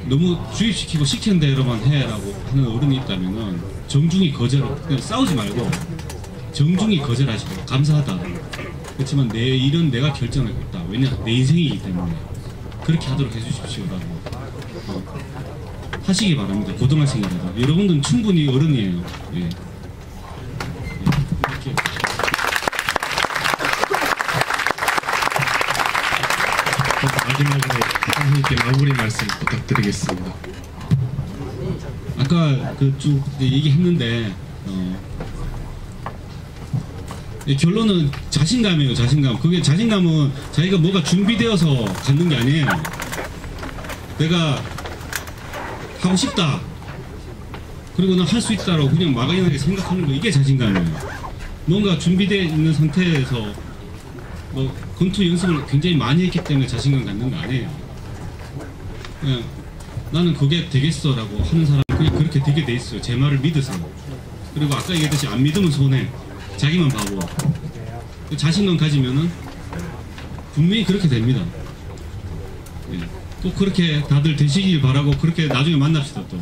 너무 주입시키고 시키는 대로만 해라고 하는 어른이 있다면은 정중히 거절, 그냥 싸우지 말고 정중히 거절하시고 감사하다. 그렇지만 내 일은 내가 결정하겠다. 왜냐 내 인생이기 때문에 그렇게 하도록 해주십시오라고 하시기 바랍니다. 고등학생이라도 여러분들은 충분히 어른이에요. 예. 이렇게. 마지막으로 선생님께 마무리 말씀 부탁드리겠습니다. 아까 쭉 얘기했는데 결론은 자신감이에요. 자신감. 그게 자신감은 자기가 뭐가 준비되어서 갖는 게 아니에요. 내가 하고 싶다. 그리고 난 할 수 있다라고 그냥 막연하게 생각하는 거, 이게 자신감이에요. 뭔가 준비되어 있는 상태에서 뭐 건투 연습을 굉장히 많이 했기 때문에 자신감 갖는 거 아니에요. 그냥 나는 그게 되겠어 라고 하는 사람은 그냥 그렇게 되게 돼 있어요. 제 말을 믿으세요. 그리고 아까 얘기했듯이 안 믿으면 손해. 자기만 바보. 자신감 가지면은 분명히 그렇게 됩니다. 예. 꼭 그렇게 다들 되시길 바라고 그렇게 나중에 만납시다 또.